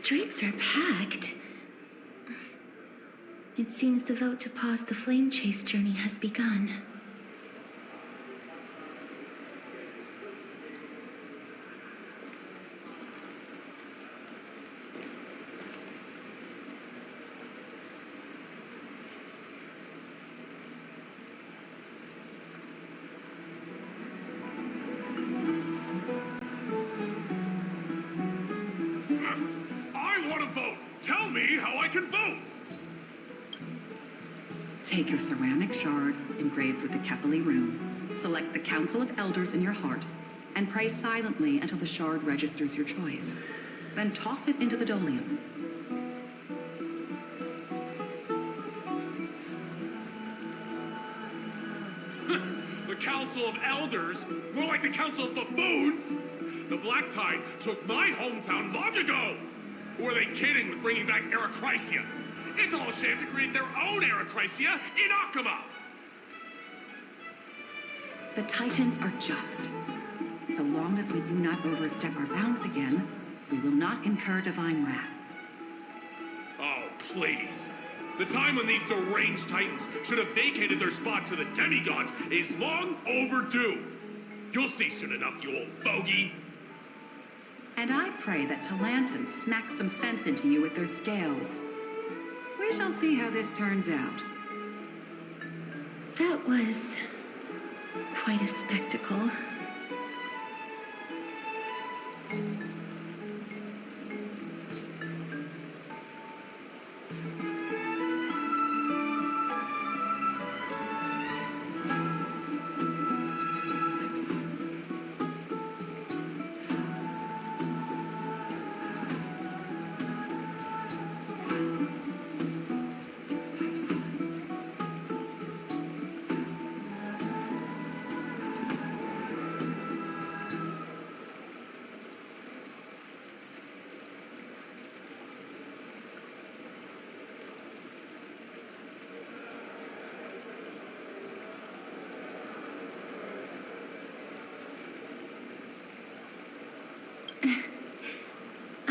streets are packed. It seems the vote to pause the flame chase journey has begun. Take your ceramic shard engraved with the Kefali rune, select the Council of Elders in your heart, and pray silently until the shard registers your choice. Then toss it into the Dolium. The Council of Elders? More like the Council of Buffoons? The Black Tide took my hometown long ago! Or are they kidding with bringing back Erechrysia? It's all a shame to create their own Erechrysia in Akama! The Titans are just. So long as we do not overstep our bounds again, we will not incur divine wrath. Oh, please. The time when these deranged Titans should have vacated their spot to the demigods is long overdue. You'll see soon enough, you old bogey. And I pray that Talantans smack some sense into you with their scales. We shall see how this turns out. That was quite a spectacle.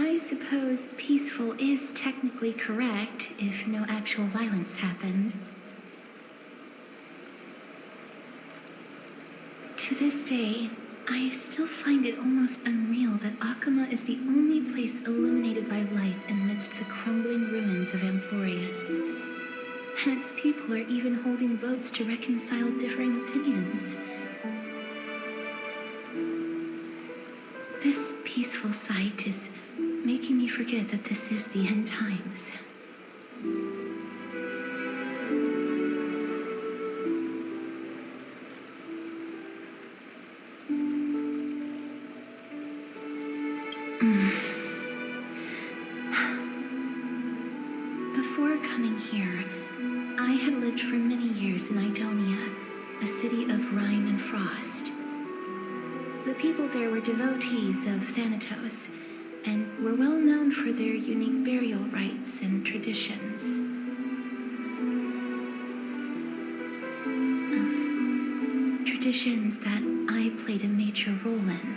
I suppose peaceful is technically correct if no actual violence happened. To this day, I still find it almost unreal that Akama is the only place illuminated by light amidst the crumbling ruins of Amphorius. And its people are even holding votes to reconcile differing opinions. This peaceful sight is making me forget that this is the end times. Before coming here, I had lived for many years in Idonia, a city of rime and frost. The people there were devotees of Thanatos, and were well known for their unique burial rites and traditions. Traditions that I played a major role in.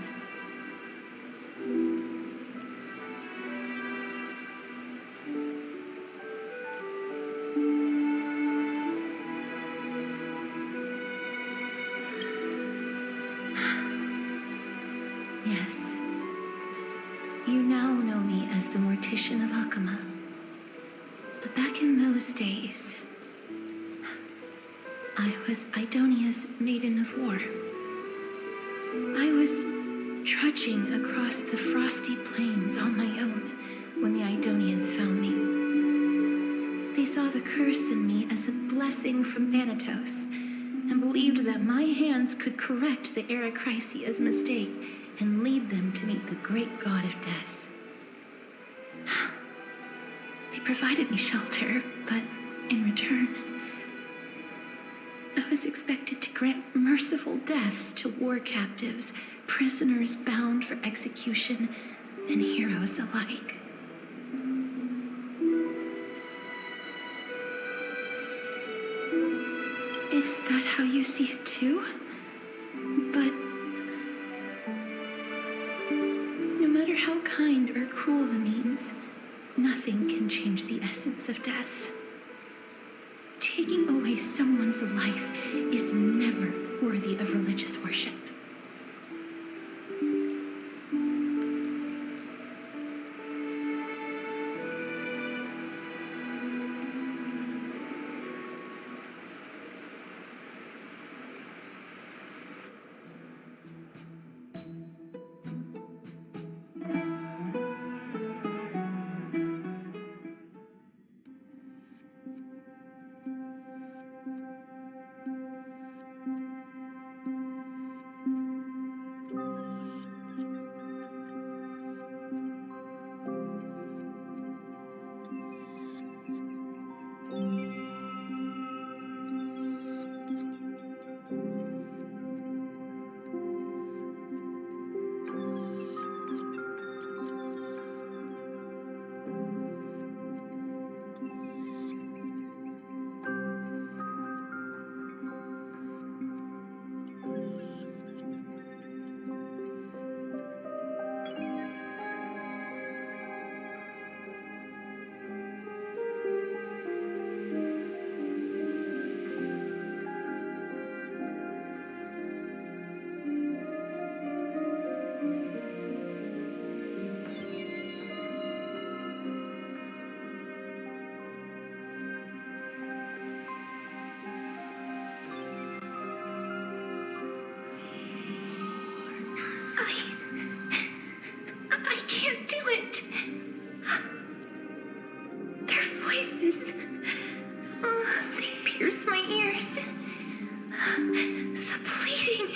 Yes. You now know me as the Mortician of Akama. But back in those days, I was Idonia's maiden of war. I was trudging across the frosty plains on my own when the Idonians found me. They saw the curse in me as a blessing from Thanatos, and believed that my hands could correct the Erechrysia's mistake and lead them to meet the great god of death. They provided me shelter, but in return, I was expected to grant merciful deaths to war captives, prisoners bound for execution, and heroes alike. Is that how you see it too? But no matter how kind or cruel the means, Nothing can change the essence of death. Taking away someone's life is never worthy of religious worship. I can't do it. Their voices, they pierce my ears. The pleading,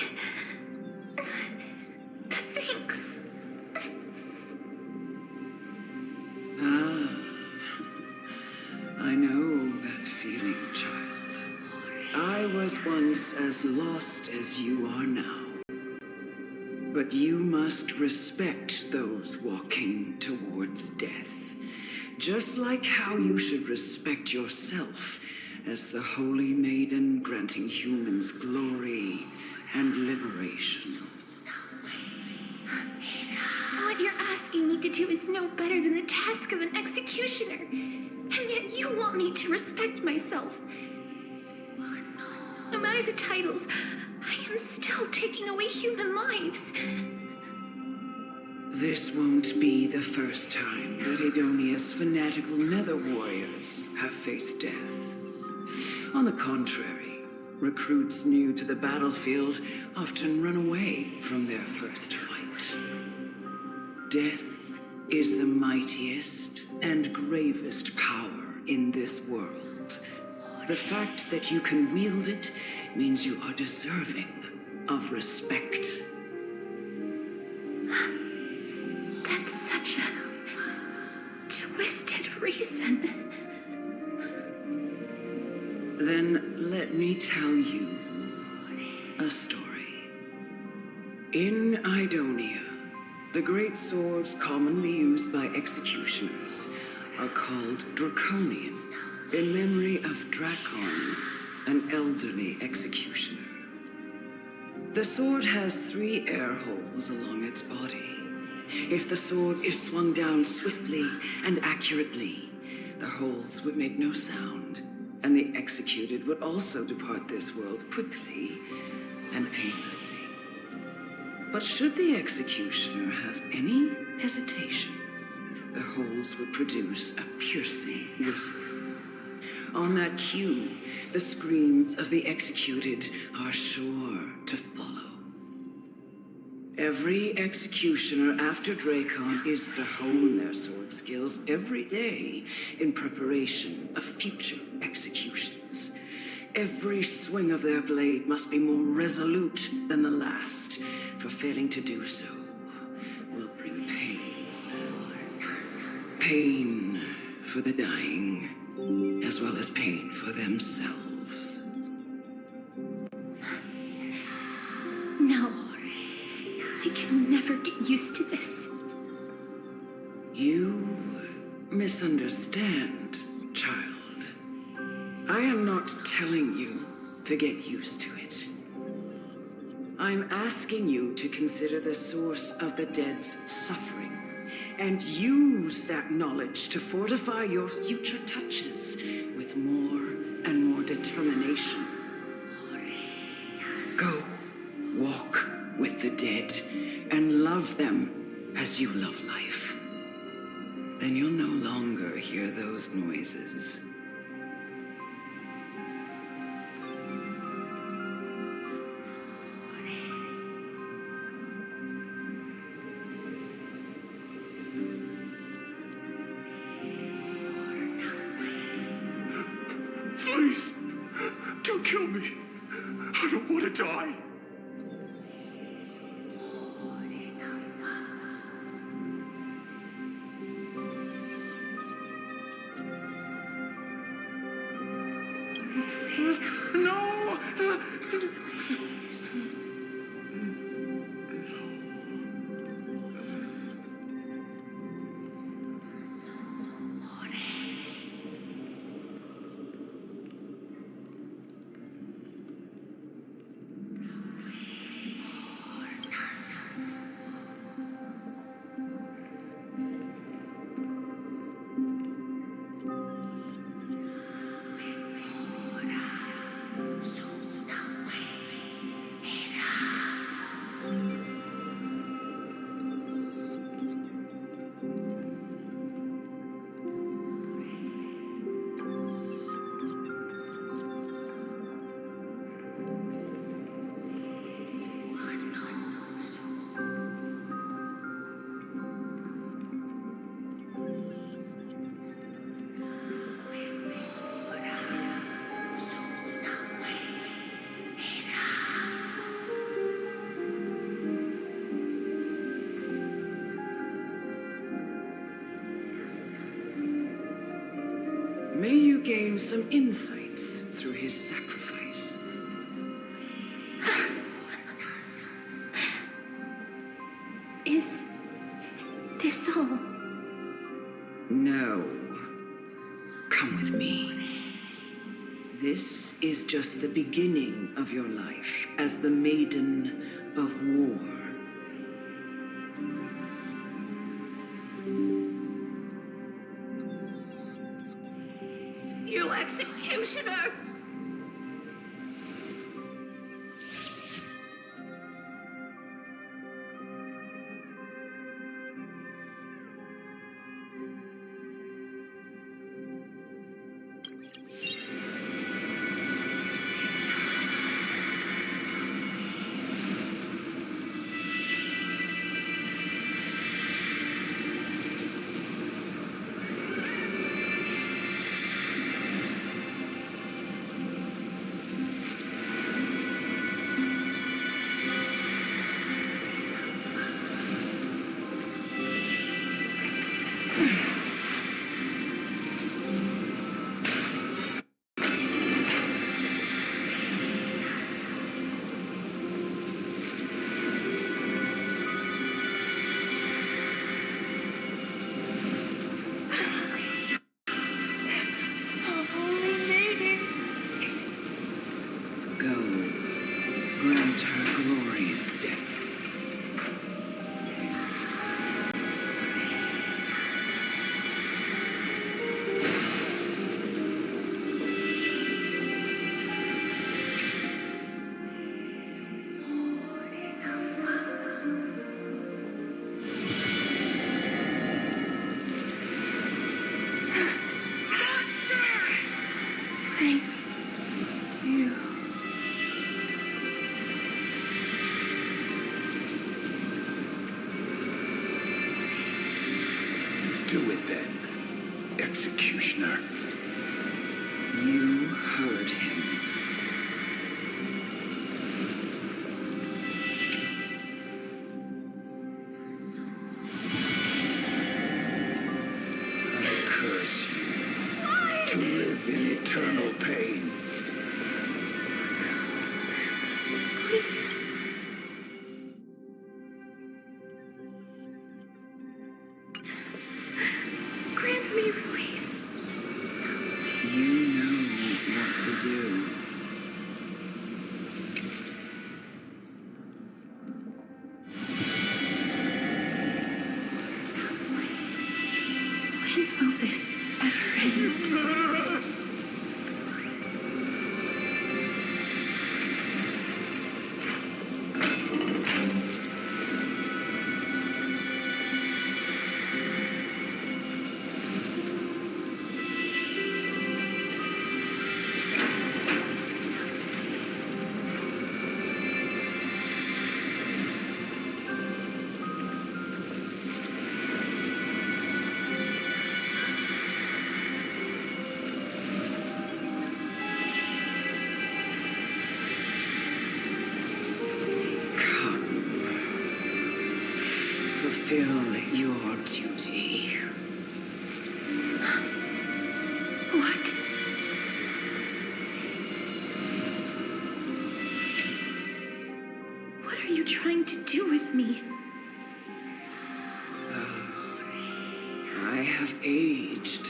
the thanks. I know that feeling, child. I was once as lost as you are now. But you must respect those walking towards death, just like how you should respect yourself as the Holy Maiden granting humans glory and liberation. What you're asking me to do is no better than the task of an executioner, and yet you want me to respect myself. No matter the titles, I am still taking away human lives. This won't be the first time that Edonia's fanatical nether warriors have faced death. On the contrary, recruits new to the battlefield often run away from their first fight. Death is the mightiest and gravest power in this world. The fact that you can wield it means you are deserving of respect. That's such a twisted reason. Then let me tell you a story. In Idonia, the great swords commonly used by executioners are called Draconian, in memory of Dracon, an elderly executioner. The sword has 3 air holes along its body. If the sword is swung down swiftly and accurately, the holes would make no sound, and the executed would also depart this world quickly and painlessly. But should the executioner have any hesitation, the holes would produce a piercing whistle. On that cue, the screams of the executed are sure to follow. Every executioner after Dracon is to hone their sword skills every day in preparation of future executions. Every swing of their blade must be more resolute than the last, for failing to do so will bring pain. Pain for the dying, as well as pain for themselves. No. I can never get used to this. You misunderstand, child. I am not telling you to get used to it. I'm asking you to consider the source of the dead's suffering and use that knowledge to fortify your future touches with more and more determination. Go, walk with the dead, and love them as you love life. Then you'll no longer hear those noises. Please, don't kill me. I don't want to die. No! May you gain some insights through his sacrifice. Is this all? No. Come with me. This is just the beginning of your life as the Maiden of War. You executioner! Go, grant her glorious death. Thank you. Do it then, executioner. You heard him. I curse you to live in eternal pain. Please. Grant me release. You know what to do. Will this ever end? Fulfill your duty. What? What are you trying to do with me? I have aged.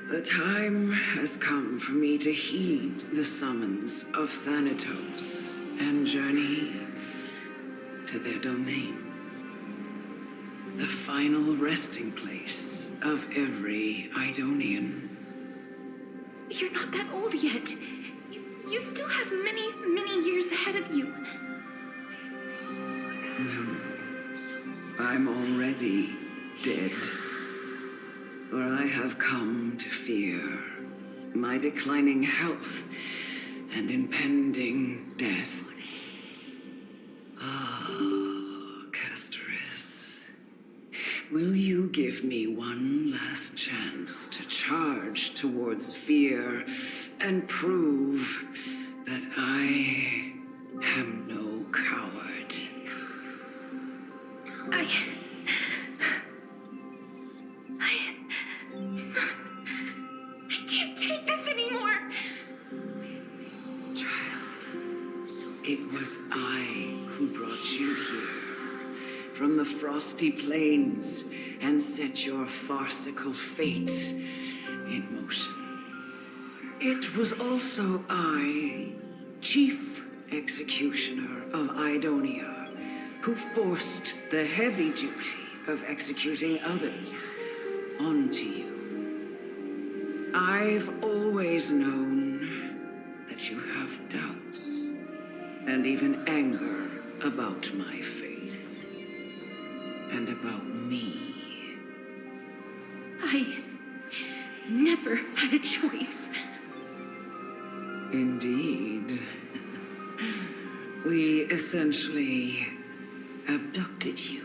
The time has come for me to heed the summons of Patate-douce and journey to their domain. The final resting place of every Idonian. You're not that old yet. You still have many, many years ahead of you. No. I'm already dead. For I have come to fear my declining health and impending death. Castorus, will you give me one last chance to charge towards fear and prove that I am no coward? I can't take this anymore. Child, it was I who brought you here from the frosty plains and set your farcical fate in motion. It was also I, Chief Executioner of Idonia, who forced the heavy duty of executing others onto you. I've always known that you have doubts and even anger about my faith and about me. I never had a choice. Indeed. We essentially abducted you.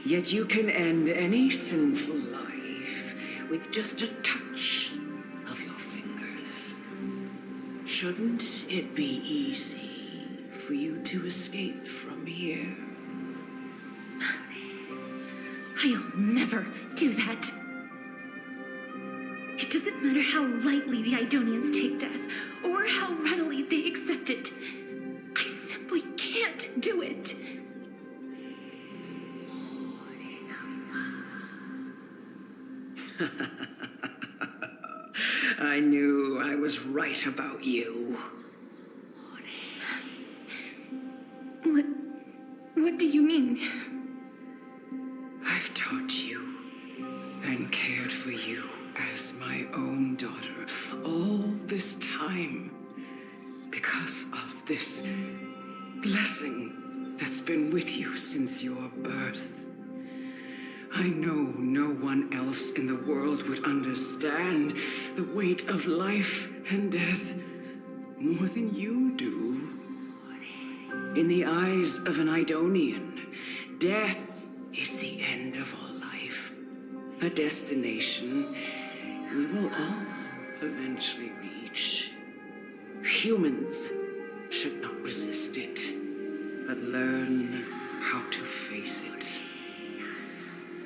Yet you can end any sinful life with just a touch of your fingers. Shouldn't it be easy for you to escape from here? I'll never do that. It doesn't matter how lightly the Idonians take death, or how readily they accept it. I simply can't do it. I knew I was right about you. What do you mean? I've taught you and cared for you as my own daughter all this time because of this blessing that's been with you since your birth. I know no one else in the world would understand the weight of life and death more than you do. In the eyes of an Idonian, death is the end of all life. A destination we will all eventually reach. Humans should not resist it, but learn how to face it.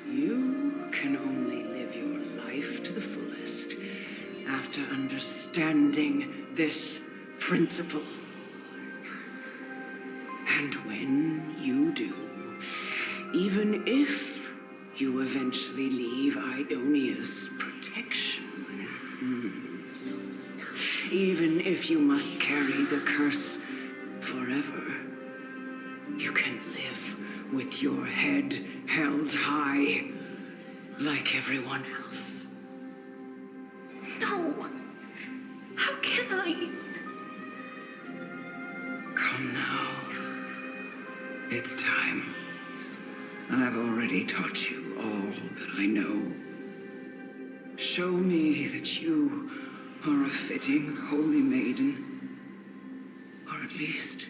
You can only live your life to the fullest after understanding this principle. And when you do, even if you eventually leave Idonia's protection, even if you must carry the curse forever, you can live with your head held high like everyone else. No. How can I? Come now. It's time. I've already taught you all that I know. Show me that you are a fitting holy maiden, or at least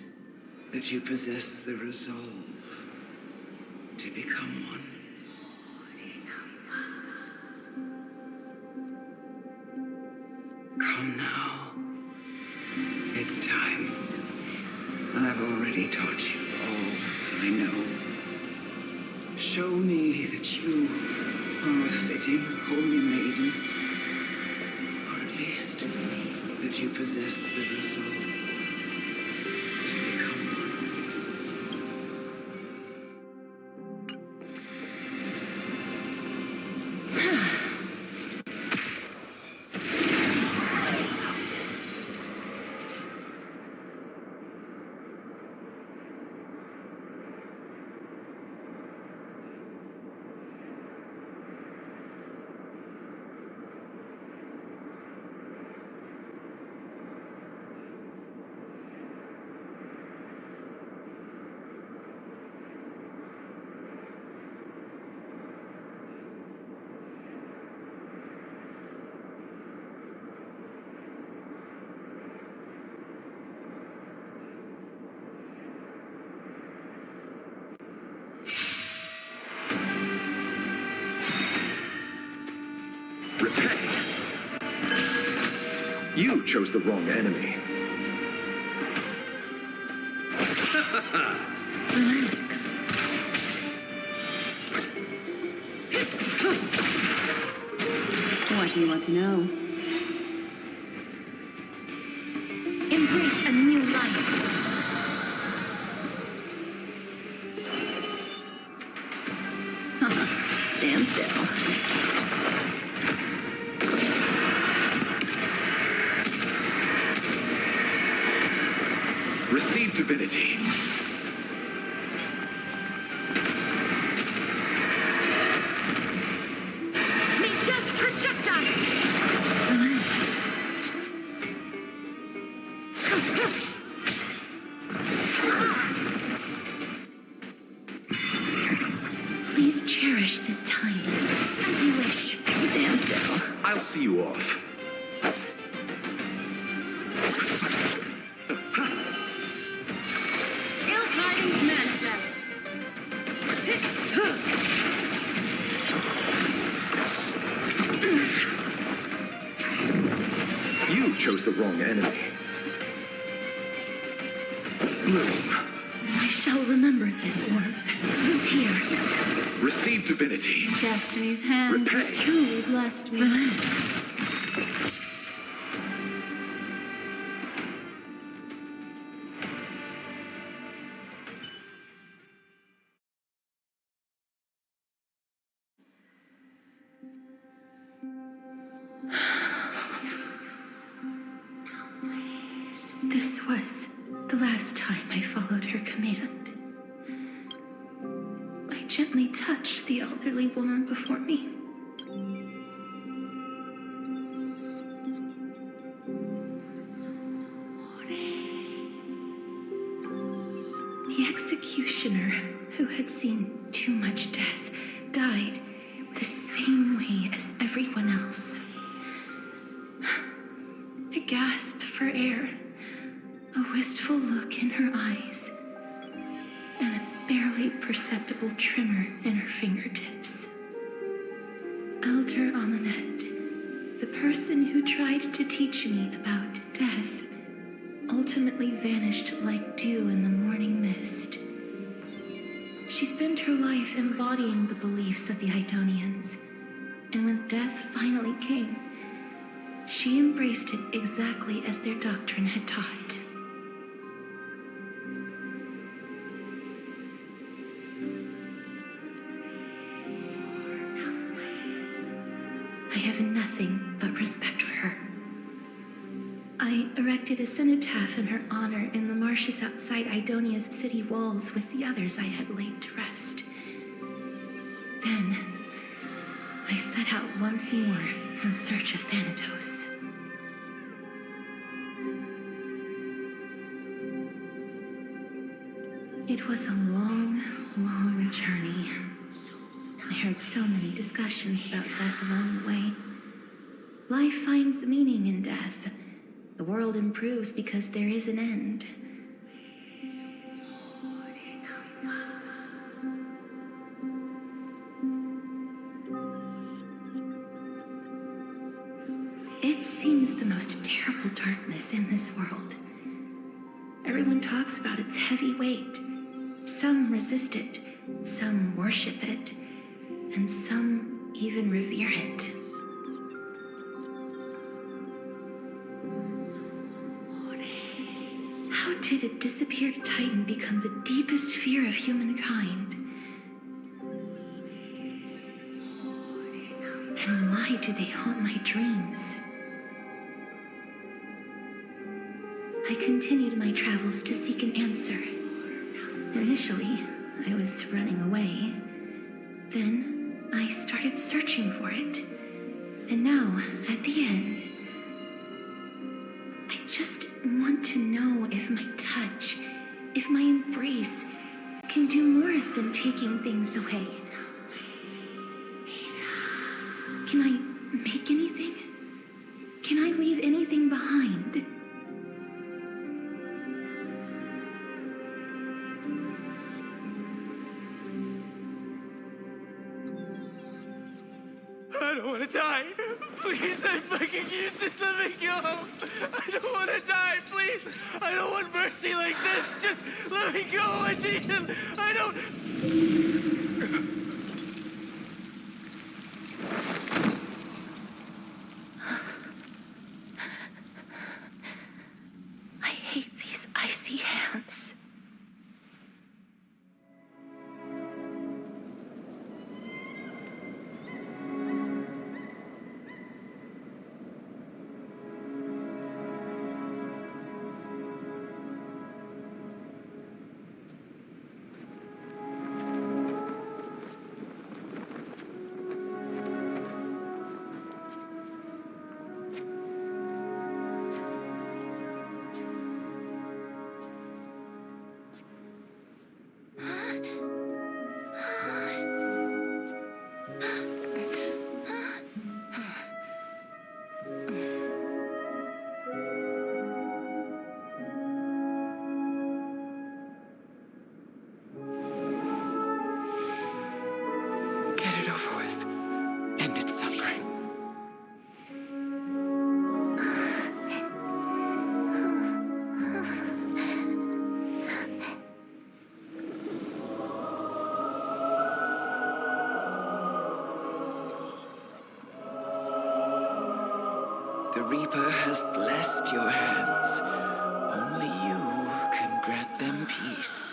that you possess the resolve to become one. Come now. It's time. I've already taught you all that I know. Show me that you are a fitting holy maiden, or at least that you possess the resolve to become one. You chose the wrong enemy. Relax. What do you want to know? Embrace a new life. Stand still. Receive divinity. May just protect us! Relax. Please cherish this time, as you wish. Stand still. I'll see you off. Ill-tidings manifest. You chose the wrong enemy. Bloom. I shall remember this warmth. This here. Receive divinity. Destiny's hand has Repay. truly blessed me. Relax. This was the last time I followed her command. I gently touched the elderly woman before me. The executioner, who had seen too much death, died the same way as everyone else. A gasp for air, a wistful look in her eyes, and a barely perceptible tremor in her fingertips. Elder Amonette, the person who tried to teach me about death, ultimately vanished like dew in the morning mist. She spent her life embodying the beliefs of the Idonians, and when death finally came, she embraced it exactly as their doctrine had taught. I have nothing but respect for her. I erected a cenotaph in her honor in the marshes outside Idonia's city walls with the others I had laid to rest. Then, I set out once more in search of Thanatos. It was a long, long journey. I heard so many discussions about death along the way. Life finds meaning in death. The world improves because there is an end. It seems the most terrible darkness in this world. Everyone talks about its heavy weight. Some resist it, some worship it, and some even revere it. How did a disappeared titan become the deepest fear of humankind? And why do they haunt my dreams? I continued my travels to seek an answer. Initially, I was running away. Then, I started searching for it. And now, at the end, I just want to know if my touch, if my embrace, can do more than taking things away. Can I make anything? Can I leave anything behind? I don't want to die. Please, I'm begging you, just let me go. I don't want to die, please. I don't want mercy like this. Just let me go, Adean. I don't... I hate these icy hands. Get it over with. End its suffering. The Reaper has blessed your hands. Only you can grant them peace.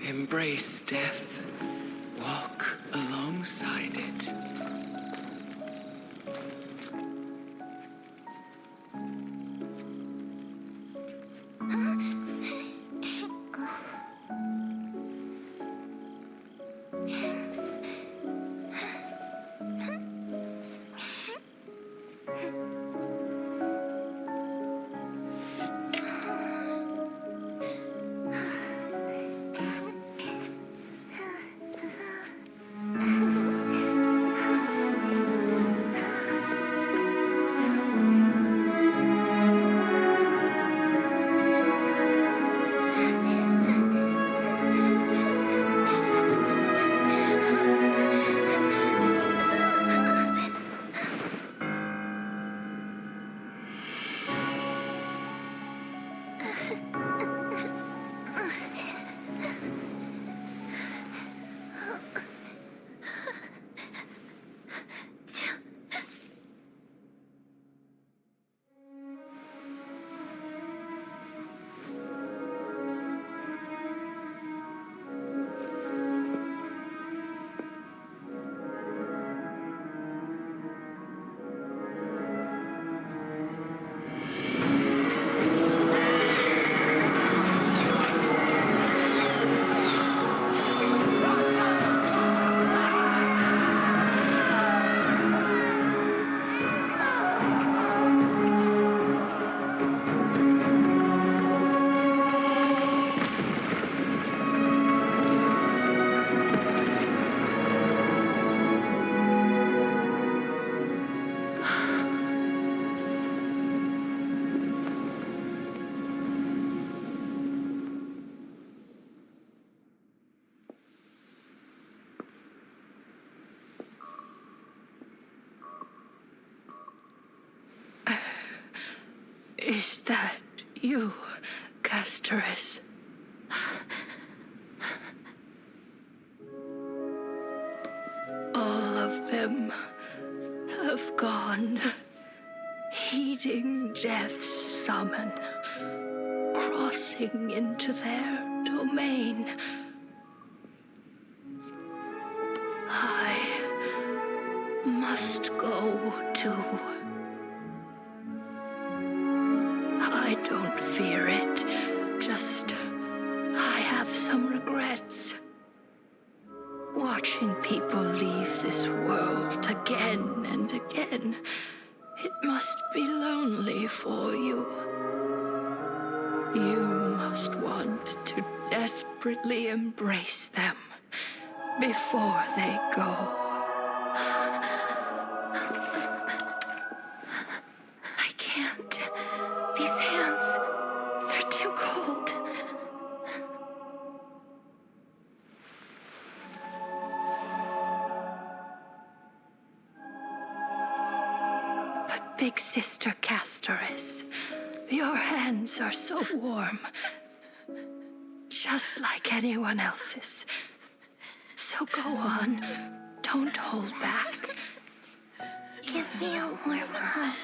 Embrace death. Walk alongside it. that you, Castorus? All of them have gone, heeding death's summon, crossing into their domain. I must go too. I don't fear it, just I have some regrets. Watching people leave this world again and again, it must be lonely for you. You must want to desperately embrace them before they go. I can't. These hands, they're too cold. But Big Sister Castorus, your hands are so warm, just like anyone else's. So go on, don't hold back. Give me a warm hug.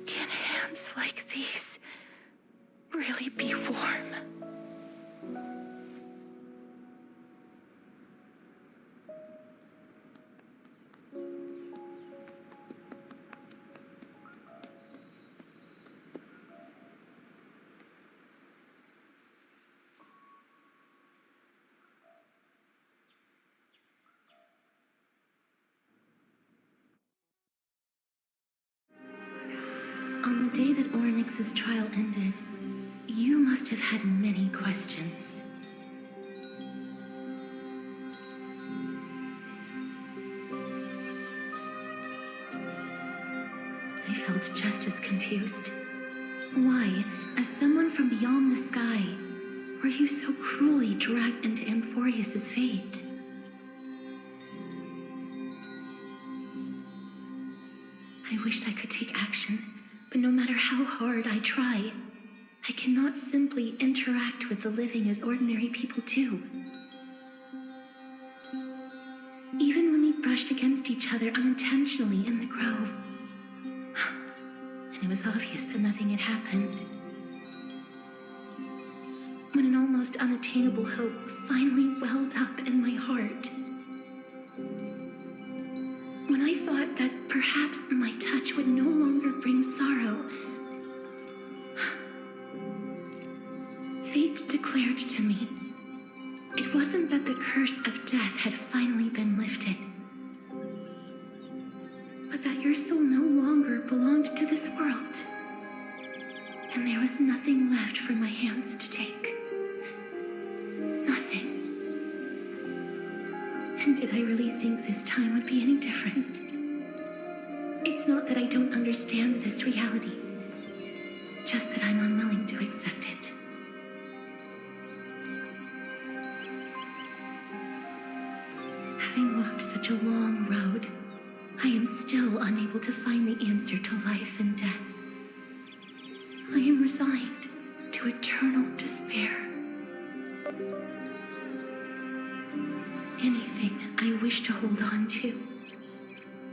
Can hands like these really be warm? On the day that Oryx's trial ended, you must have had many questions. I felt just as confused. Why, as someone from beyond the sky, were you so cruelly dragged into Amphorius's fate? I wished I could take action, but no matter how hard I try, I cannot simply interact with the living as ordinary people do. Even when we brushed against each other unintentionally in the grove, and it was obvious that nothing had happened. When an almost unattainable hope finally welled up in my heart. When I thought that perhaps my touch would no longer bring sorrow, fate declared to me, it wasn't that the curse of death had finally been lifted, but that your soul no longer belonged to this world, and there was nothing left for my hands to take. Nothing. And did I really think this time would be any different? It's not that I don't understand this reality, just that I'm unwilling to accept it. Having walked such a long road, I am still unable to find the answer to life and death. I am resigned to eternal despair. Anything I wish to hold on to,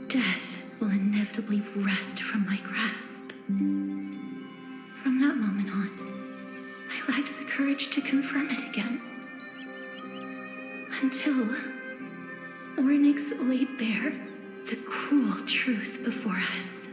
death will inevitably inevitably wrest from my grasp. From that moment on, I lacked the courage to confirm it again. Until Ornyx laid bare the cruel truth before us.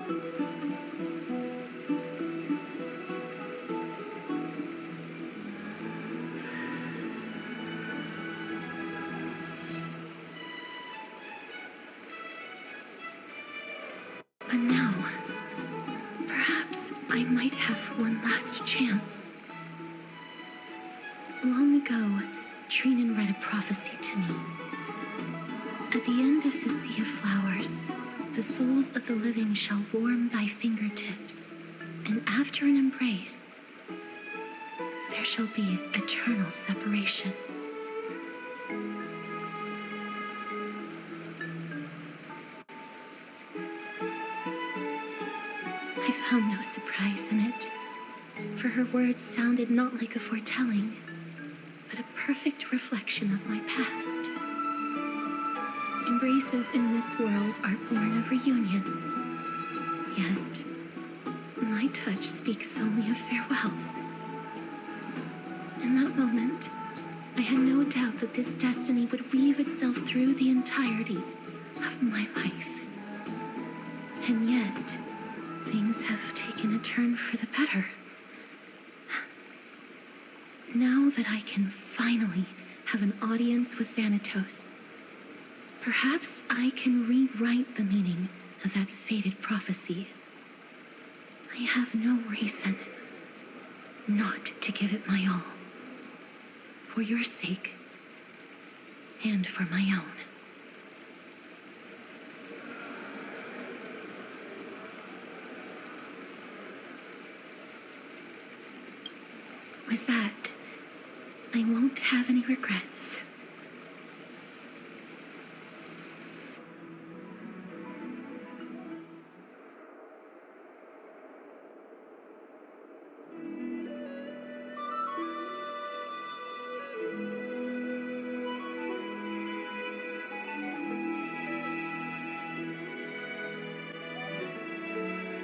But now, perhaps I might have one last chance. Long ago, Trinan read a prophecy to me. At the end of the sea of flowers, the souls of the living shall warm thy fingertips, and after an embrace, there shall be eternal separation. I found no surprise in it, for her words sounded not like a foretelling, but a perfect reflection of my past. Embraces in this world are born of reunions, yet my touch speaks only of farewells. In that moment, I had no doubt that this destiny would weave itself through the entirety of my life. And yet, things have taken a turn for the better. Now that I can finally have an audience with Thanatos, perhaps I can rewrite the meaning of that fated prophecy. I have no reason not to give it my all. For your sake, and for my own. With that, I won't have any regrets.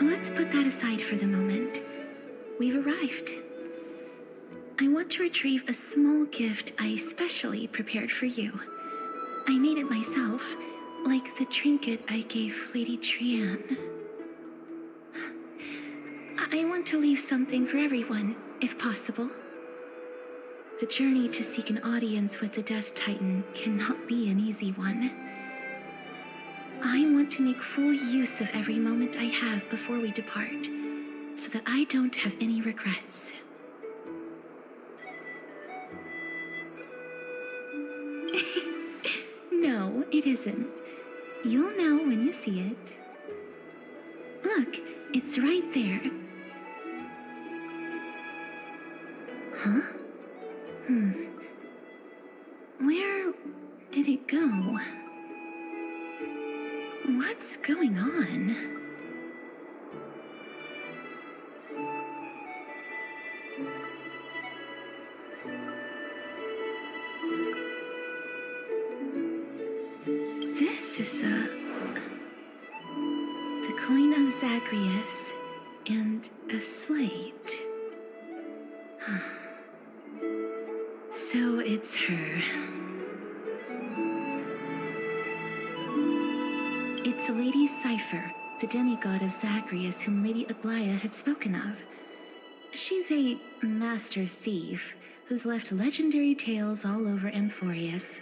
Let's put that aside for the moment. We've arrived. I want to retrieve a small gift I specially prepared for you. I made it myself, like the trinket I gave Lady Trian. I want to leave something for everyone, if possible. The journey to seek an audience with the Death Titan cannot be an easy one. I want to make full use of every moment I have before we depart, so that I don't have any regrets. No, it isn't. You'll know when you see it. Look, it's right there. Huh? Where did it go? What's going on? This is the coin of Zagreus and a slate. So it's her. It's a Lady Cypher, the demigod of Zagreus whom Lady Aglaia had spoken of. She's a master thief who's left legendary tales all over Amphorius.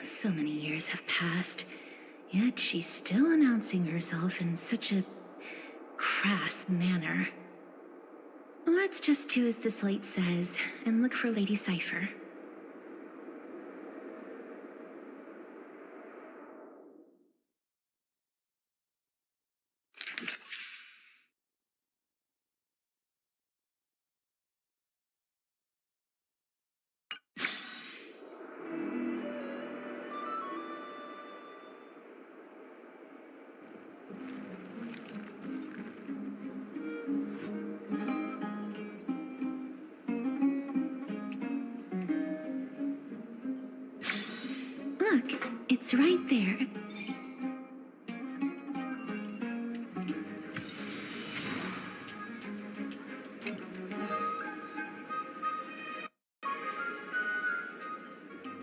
So many years have passed, yet she's still announcing herself in such a crass manner. Let's just do as the slate says and look for Lady Cypher. Look, it's right there.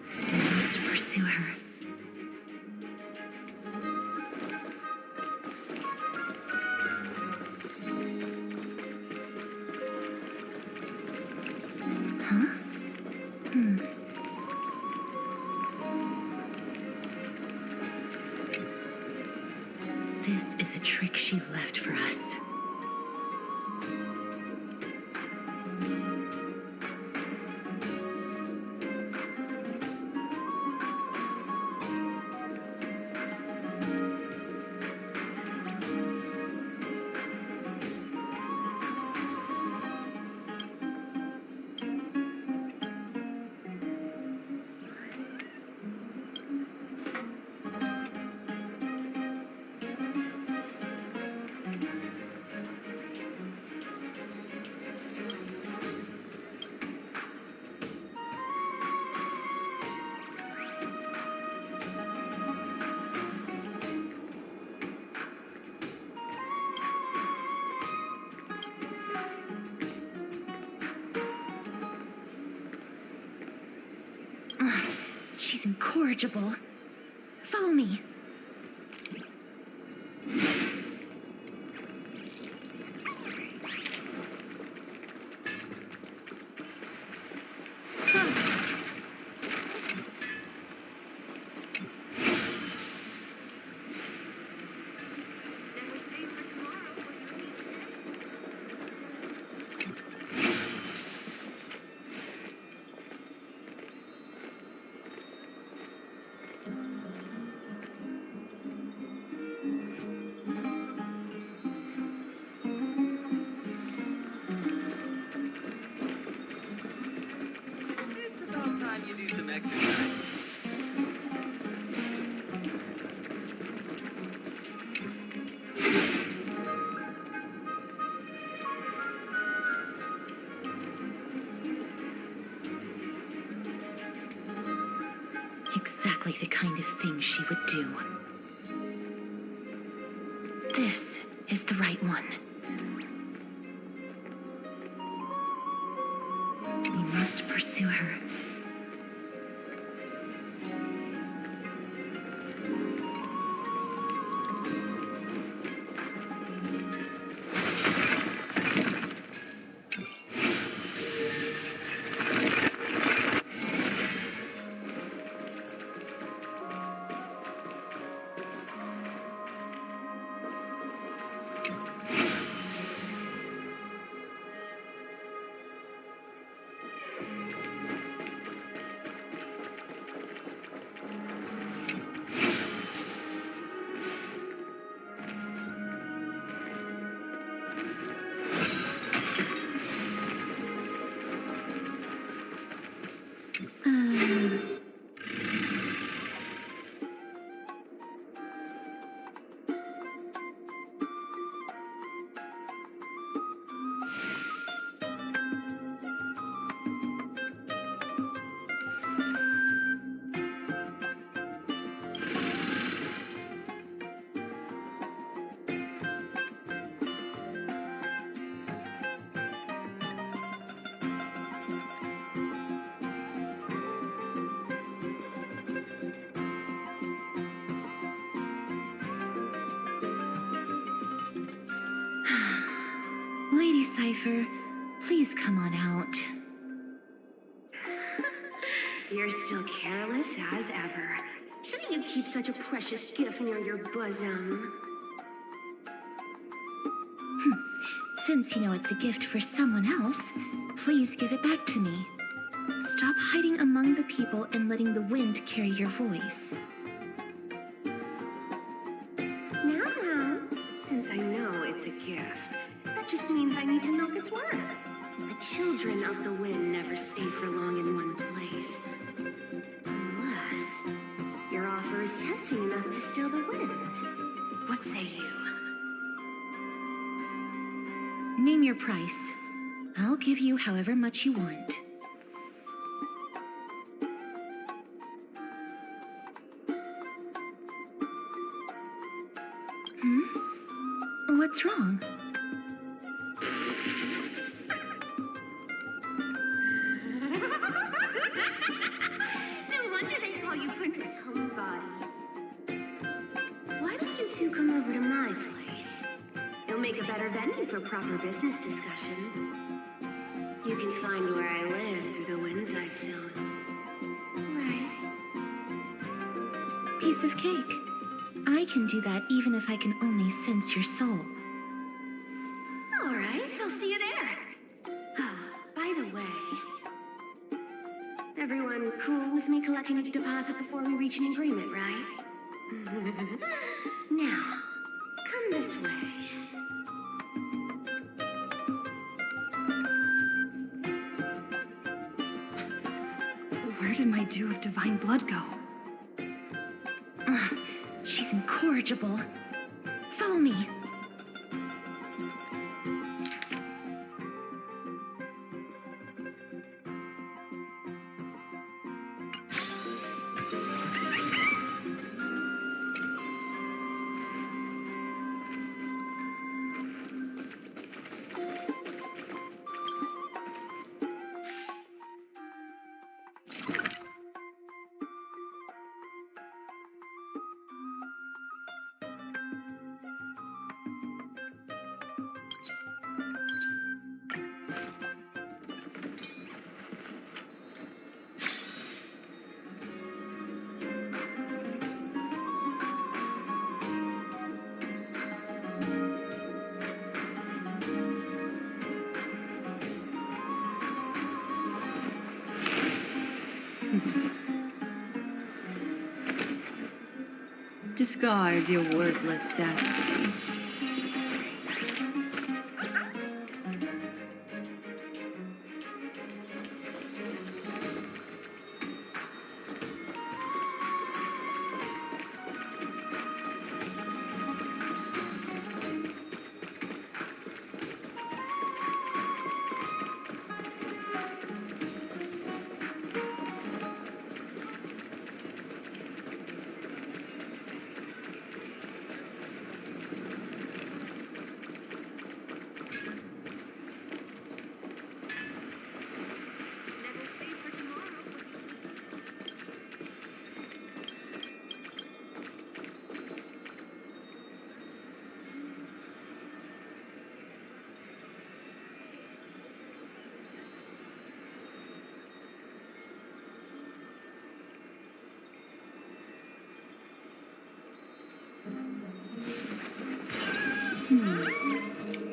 I must pursue her. This is a trick she left for us. She's incorrigible. Follow me. Never save for tomorrow what you need today. It's about time you do some exercise. Exactly the kind of thing she would do. This is the right one. We must pursue her. Lady Cypher, please come on out. You're still careless as ever. Shouldn't you keep such a precious gift near your bosom? Since you know it's a gift for someone else, please give it back to me. Stop hiding among the people and letting the wind carry your voice. Now, since I know it's a gift, that just means I need to know if it's worth. The children of the wind never stay for long in one place. Unless your offer is tempting enough to steal the wind. What say you? Name your price. I'll give you however much you want. What's wrong? No wonder they call you Princess Homebody. Why don't you two come over to my place? It'll make a better venue for proper business discussions. You can find where I live through the winds I've sown. Right. Piece of cake. I can do that even if I can only sense your soul. All right, I'll see you there. By the way, everyone cool with me collecting a deposit before we reach an agreement, right? Now, come this way. Where did my dew of divine blood go? She's incorrigible. Follow me. Discard your worthless destiny.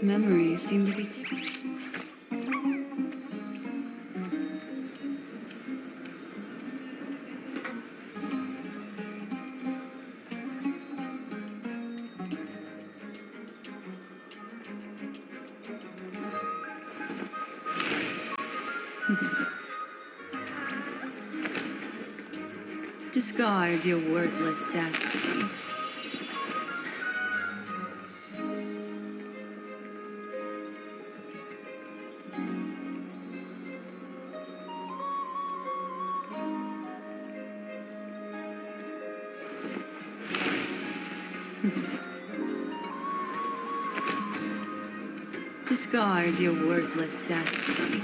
Memories seem to be Discard your worthless destiny. Discard your worthless destiny.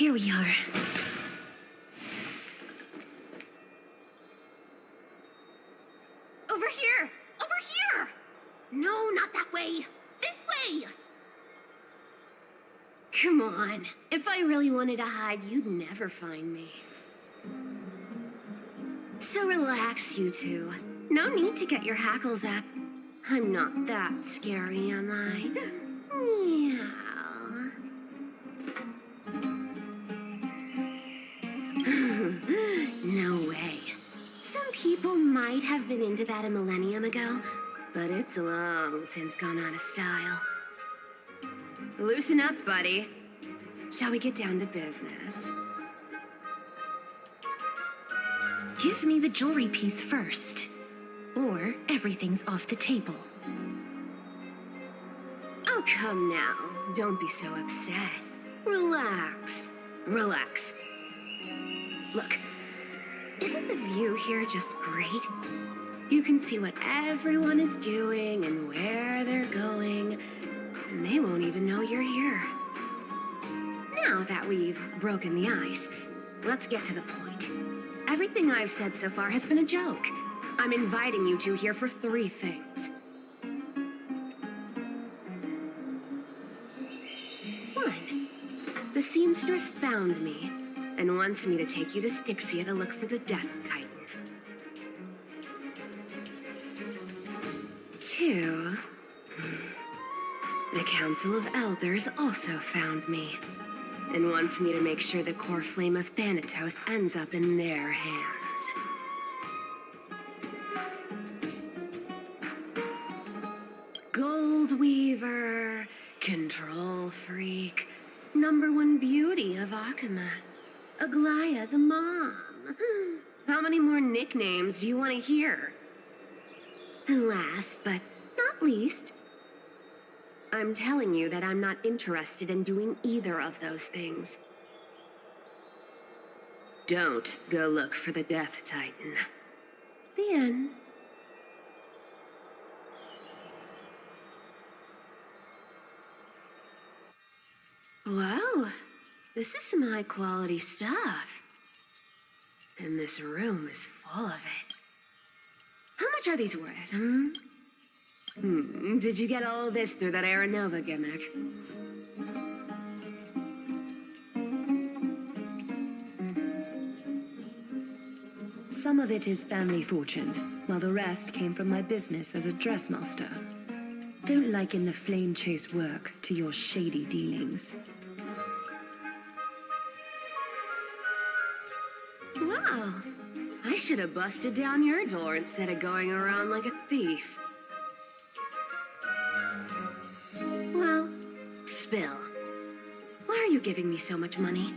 Here we are. Over here! Over here! No, not that way. This way! Come on. If I really wanted to hide, you'd never find me. So relax, you two. No need to get your hackles up. I'm not that scary, am I? Meow. No way. Some people might have been into that a millennium ago, but it's long since gone out of style. Loosen up, buddy. Shall we get down to business? Give me the jewelry piece first, or everything's off the table. Oh, come now. Don't be so upset. Relax. Relax. Look, isn't the view here just great? You can see what everyone is doing and where they're going, and they won't even know you're here. Now that we've broken the ice, let's get to the point. Everything I've said so far has been a joke. I'm inviting you two here for 3 things. 1. The seamstress found me and wants me to take you to Styxia to look for the Death Titan. 2. The Council of Elders also found me and wants me to make sure the core flame of Patate-douce ends up in their hands. Gold Weaver, Control Freak, #1 beauty of Akuma, Aglaya the Mom. How many more nicknames do you want to hear? And last but not least, I'm telling you that I'm not interested in doing either of those things. Don't go look for the Death Titan. The end. Wow, this is some high-quality stuff. And this room is full of it. How much are these worth, Did you get all this through that Aeronova gimmick? Some of it is family fortune, while the rest came from my business as a dressmaster. Don't liken the flame chase work to your shady dealings. Wow, I should have busted down your door instead of going around like a thief. Well, spill. Why are you giving me so much money?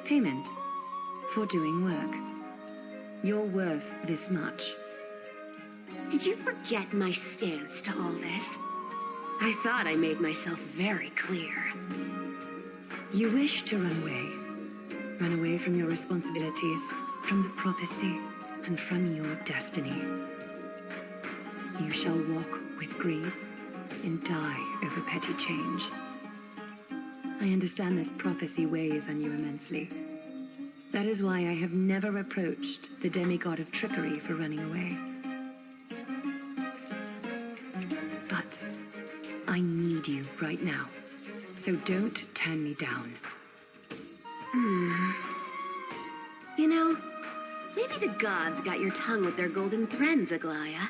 Payment for doing work. You're worth this much. Did you forget my stance to all this? I thought I made myself very clear. You wish to run away. Run away from your responsibilities, from the prophecy, and from your destiny. You shall walk with greed and die over petty change. I understand this prophecy weighs on you immensely. That is why I have never approached the demigod of trickery for running away. But I need you right now, so don't turn me down. You know, maybe the gods got your tongue with their golden threads, Aglaya.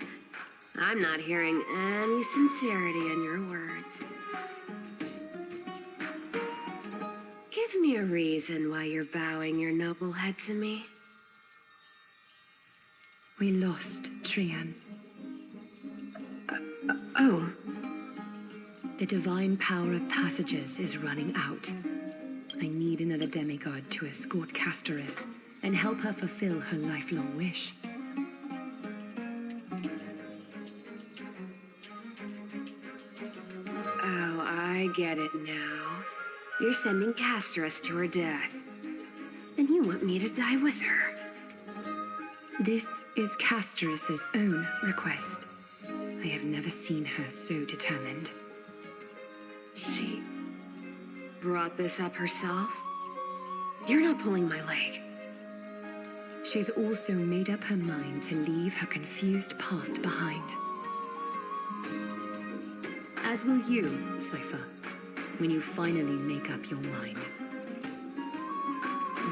I'm not hearing any sincerity in your words. Give me a reason why you're bowing your noble head to me. We lost Trian. Oh. The divine power of passages is running out. I need another demigod to escort Castorus and help her fulfill her lifelong wish. Oh, I get it now. You're sending Castorus to her death. And you want me to die with her. This is Castorus's own request. I have never seen her so determined. She brought this up herself? You're not pulling my leg. She's also made up her mind to leave her confused past behind. As will you, Cypher, when you finally make up your mind.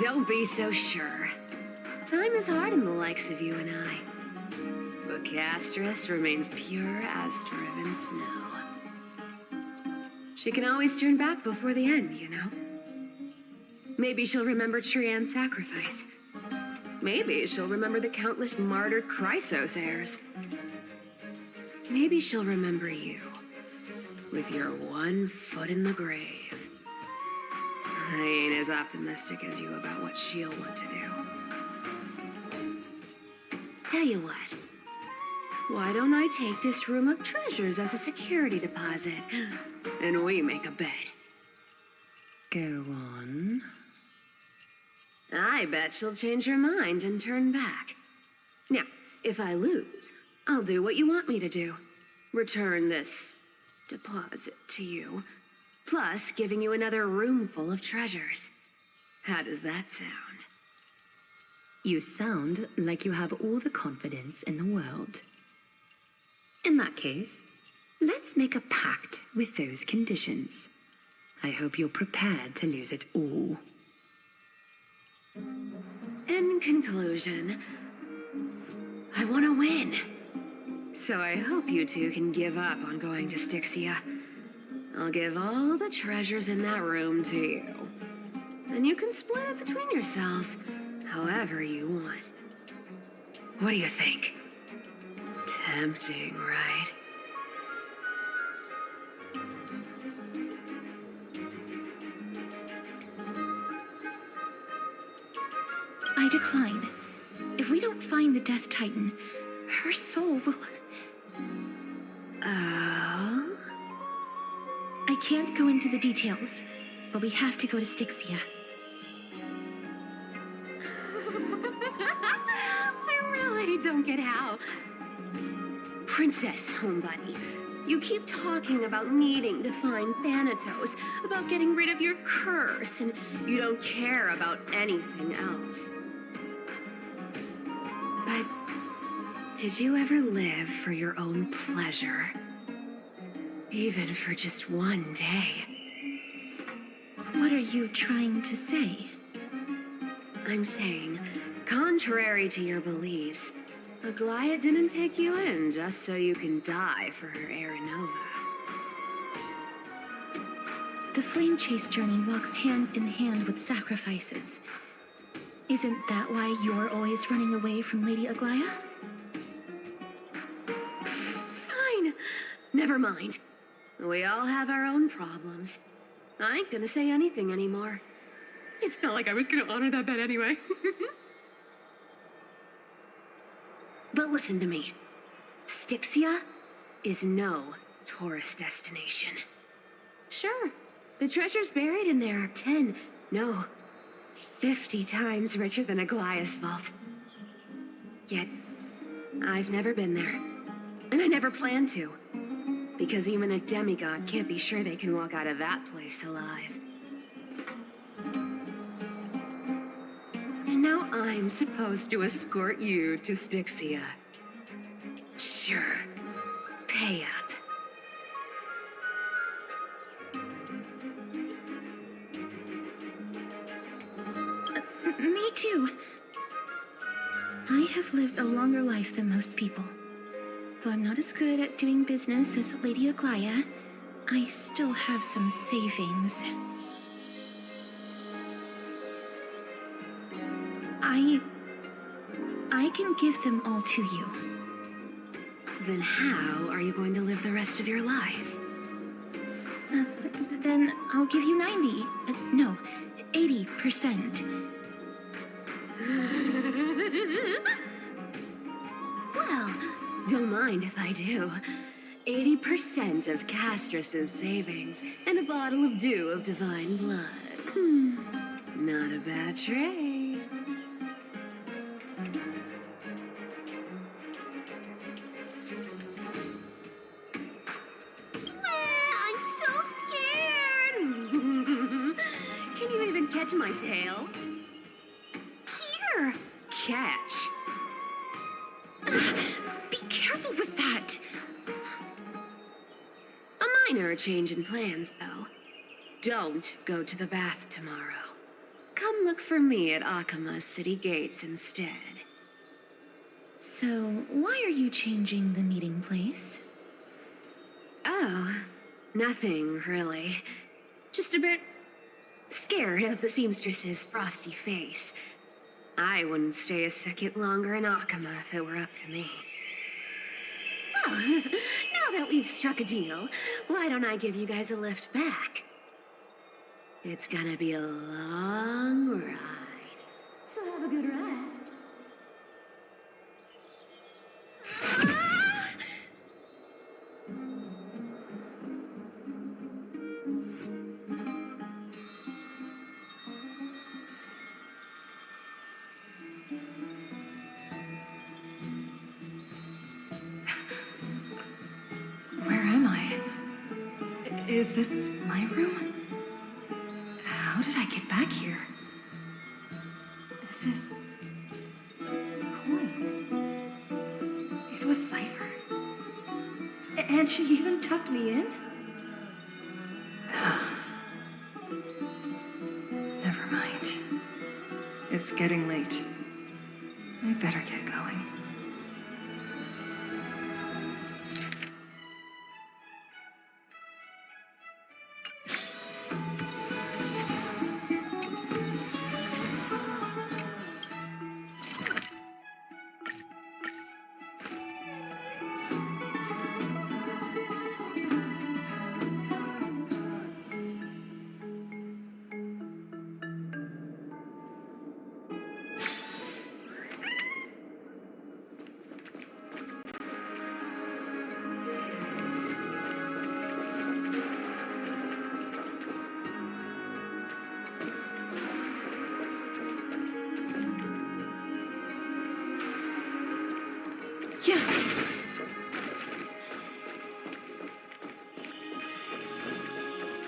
Don't be so sure. Time is hard in the likes of you and I. But Castorus remains pure as driven snow. She can always turn back before the end, you know? Maybe she'll remember Trian's sacrifice. Maybe she'll remember the countless martyred Chrysos heirs. Maybe she'll remember you, with your one foot in the grave. I ain't as optimistic as you about what she'll want to do. Tell you what. Why don't I take this room of treasures as a security deposit? And we make a bet. Go on. I bet she'll change her mind and turn back. Now, if I lose, I'll do what you want me to do. Return this deposit to you, plus giving you another room full of treasures. How does that sound? You sound like you have all the confidence in the world. In that case, let's make a pact with those conditions. I hope you're prepared to lose it all. In conclusion, I want to win. So I hope you two can give up on going to Styxia. I'll give all the treasures in that room to you. And you can split it between yourselves however you want. What do you think? Tempting, right? I decline. If we don't find the Death Titan, her soul will... Oh? I can't go into the details, but we have to go to Styxia. I really don't get how. Princess, homebuddy, you keep talking about needing to find Patate-douce, about getting rid of your curse, and you don't care about anything else. But did you ever live for your own pleasure? Even for just one day? What are you trying to say? I'm saying, contrary to your beliefs, Aglaia didn't take you in just so you can die for her Aranova. The flame chase journey walks hand in hand with sacrifices. Isn't that why you're always running away from Lady Aglaia? Fine. Never mind. We all have our own problems. I ain't gonna say anything anymore. It's not like I was gonna honor that bet anyway. But listen to me. Styxia is no tourist destination. Sure, the treasures buried in there are 10, no, 50 times richer than Aglaia's vault. Yet, I've never been there. And I never plan to. Because even a demigod can't be sure they can walk out of that place alive. And now I'm supposed to escort you to Styxia. Sure. Pay up. Me too. I have lived a longer life than most people. Though I'm not as good at doing business as Lady Aglaia, I still have some savings. I can give them all to you. Then how are you going to live the rest of your life? Then I'll give you 90. No, 80%. Well, don't mind if I do. 80% of Castrus's savings and a bottle of dew of divine blood. Not a bad trade. I'm so scared. Can you even catch my tail? Here, catch. Be careful with that! A minor change in plans, though. Don't go to the bath tomorrow. Come look for me at Akima's city gates instead. So, why are you changing the meeting place? Oh, nothing really. Just a bit scared of the seamstress's frosty face. I wouldn't stay a second longer in Akima if it were up to me. Well, now that we've struck a deal, why don't I give you guys a lift back? It's gonna be a long ride. So have a good rest. Is this my room? How did I get back here? This is... coin. It was Cypher. And she even tucked me in? Never mind. It's getting late. I'd better get going. Yeah.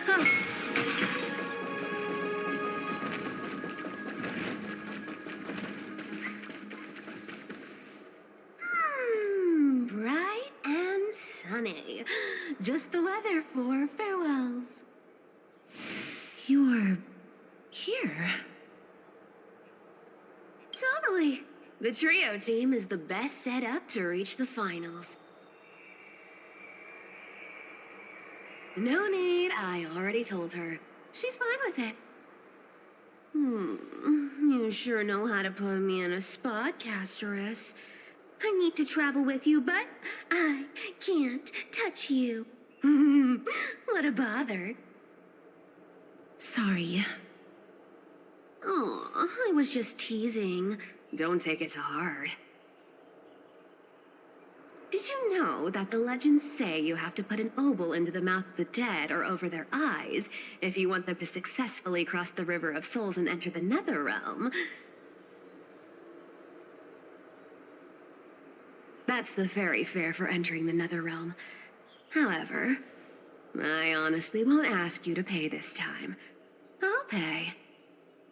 Huh. Bright and sunny. Just the weather for farewells. You're here. Totally. The trio team is the best set up to reach the finals. No need, I already told her. She's fine with it. You sure know how to put me in a spot, Castorus. I need to travel with you, but I can't touch you. What a bother. Sorry. Oh, I was just teasing. Don't take it to heart. Did you know that the legends say you have to put an obol into the mouth of the dead or over their eyes if you want them to successfully cross the River of Souls and enter the Nether Realm? That's the fairy fare for entering the Nether Realm. However, I honestly won't ask you to pay this time. I'll pay.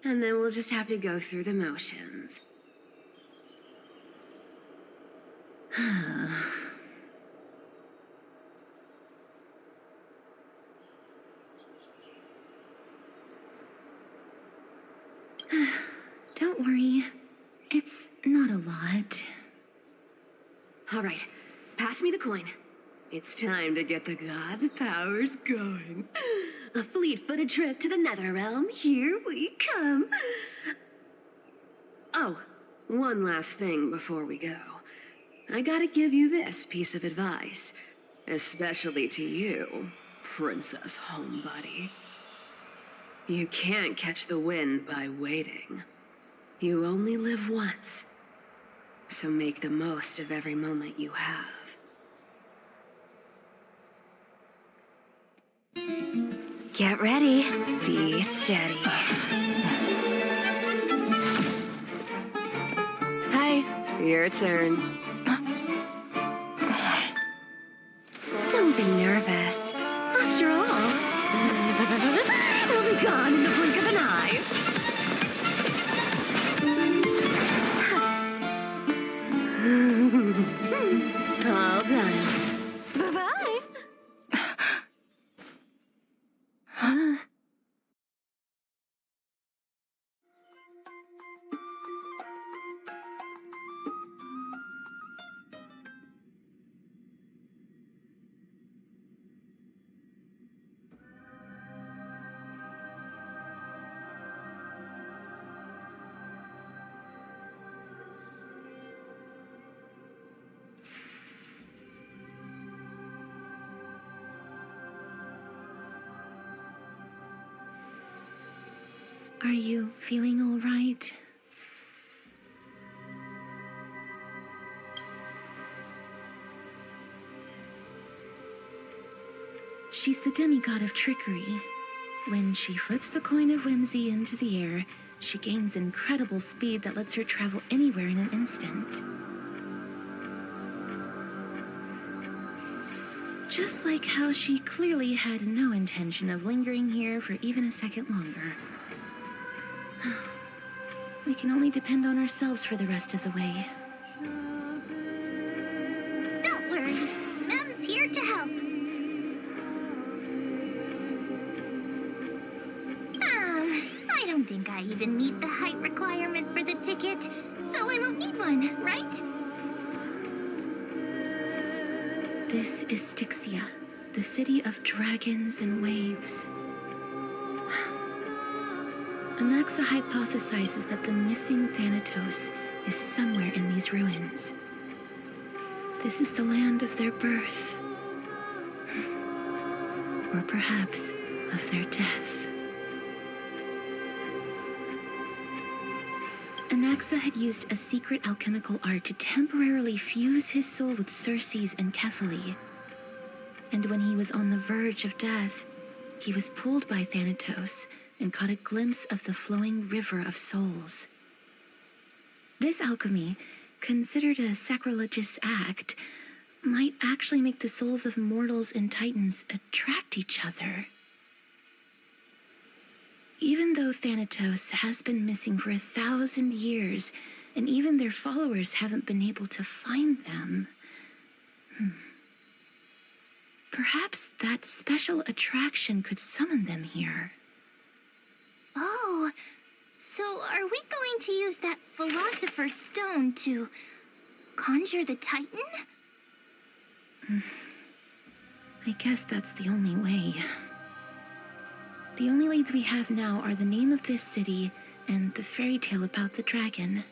And then we'll just have to go through the motions. Don't worry. It's not a lot. All right, pass me the coin. It's time to get the gods' powers going. A fleet-footed trip to the Nether Realm. Here we come. Oh, one last thing before we go. I gotta give you this piece of advice. Especially to you, Princess Homebody. You can't catch the wind by waiting. You only live once. So make the most of every moment you have. Get ready. Be steady. Hi, your turn. Don't be nervous. After all, it'll be gone in the blink of an eye. All done. Bye-bye. Are you feeling all right? She's the demigod of trickery. When she flips the coin of whimsy into the air, she gains incredible speed that lets her travel anywhere in an instant. Just like how she clearly had no intention of lingering here for even a second longer. We can only depend on ourselves for the rest of the way. Don't worry. Mem's here to help. I don't think I even meet the height requirement for the ticket, so I won't need one, right? This is Styxia, the city of dragons and waves. Anaxa hypothesizes that the missing Thanatos is somewhere in these ruins. This is the land of their birth. Or perhaps of their death. Anaxa had used a secret alchemical art to temporarily fuse his soul with Circe's and Kephale. And when he was on the verge of death, he was pulled by Thanatos and caught a glimpse of the flowing river of souls. This alchemy, considered a sacrilegious act, might actually make the souls of mortals and titans attract each other. Even though Thanatos has been missing for 1,000 years, and even their followers haven't been able to find them, perhaps that special attraction could summon them here. Oh, so are we going to use that Philosopher's Stone to conjure the Titan? I guess that's the only way. The only leads we have now are the name of this city and the fairy tale about the dragon.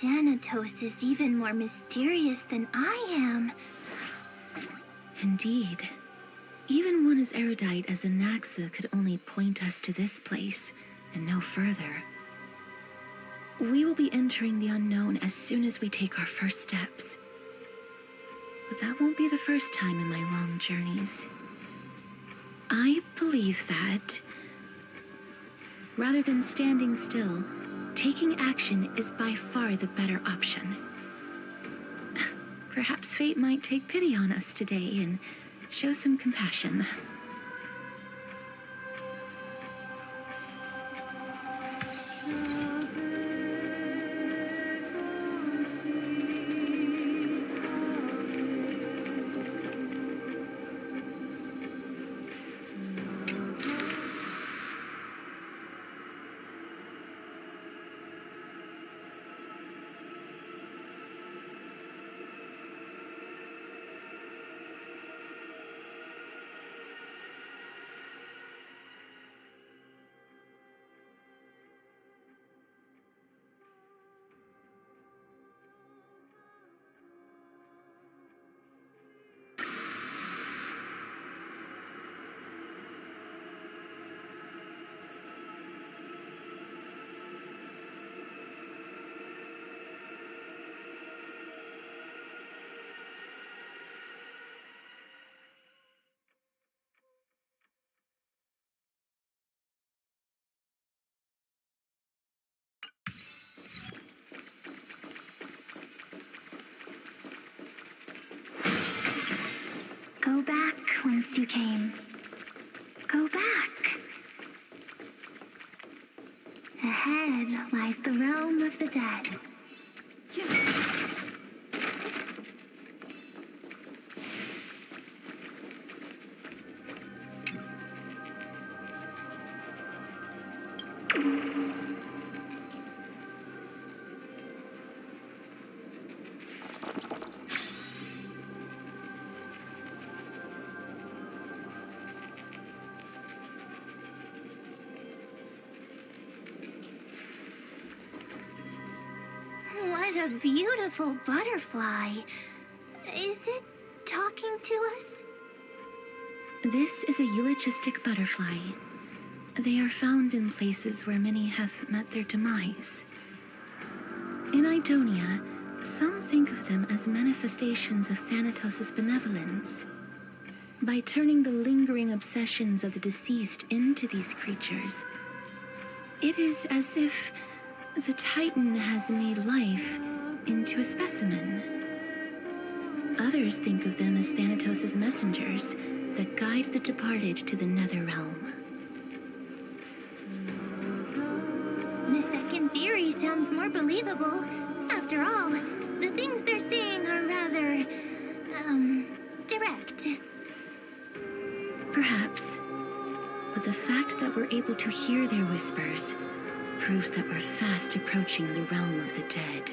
Thanatos is even more mysterious than I am. Indeed. Even one as erudite as Anaxa could only point us to this place, and no further. We will be entering the unknown as soon as we take our first steps. But that won't be the first time in my long journeys. I believe that, rather than standing still, taking action is by far the better option. Perhaps fate might take pity on us today and show some compassion. Go back whence you came. Go back. Ahead lies the realm of the dead. What a beautiful butterfly. Is it talking to us? This is a eulogistic butterfly. They are found in places where many have met their demise. In Idonia, some think of them as manifestations of Thanatos' benevolence. By turning the lingering obsessions of the deceased into these creatures, it is as if the Titan has made life into a specimen. Others think of them as Thanatos' messengers that guide the departed to the nether realm. The second theory sounds more believable. After all, the things they're saying are rather, direct. Perhaps. But the fact that we're able to hear their whispers proves that we're fast approaching the realm of the dead.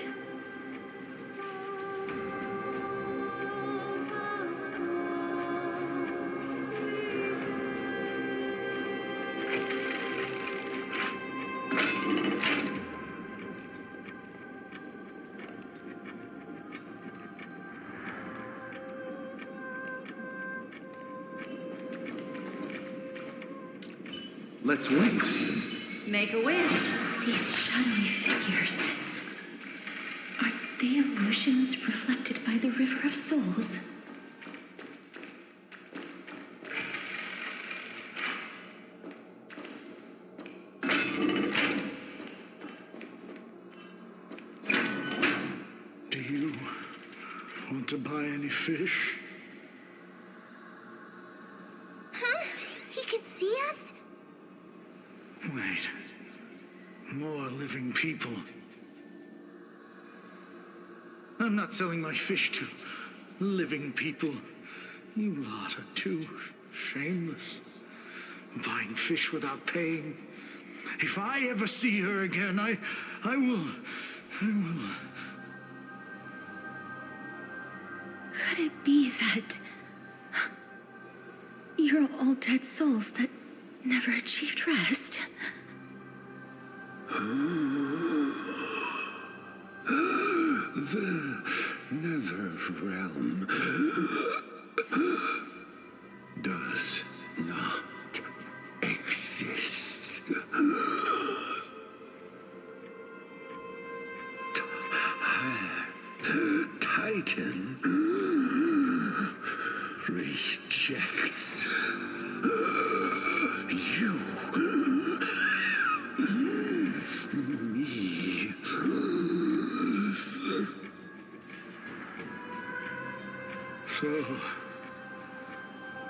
Let's wait. Make a wish. These shadowy figures. Are they illusions reflected by the River of Souls? Do you want to buy any fish? Huh? He can see us? Wait. More living people. I'm not selling my fish to living people. You lot are too shameless. Buying fish without paying. If I ever see her again, I will... Could it be that you're all dead souls that never achieved rest? The nether realm does not exist. Titan rejects you. Me. So,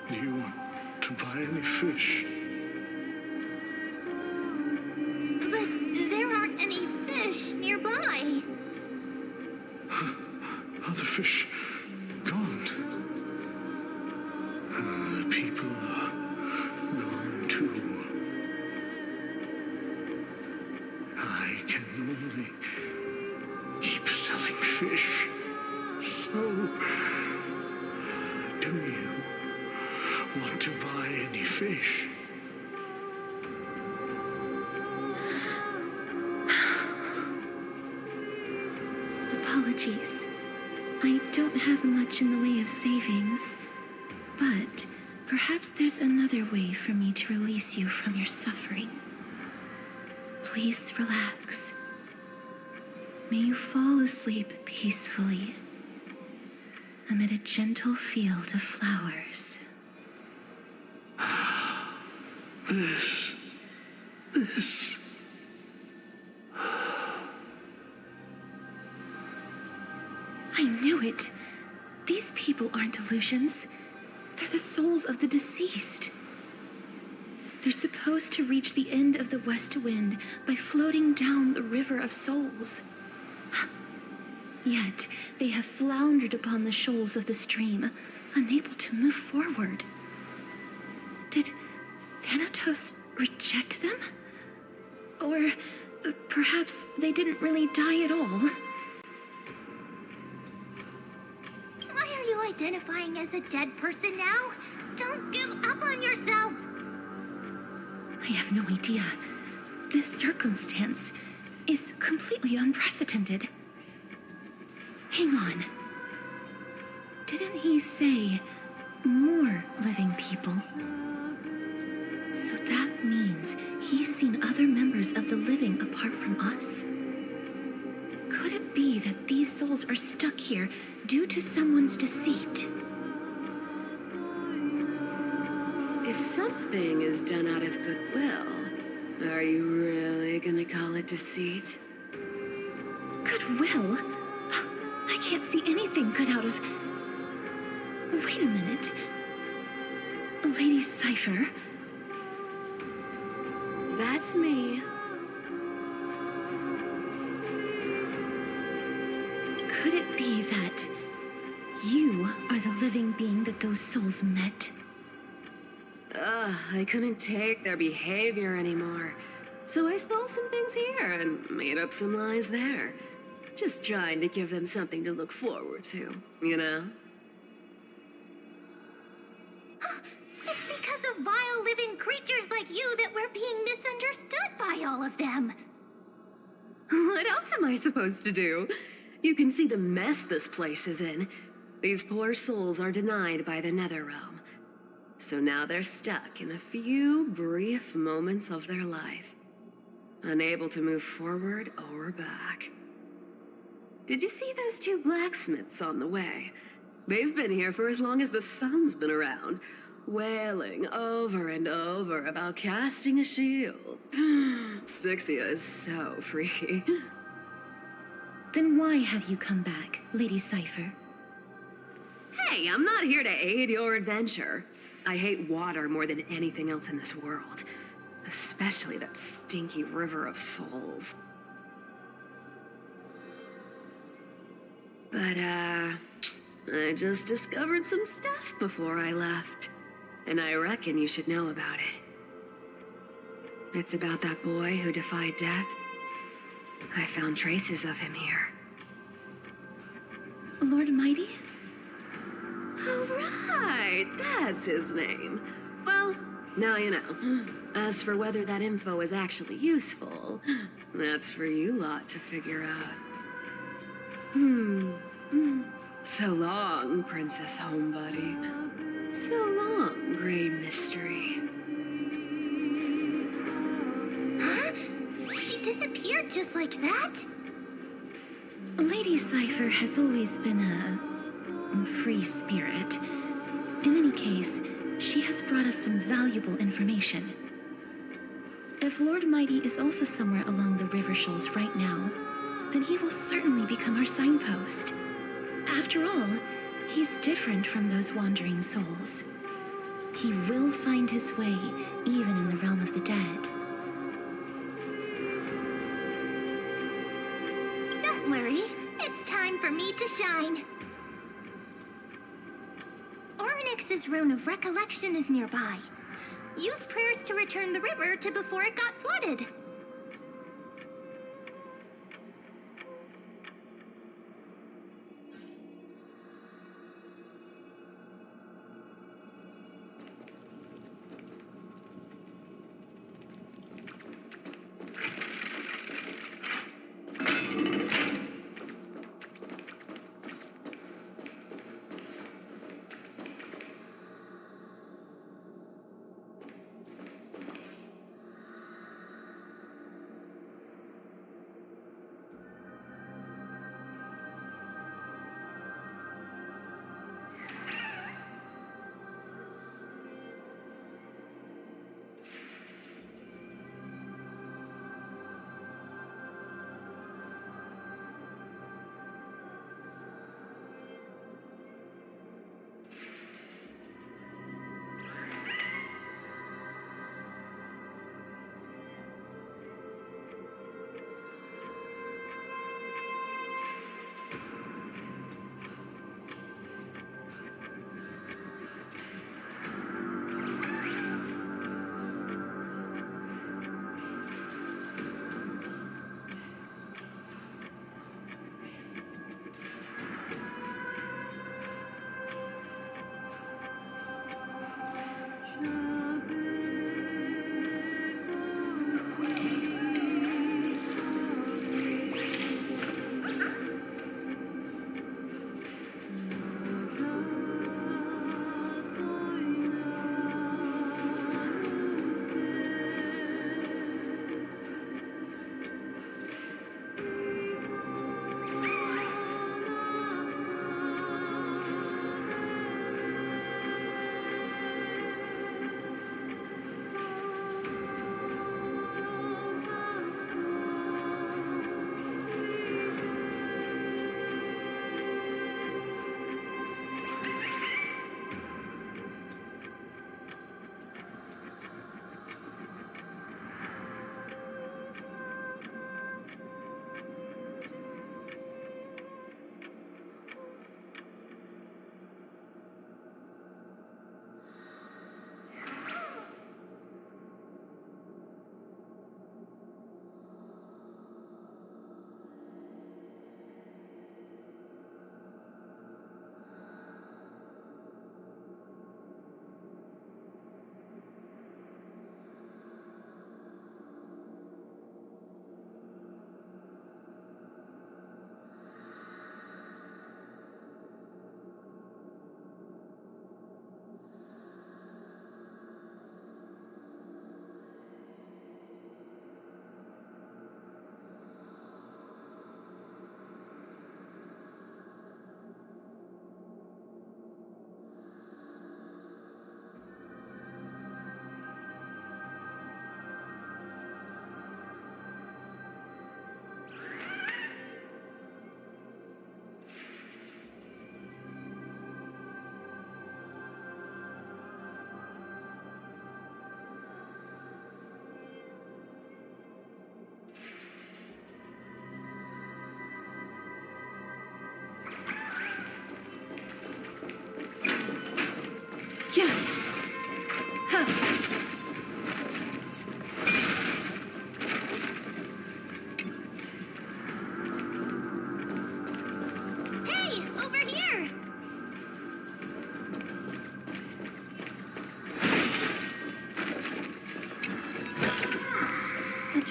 do you want to buy any fish? But there aren't any fish nearby. Other fish gone. The people are gone too. I can only keep selling fish. So, do you want to buy any fish? Apologies. I don't have much in the way of savings, but perhaps there's another way for me to release you from your suffering. Please relax. May you fall asleep peacefully amid a gentle field of flowers. This. I knew it. These people aren't illusions. They're the souls of the deceased. They're supposed to reach the end of the west wind by floating down the River of Souls. Yet, they have floundered upon the shoals of the stream, unable to move forward. Did Thanatos reject them? Or perhaps they didn't really die at all? Why are you identifying as a dead person now? Don't give up on yourself! I have no idea. This circumstance is completely unprecedented. Hang on. Didn't he say more living people? So that means he's seen other members of the living apart from us? Could it be that these souls are stuck here due to someone's deceit? If something is done out of goodwill, are you really gonna call it deceit? Goodwill? I can't see anything good out of Wait a minute. Lady Cypher. That's me. Could it be that you are the living being that those souls met? Ugh, I couldn't take their behavior anymore. So I stole some things here and made up some lies there. Just trying to give them something to look forward to, you know? It's because of vile living creatures like you that we're being misunderstood by all of them. What else am I supposed to do? You can see the mess this place is in. These poor souls are denied by the Netherrealm. So now they're stuck in a few brief moments of their life, unable to move forward or back. Did you see those two blacksmiths on the way? They've been here for as long as the sun's been around, wailing over and over about casting a shield. Styxia is so freaky. Then why have you come back, Lady Cypher? Hey, I'm not here to aid your adventure. I hate water more than anything else in this world. Especially that stinky river of souls. But, I just discovered some stuff before I left. And I reckon you should know about it. It's about that boy who defied death. I found traces of him here. Lord Mighty? Oh, right! That's his name. Well, now you know. As for whether that info is actually useful, that's for you lot to figure out. So long, Princess Homebody. So long, Grey Mystery. Huh? She disappeared just like that? Lady Cypher has always been a free spirit. In any case, she has brought us some valuable information. If Lord Mighty is also somewhere along the river shoals right now, then he will certainly become our signpost. After all, he's different from those wandering souls. He will find his way even in the realm of the dead. Don't worry, it's time for me to shine. Ornyx's Rune of Recollection is nearby. Use prayers to return the river to before it got flooded.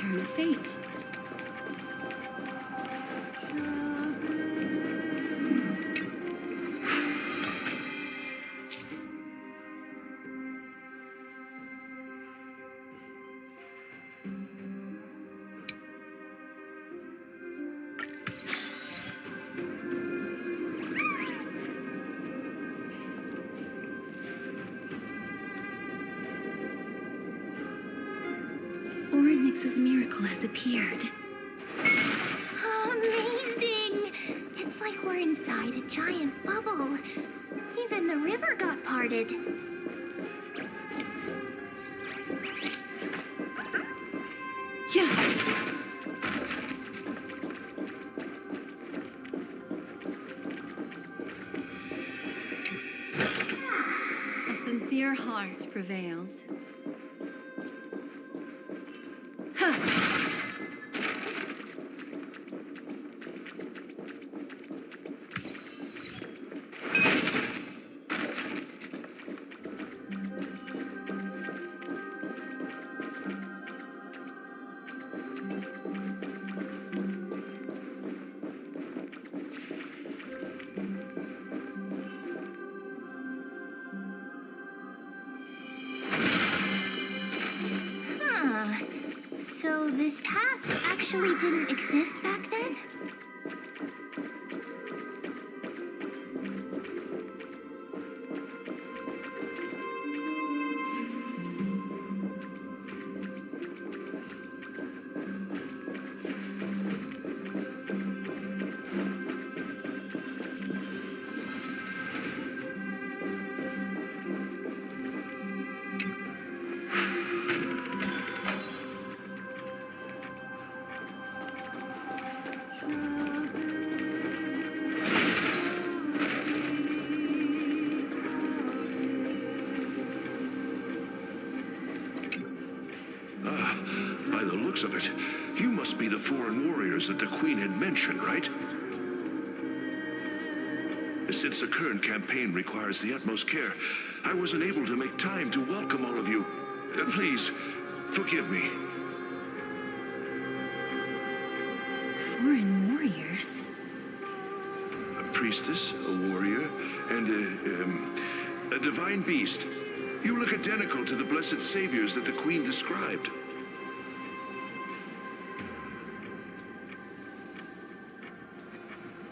turn of fate. Orinix's miracle has appeared. Amazing! It's like we're inside a giant bubble. Even the river got parted. Yeah. A sincere heart prevails. Huh. So this path actually didn't exist back then? By the looks of it, you must be the foreign warriors that the Queen had mentioned, right? Since the current campaign requires the utmost care, I wasn't able to make time to welcome all of you. Please, forgive me. Foreign warriors? A priestess, a warrior, and a divine beast. You look identical to the blessed saviors that the Queen described.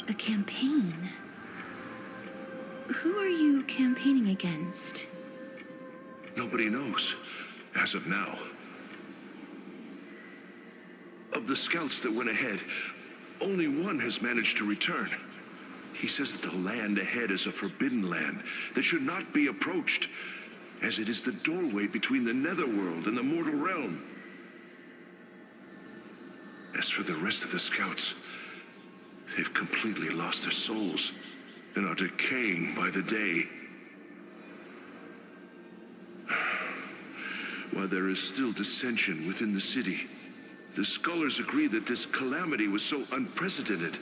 A campaign? Who are you campaigning against? Nobody knows, as of now. Of the scouts that went ahead, only one has managed to return. He says that the land ahead is a forbidden land that should not be approached, as it is the doorway between the netherworld and the mortal realm. As for the rest of the scouts, they've completely lost their souls and are decaying by the day. While there is still dissension within the city, the scholars agree that this calamity was so unprecedented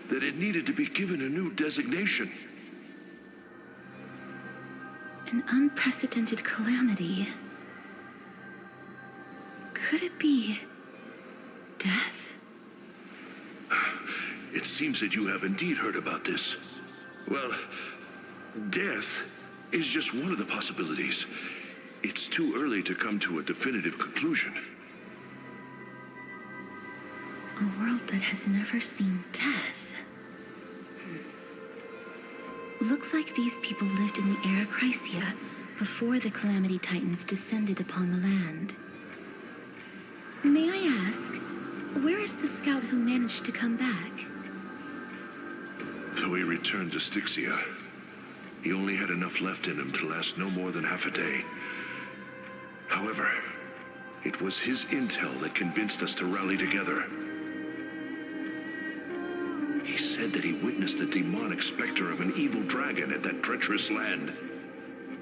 that it needed to be given a new designation. An unprecedented calamity. Could it be death? It seems that you have indeed heard about this. Well, death is just one of the possibilities. It's too early to come to a definitive conclusion. A world that has never seen death. Looks like these people lived in the Era Chrysia before the Calamity Titans descended upon the land. May I ask, where is the scout who managed to come back? Though he returned to Styxia, he only had enough left in him to last no more than half a day. However, it was his intel that convinced us to rally together. He said that he witnessed the demonic specter of an evil dragon at that treacherous land.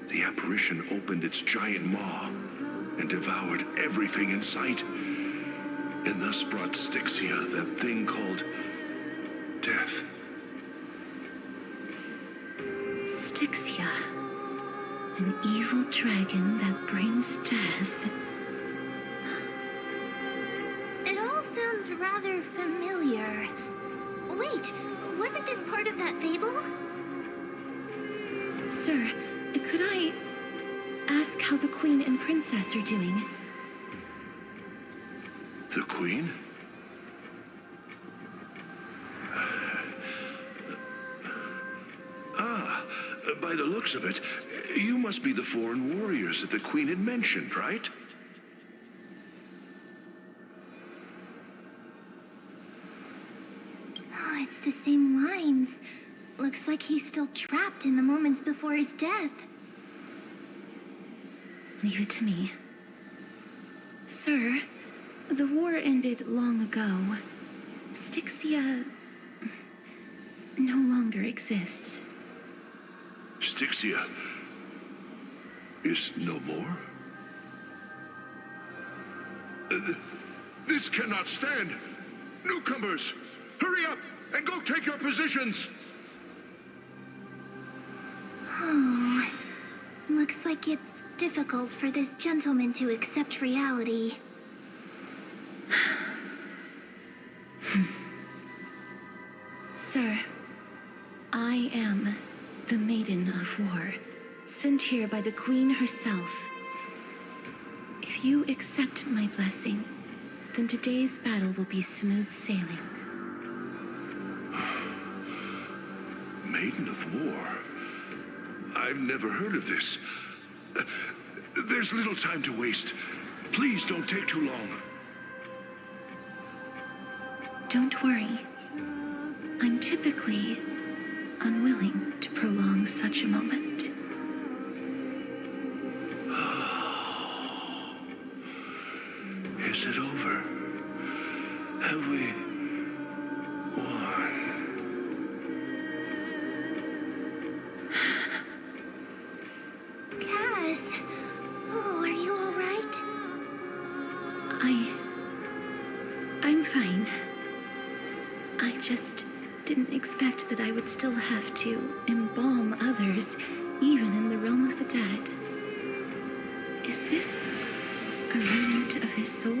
The apparition opened its giant maw and devoured everything in sight, and thus brought Styxia that thing called death. Styxia. An evil dragon that brings death. rather familiar. Wait, wasn't this part of that fable? Sir, could I ask how the Queen and Princess are doing? The Queen? By the looks of it, you must be the foreign warriors that the Queen had mentioned, right? Oh, it's the same lines. Looks like he's still trapped in the moments before his death. Leave it to me. Sir, the war ended long ago. Styxia no longer exists. Styxia is no more? This cannot stand! Newcomers, hurry up and go take your positions! Oh, looks like it's difficult for this gentleman to accept reality. Sir, I am the Maiden of War, sent here by the Queen herself. If you accept my blessing, then today's battle will be smooth sailing. Maiden of War? I've never heard of this. There's little time to waste. Please don't take too long. Don't worry. I'm typically unwilling to prolong such a moment. Is it over? Have we won? Cass, oh, are you all right? I'm fine. I just didn't expect that I would still have to embalm others, even in the realm of the dead. Is this a remnant of his soul?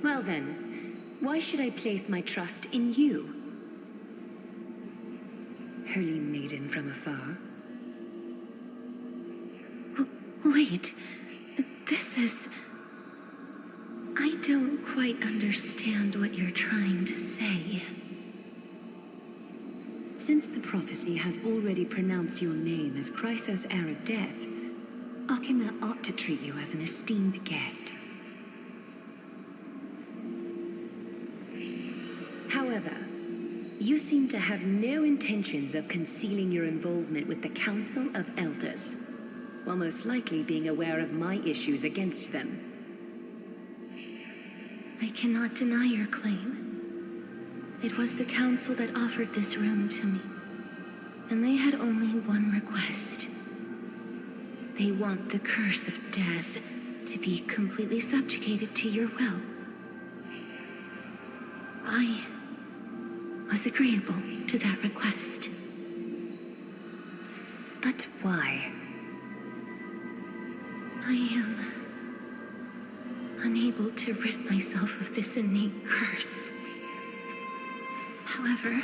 Well then, why should I place my trust in you? Holy maiden from afar. Wait, this is... I don't quite understand what you're trying to say. Since the prophecy has already pronounced your name as Chrysos' heir of death, Arkema ought to treat you as an esteemed guest. However, you seem to have no intentions of concealing your involvement with the Council of Elders, while most likely being aware of my issues against them. I cannot deny your claim. It was the Council that offered this room to me, and they had only one request. They want the curse of death to be completely subjugated to your will. I was agreeable to that request. But why? I am unable to rid myself of this innate curse. However,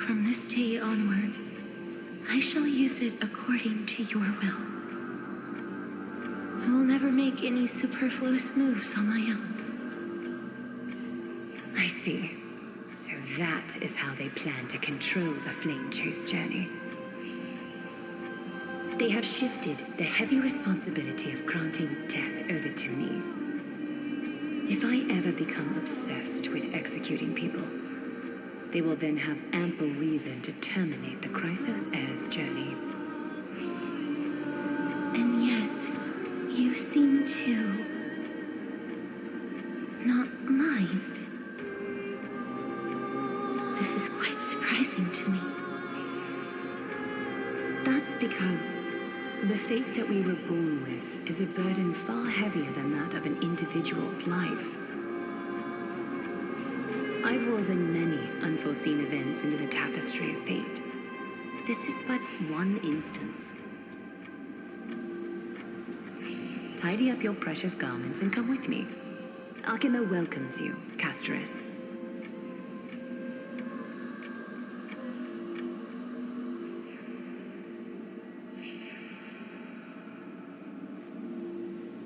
from this day onward, I shall use it according to your will. I will never make any superfluous moves on my own. I see. So that is how they plan to control the Flame Chase journey. They have shifted the heavy responsibility of granting death over to me. If I ever become obsessed with executing people, they will then have ample reason to terminate the Chrysos heir's journey. And yet, you seem to not mind. This is quite surprising to me. That's because the fate that we were born with is a burden far heavier than that of an individual's life. I've woven many unforeseen events into the tapestry of fate. This is but one instance. Tidy up your precious garments and come with me. Akima welcomes you, Casterus.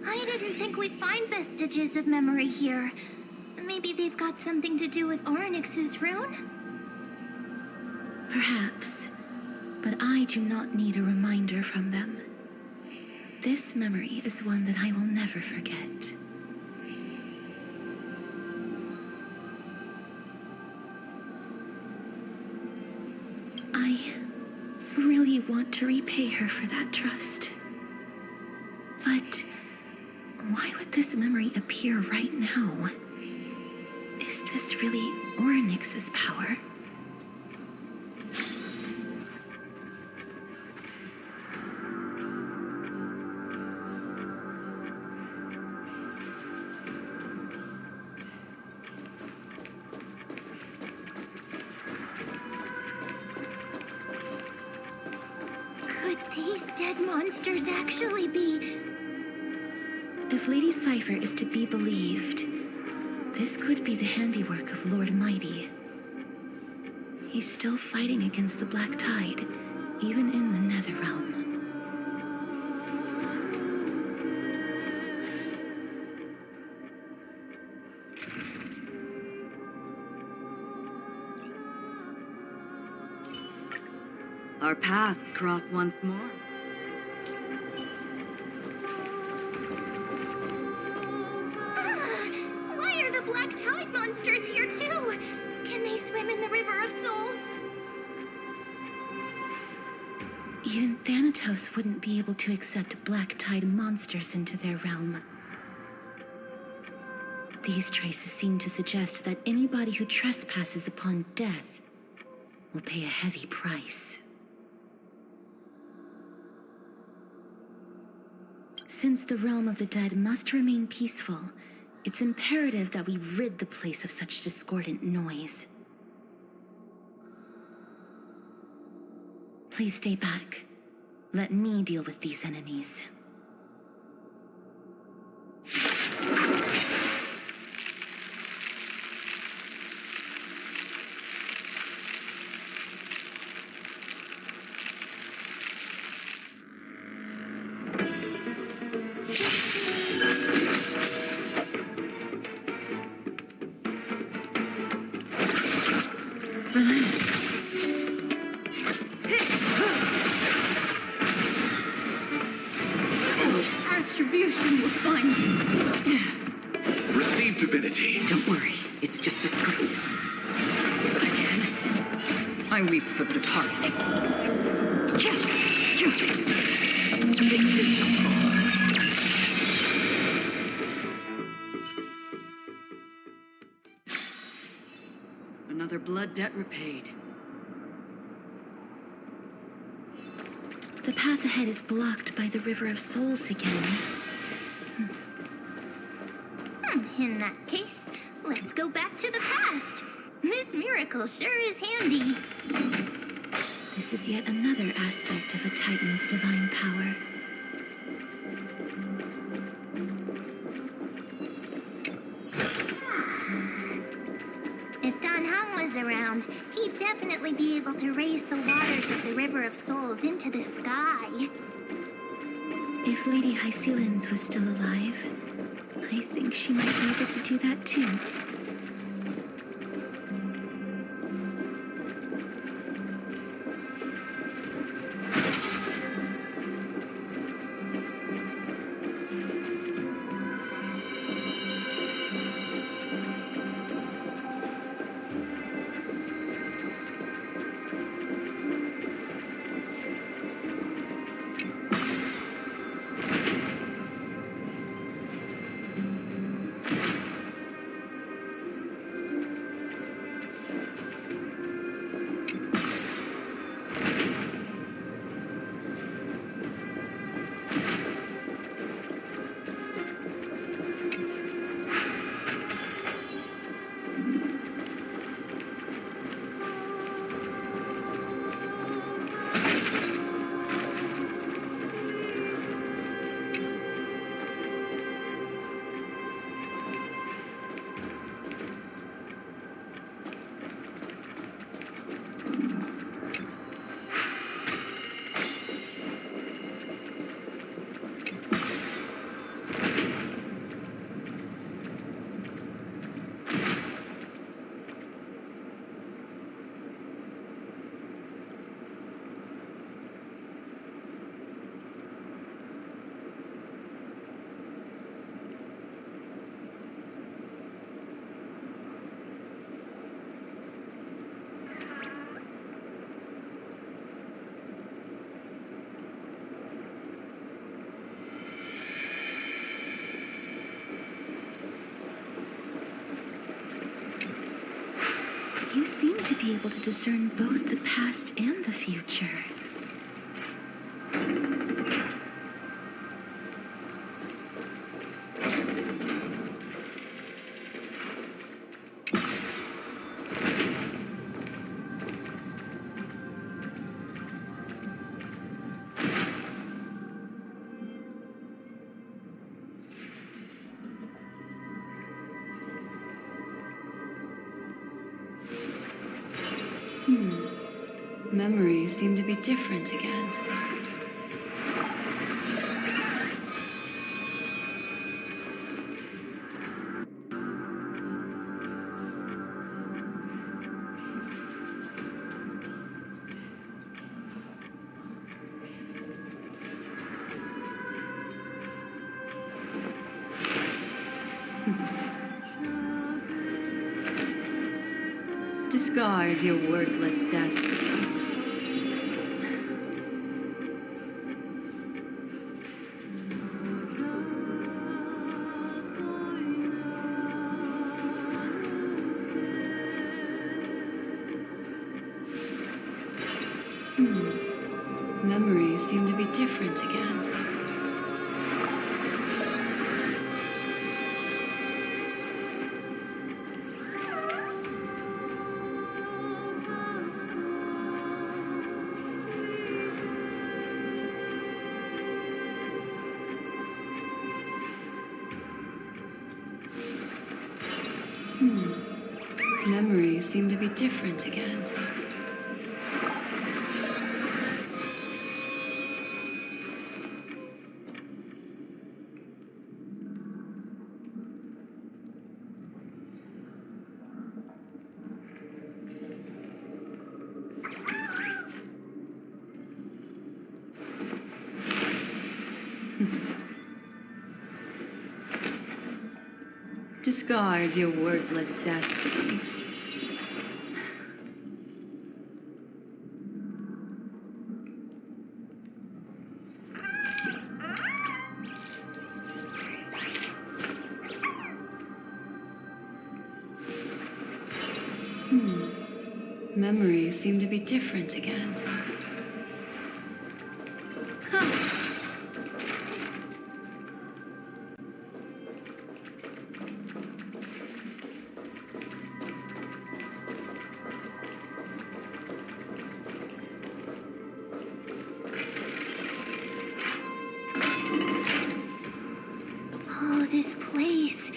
I didn't think we'd find vestiges of memory here. Maybe they've got something to do with Orynyx's rune? Perhaps, but I do not need a reminder from them. This memory is one that I will never forget. I really want to repay her for that trust. But why would this memory appear right now? Is this really Orynyx's power? Could these dead monsters actually be... If Lady Cypher is to be believed, this could be the handiwork of Lord Mighty. He's still fighting against the Black Tide, even in the Netherrealm. Our paths cross once more. Why are the Black Tide monsters here too? Can they swim in the River of Souls? Even Thanatos wouldn't be able to accept Black Tide monsters into their realm. These traces seem to suggest that anybody who trespasses upon death will pay a heavy price. Since the realm of the dead must remain peaceful, it's imperative that we rid the place of such discordant noise. Please stay back. Let me deal with these enemies. Attribution will find you. Receive divinity. Don't worry, it's just a scream. Again, I weep for the departed. Another blood debt repaid. The path ahead is blocked by the River of Souls again. In that case, let's go back to the past. This miracle sure is handy. This is yet another aspect of a Titan's divine power. If Don Hung was around, he'd definitely be able to raise the waters of the River of Souls into the sky. If Lady Hycelens was still alive, I think she might be able to do that too. You seem to be able to discern both the past and the future. Memories seem to be different again. Discard your wordless destiny. Memories seem to be different again. Memories seem to be different again. Discard your wordless destiny. Memories seem to be different again. Oh, this place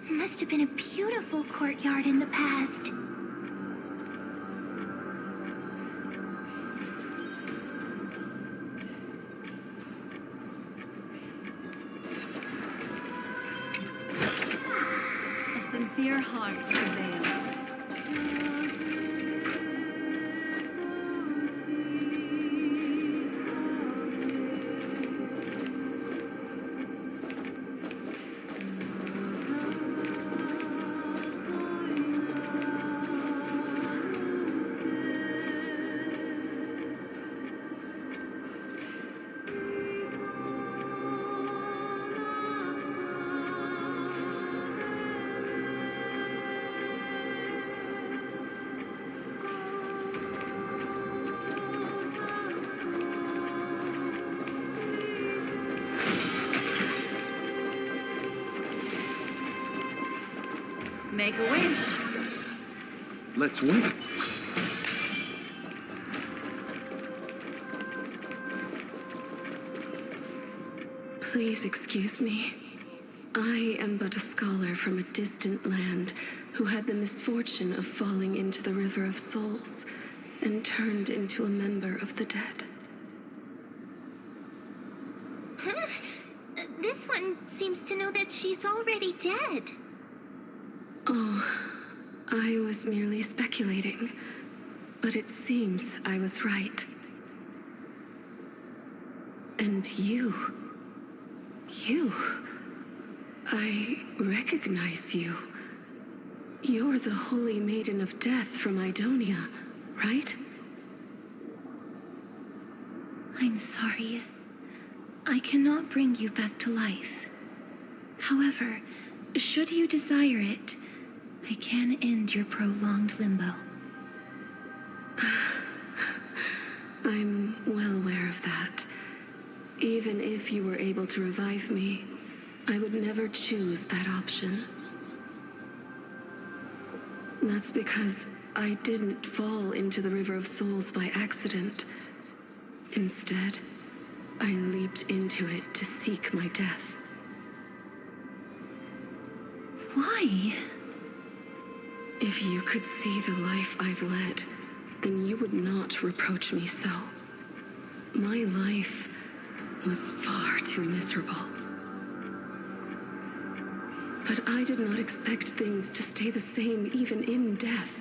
must have been a beautiful courtyard in the past. A sincere heart prevails. Make a wish. Let's win. Please excuse me. I am but a scholar from a distant land who had the misfortune of falling into the River of Souls and turned into a member of the dead. Huh? This one seems to know that she's already dead. Oh, I was merely speculating, but it seems I was right. And you, I recognize you. You're the Holy Maiden of Death from Idonia, right? I'm sorry. I cannot bring you back to life. However, should you desire it, I can end your prolonged limbo. I'm well aware of that. Even if you were able to revive me, I would never choose that option. That's because I didn't fall into the River of Souls by accident. Instead, I leaped into it to seek my death. Why? If you could see the life I've led, then you would not reproach me so. My life was far too miserable. But I did not expect things to stay the same even in death.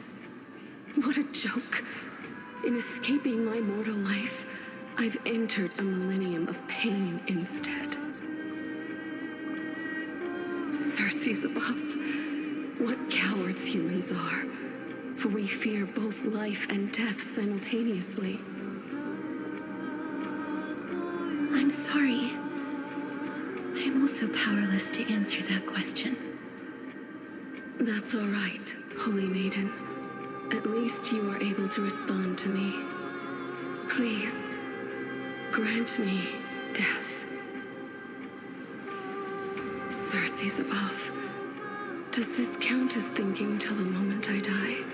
What a joke. In escaping my mortal life, I've entered a millennium of pain instead. Circe's above. What cowards humans are. For we fear both life and death simultaneously. I'm sorry. I am also powerless to answer that question. That's all right, Holy Maiden. At least you are able to respond to me. Please, grant me death. Circe's above. Does this count as thinking till the moment I die?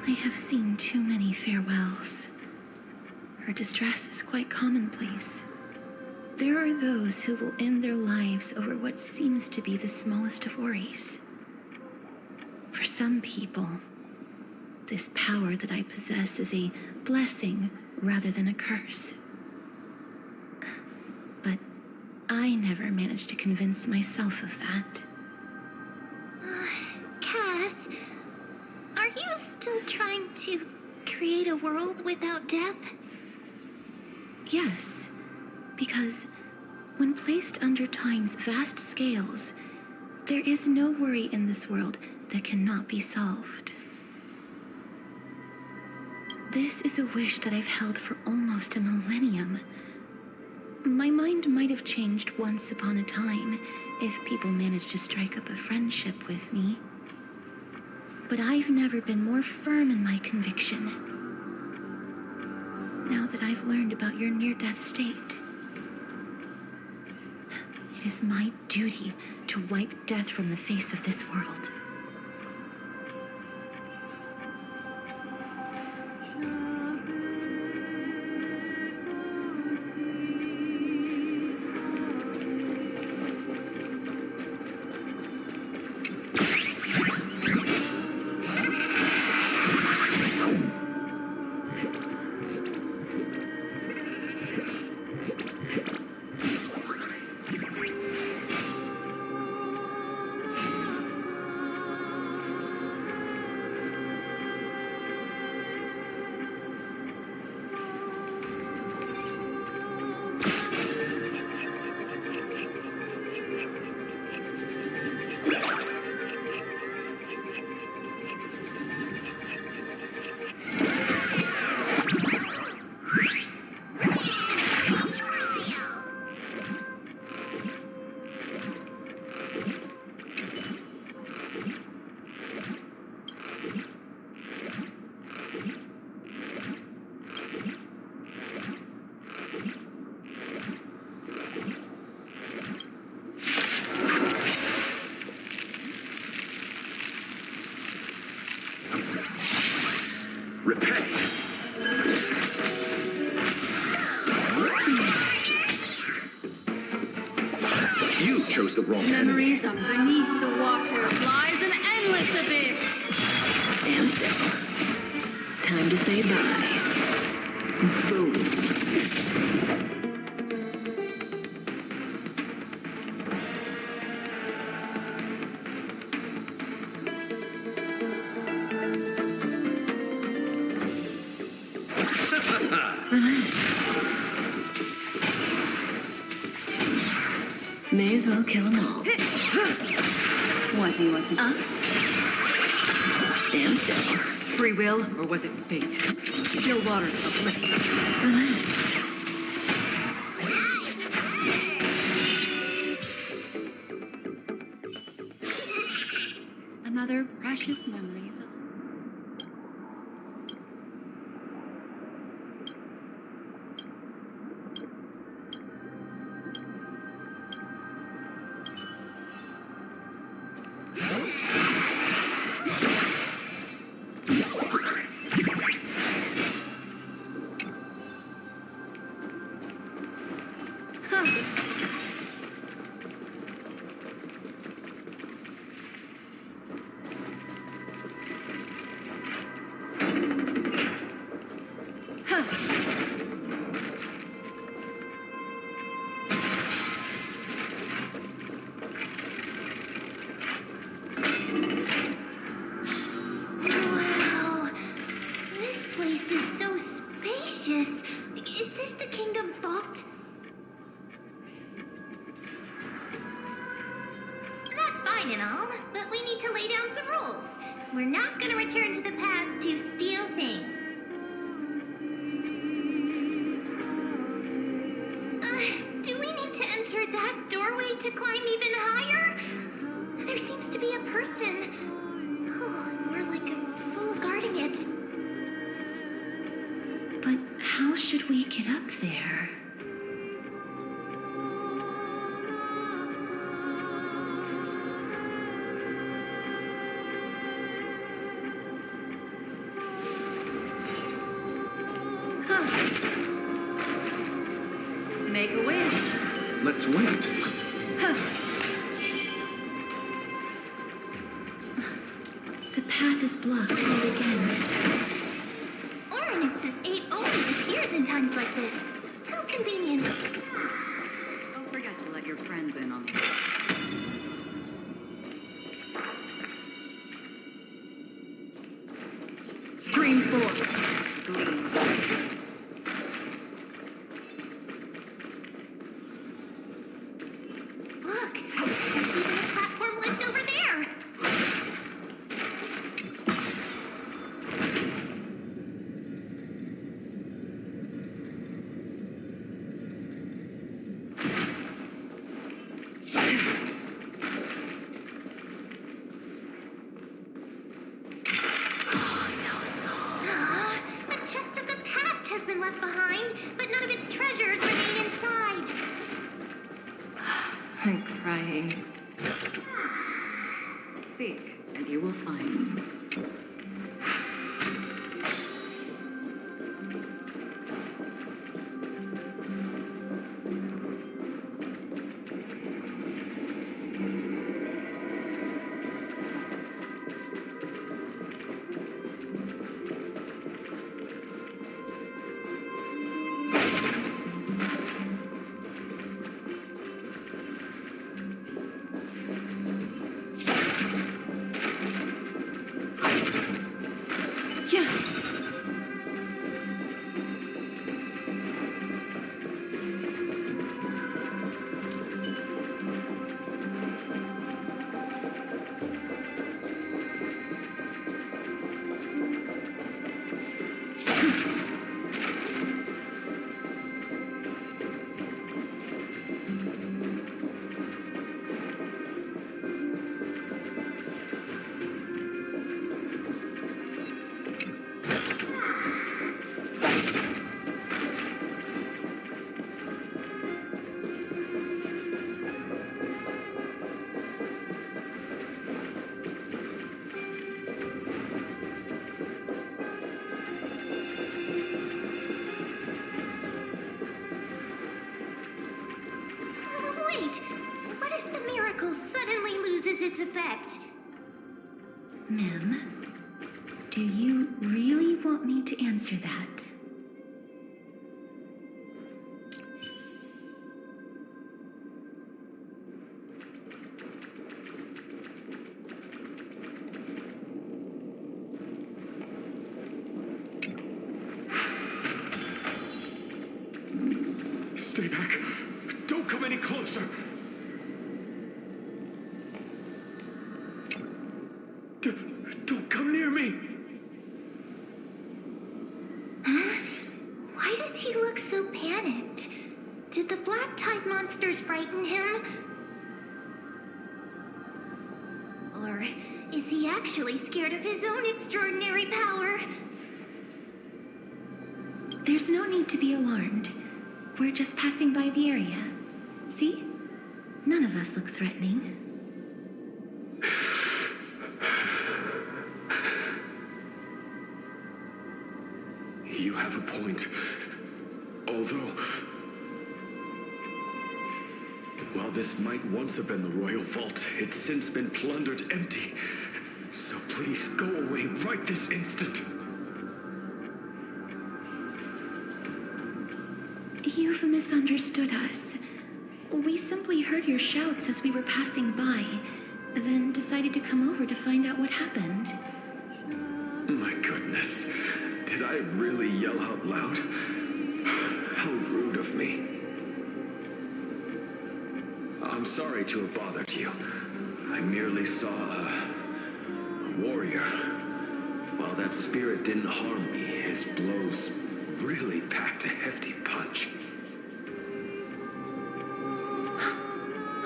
I have seen too many farewells. Her distress is quite commonplace. There are those who will end their lives over what seems to be the smallest of worries. For some people, this power that I possess is a blessing rather than a curse. But I never managed to convince myself of that. Cass, are you still trying to create a world without death? Yes, because when placed under time's vast scales, there is no worry in this world that cannot be solved. This is a wish that I've held for almost a millennium. My mind might have changed once upon a time if people managed to strike up a friendship with me. But I've never been more firm in my conviction. Now that I've learned about your near-death state, it is my duty to wipe death from the face of this world. Chose the wrong Memories of beneath the water lies an endless abyss. Stand still. Time to say bye. Boom. May as well kill them all. What do you want to do? Stand still. Free will, or was it fate? Still water's uplifting. gather precious memories of. Wow. This place is so spacious. Is this the kingdom's vault? That's fine and all, but we need to lay down some rules. We're not gonna return to the past to steal things. Do we need to enter that doorway to climb even higher? There seems to be a person. Oh, or like a soul guarding it. But how should we get up there? Make a wish. Let's wait. The path is blocked yet again. Oronix's 8 always appears in times like this. How convenient. Don't forget to let your friends in on this. Stream forth. Gleam. Look, there's even a platform lift over there. A chest of the past has been left behind, but none of its treasures remain inside. I'm crying. Seek, and you will find. Wait, what if the miracle suddenly loses its effect? Mem, do you really want me to answer that? Stay back. Don't come any closer. Don't come near me. Huh? Why does he look so panicked? Did the black tide monsters frighten him? Or is he actually scared of his own extraordinary power? There's no need to be alarmed. We're just passing by the area. See? None of us look threatening. You have a point. Although, while this might once have been the royal vault, it's since been plundered empty. So please go away right this instant. You've misunderstood us. We simply heard your shouts as we were passing by, then decided to come over to find out what happened. My goodness. Did I really yell out loud? How rude of me. I'm sorry to have bothered you. I merely saw a warrior. While that spirit didn't harm me, his blows really packed a hefty punch.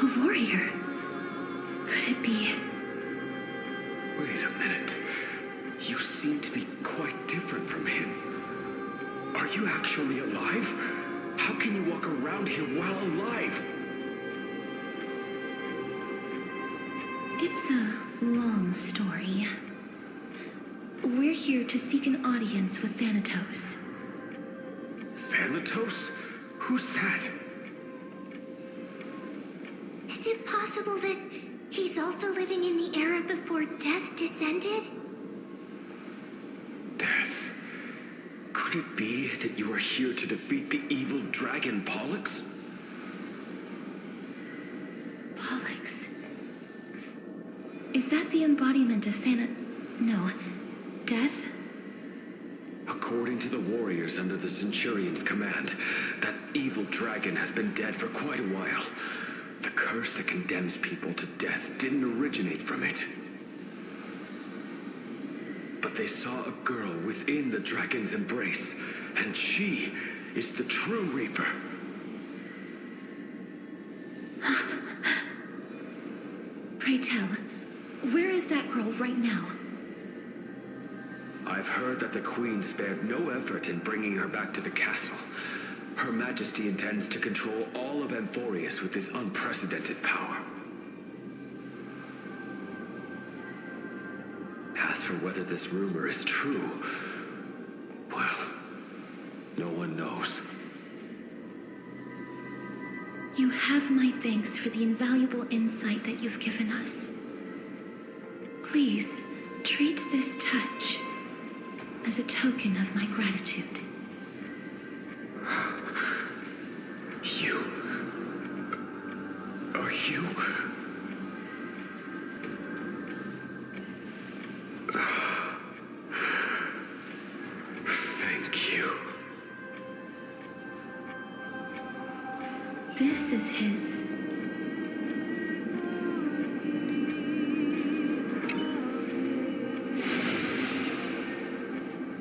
A warrior? Could it be? Wait a minute. You seem to be quite different from him. Are you actually alive? How can you walk around here while alive? It's a long story. We're here to seek an audience with Patate-douce. Patate-douce? Who's that? Is it possible that he's also living in the era before death descended? Death? Could it be that you are here to defeat the evil dragon Pollux? Pollux? Is that the embodiment of No. Death? According to the warriors under the Centurion's command, that evil dragon has been dead for quite a while. The curse that condemns people to death didn't originate from it. But they saw a girl within the dragon's embrace, and she is the true Reaper. Pray tell, where is that girl right now? I've heard that the Queen spared no effort in bringing her back to the castle. Her Majesty intends to control all of Amphorius with his unprecedented power. As for whether this rumor is true, well, no one knows. You have my thanks for the invaluable insight that you've given us. Please, treat this touch as a token of my gratitude. Are you? Thank you. This is his.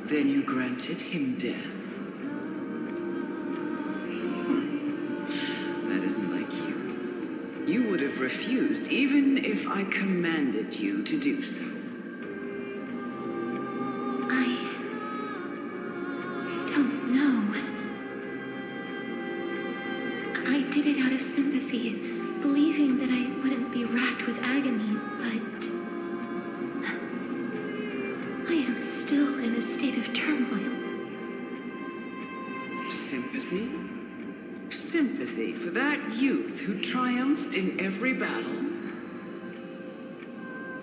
Then you granted him death. That isn't like you. You would have refused even if I commanded you to do so. I don't know. I did it out of sympathy, believing that I wouldn't be racked with agony, but I am still in a state of turmoil. Sympathy? Sympathy for that youth who triumphed in every battle?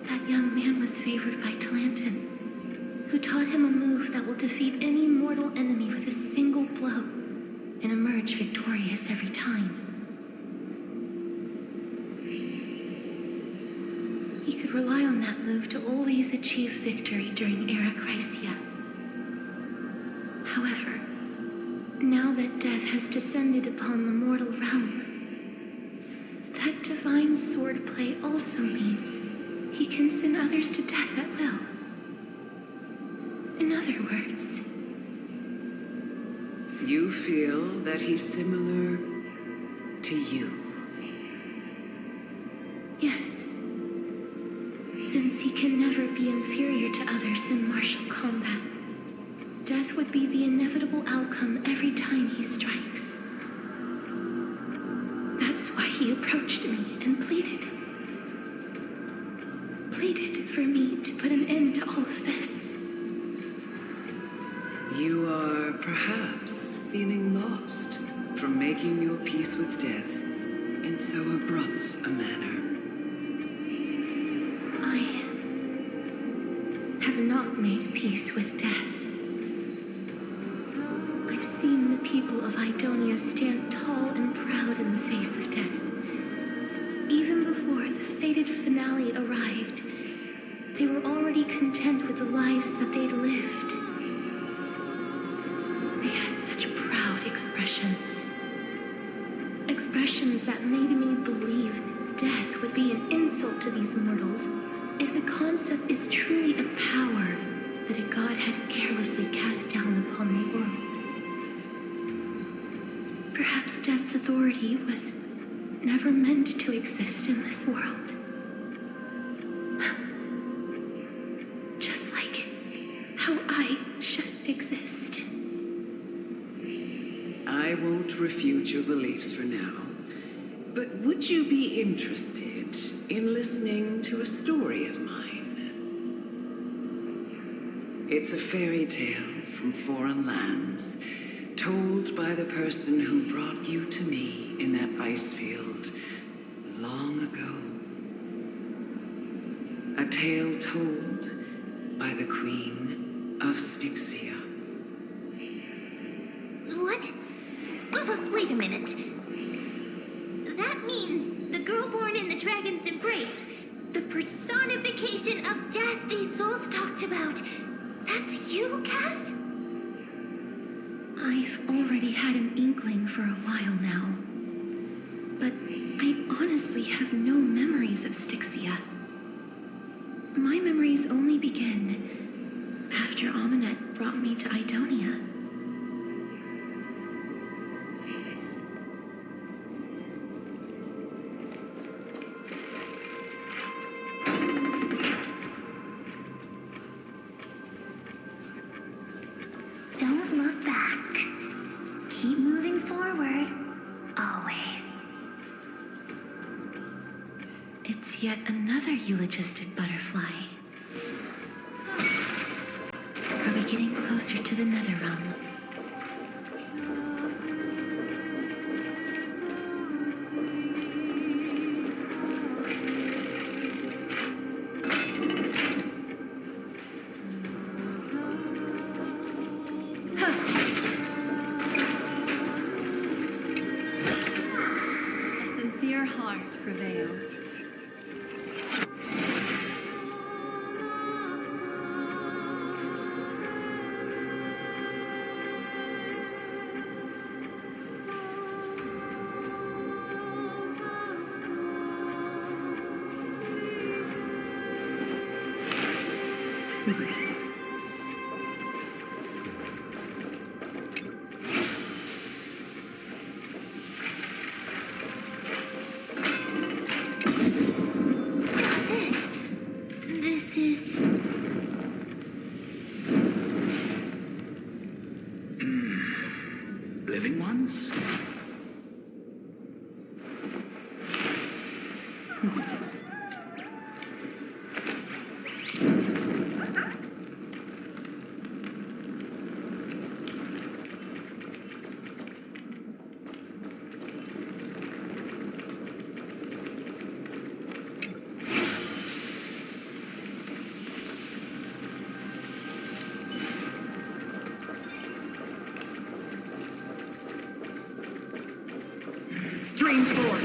That young man was favored by Talantin, who taught him a move that will defeat any mortal enemy with a single blow and emerge victorious every time. He could rely on that move to always achieve victory during Era Chrysia. However, now that death has descended upon the mortal realm, that divine swordplay also means he can send others to death at will. In other words, you feel that he's similar to you? yes. Since he can never be inferior to others in martial combat, death would be the inevitable outcome every time he strikes. That's why he approached me and pleaded for me to put an end to all of this. You are perhaps feeling lost from making your peace with death in so abrupt a manner. I have not made peace with death. I've seen the people of Idonia stand tall and proud in the face of death. Even before the fated finale arrived, they were already content with the lives that they'd lived. They had such proud expressions. Expressions that made me believe death would be an insult to these mortals if the concept is truly a power that a god had carelessly cast down upon the world. Perhaps death's authority was never meant to exist in this world. Just like how I shouldn't exist. I won't refute your beliefs for now, but would you be interested in listening to a story of mine? It's a fairy tale from foreign lands, told by the person who brought you to me in that ice field long ago. A tale told by the Queen of Styxia. What? Wait a minute. That means the girl born in the dragon's embrace, the personification of death these souls talked about. That's you, Cass? I've already had an inkling for a while now. But I honestly have no memories of Styxia. My memories only begin after Aminet brought me to Idonia. Don't look back. Keep moving forward. Always. It's yet another eulogistic butterfly. Are we getting closer to the nether realm? A sincere heart prevails. This is... Living ones? Stream forth.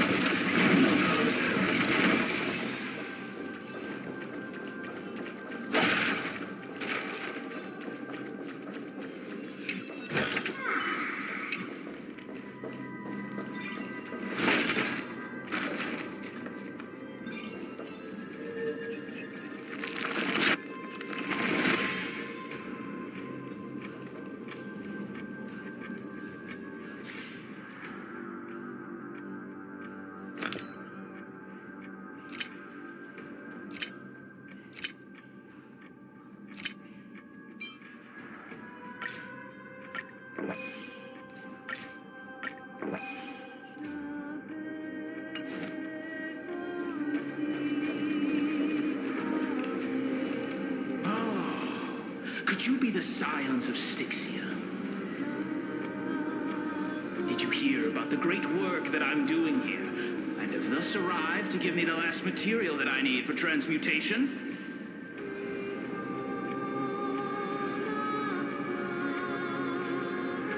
Could you be the scions of Styxia? Did you hear about the great work that I'm doing here, and have thus arrived to give me the last material that I need for transmutation?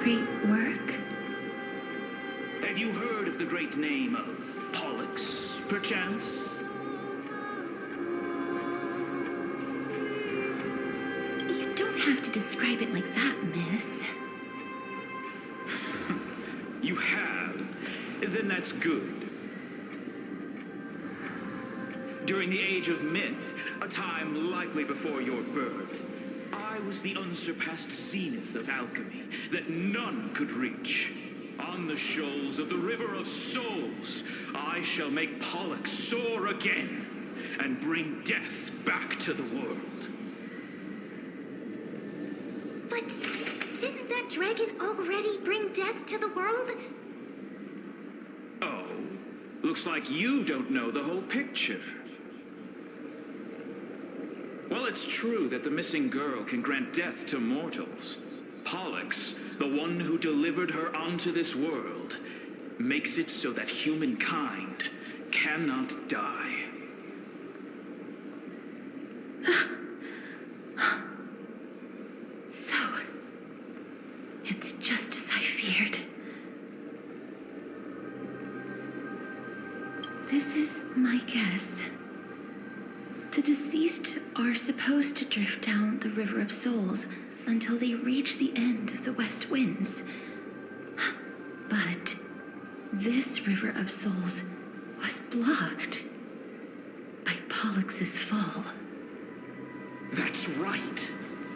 Great work? Have you heard of the great name of Pollux, perchance? You don't have to describe it like that, miss. You have? Then that's good. During the age of myth, a time likely before your birth, I was the unsurpassed zenith of alchemy that none could reach. On the shoals of the River of Souls, I shall make Pollux soar again and bring death back to the world. But didn't that dragon already bring death to the world? Oh, looks like you don't know the whole picture. Well, it's true that the missing girl can grant death to mortals. Pollux, the one who delivered her onto this world, makes it so that humankind cannot die. So, it's just as I feared. This is my guess. The deceased are supposed to drift down the River of Souls until they reach the end of the West Winds. But this River of Souls was blocked by Pollux's fall. That's right.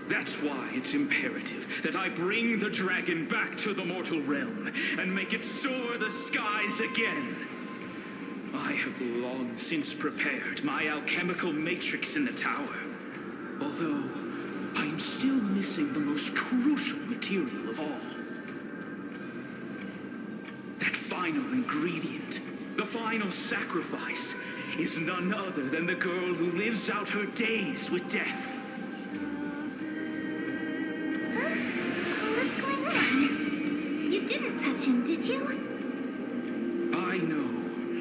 That's why it's imperative that I bring the dragon back to the mortal realm and make it soar the skies again. I have long since prepared my alchemical matrix in the tower, although I am still missing the most crucial material of all. That final ingredient, the final sacrifice, is none other than the girl who lives out her days with death. What's going on? You didn't touch him, did you? I know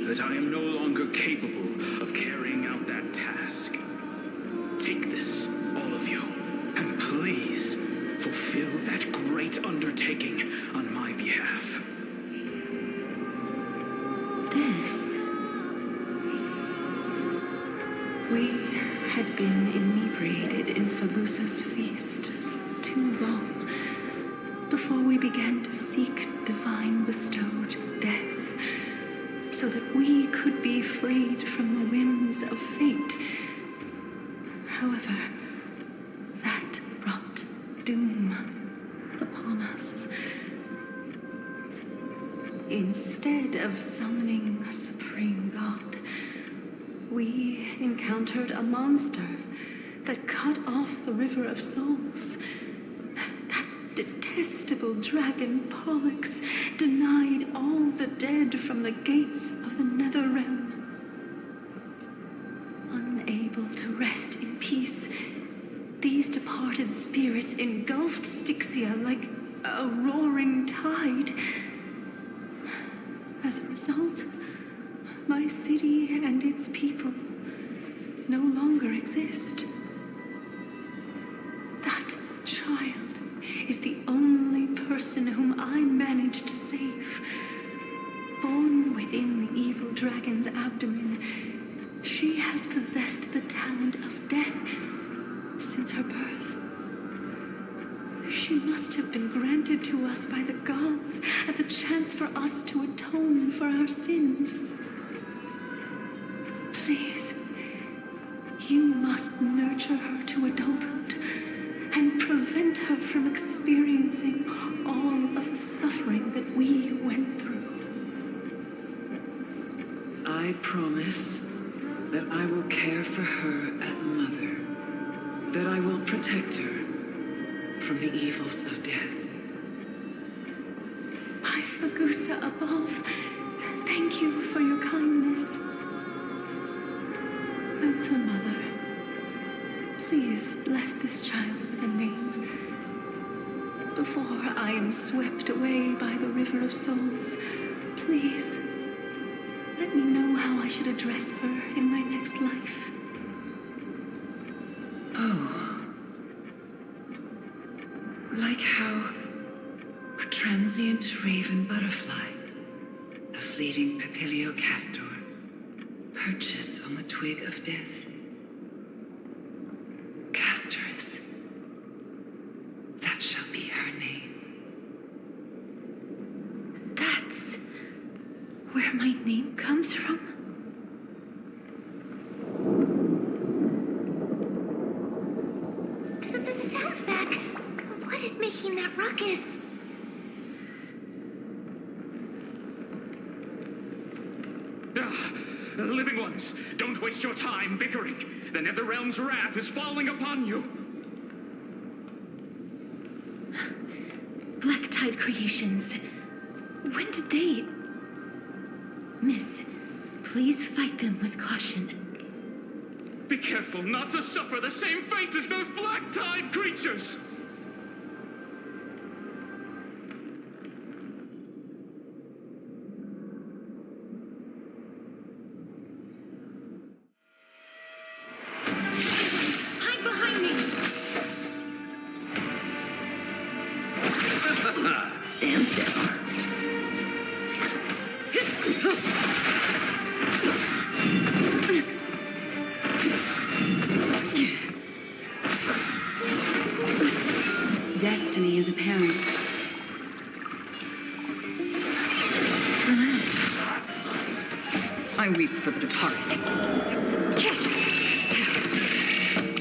that I am no longer capable of carrying out that task. Take this, all of you, and please fulfill that great undertaking on my behalf. This. We had been inebriated in Fagusa's feast too long before we began to seek divine bestowed death, so that we could be freed from the whims of fate. However, that brought doom upon us. Instead of summoning a supreme god, we encountered a monster that cut off the River of Souls. That detestable dragon Pollux denied all the dead from the gates of the nether realm. Unable to rest in peace, these departed spirits engulfed Styxia like a roaring tide. As a result, my city and its people no longer exist. That child is the only person whom I managed to save. Born within the evil dragon's abdomen, she has possessed the talent of death since her birth. She must have been granted to us by the gods as a chance for us to atone for our sins. Please, you must nurture her to adulthood and prevent her from experiencing all of the suffering that we went through. I promise that I will care for her as a mother, that I will protect her from the evils of death. By Fagusa above, thank you for your kindness. As her mother, Please bless this child with a name. Before I am swept away by the river of souls, please let me know how I should address her in my next life. Oh. Like how a transient raven butterfly, a fleeting papilio castor, perches on the twig of death. Castorus. That shall be her name. That's where my name comes from? The sound's back. What is making that ruckus? Living ones, don't waste your time bickering. The Netherrealm's wrath is falling upon you. Black Tide Creations. When did they... Miss, please fight them with caution. Be careful not to suffer the same fate as those Black Tide creatures! Hide behind me! Stand still. Destiny is apparent. Relax. I weep for the departed.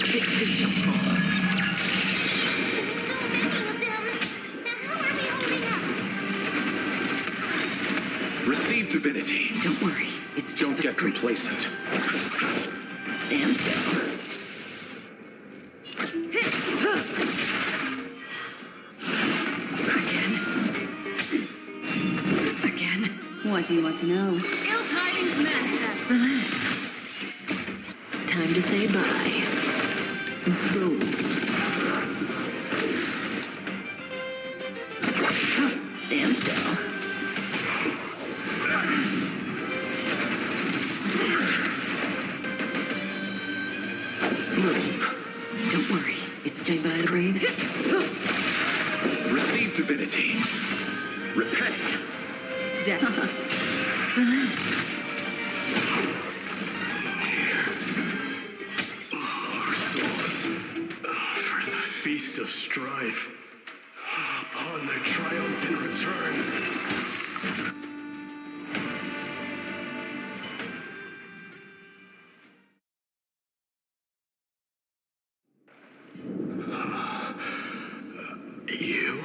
Victory shall fall. Receive divinity. Don't worry, it's just Don't a get scream. complacent. Stand still. Again. What do you want to know? Ill tidings manifest. Relax. Time to say bye. Boom. Stand still. Don't worry, it's just a breathe. Receive divinity. Repent. Death. Relax. Our souls, for the feast of strife, upon their triumphant return. You?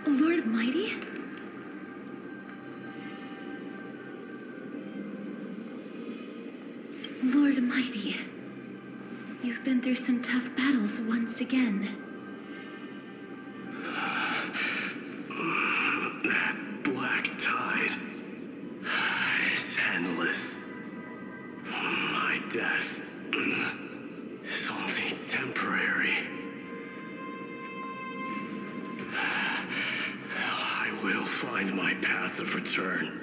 Lord Mighty? Lord Mighty, you've been through some tough battles once again. That black tide is endless. My death is only temporary. I will find my path of return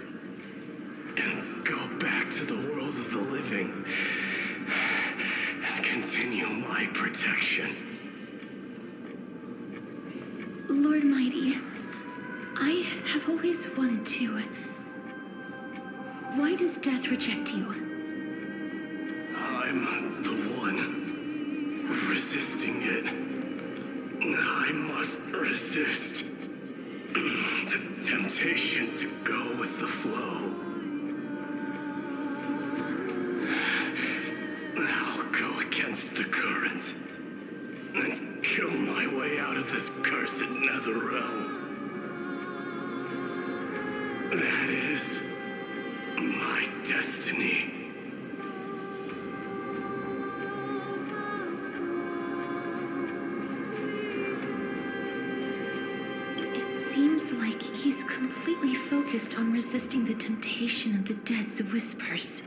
and go back to the world of the living and continue my protection. Lord Mighty, I have always wanted to. Why does death reject you? I'm the one resisting it. I must resist the temptation to go with the flow. I'll go against the current and kill my way out of this cursed nether realm. That is my destiny. It seems like he's completely focused on resisting the temptation of the dead's whispers.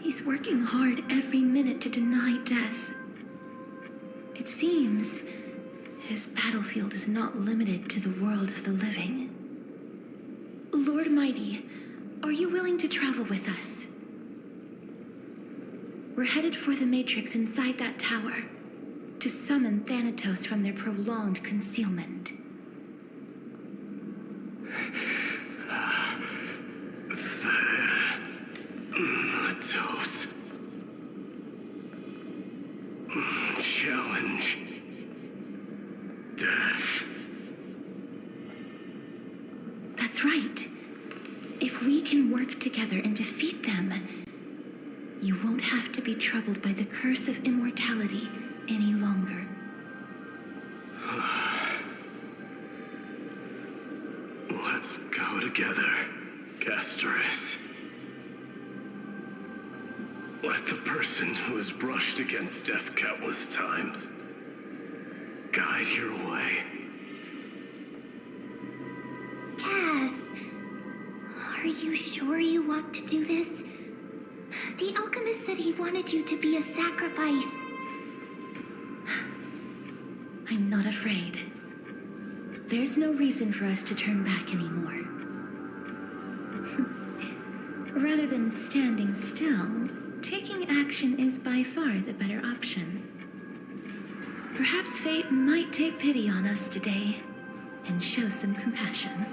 He's working hard every minute to deny death. It seems his battlefield is not limited to the world of the living. Lord Mighty, are you willing to travel with us? We're headed for the Matrix inside that tower to summon Thanatos from their prolonged concealment. Thanatos. Challenge. Death. That's right. If we can work together and defeat them, you won't have to be troubled by the curse of immortality any longer. Let's go together, Castoris. Let the person who has brushed against death countless times guide your way. Cass, are you sure you want to do this? The alchemist said he wanted you to be a sacrifice. I'm not afraid. There's no reason for us to turn back anymore. Rather than standing still, taking action is by far the better option. Perhaps fate might take pity on us today and show some compassion.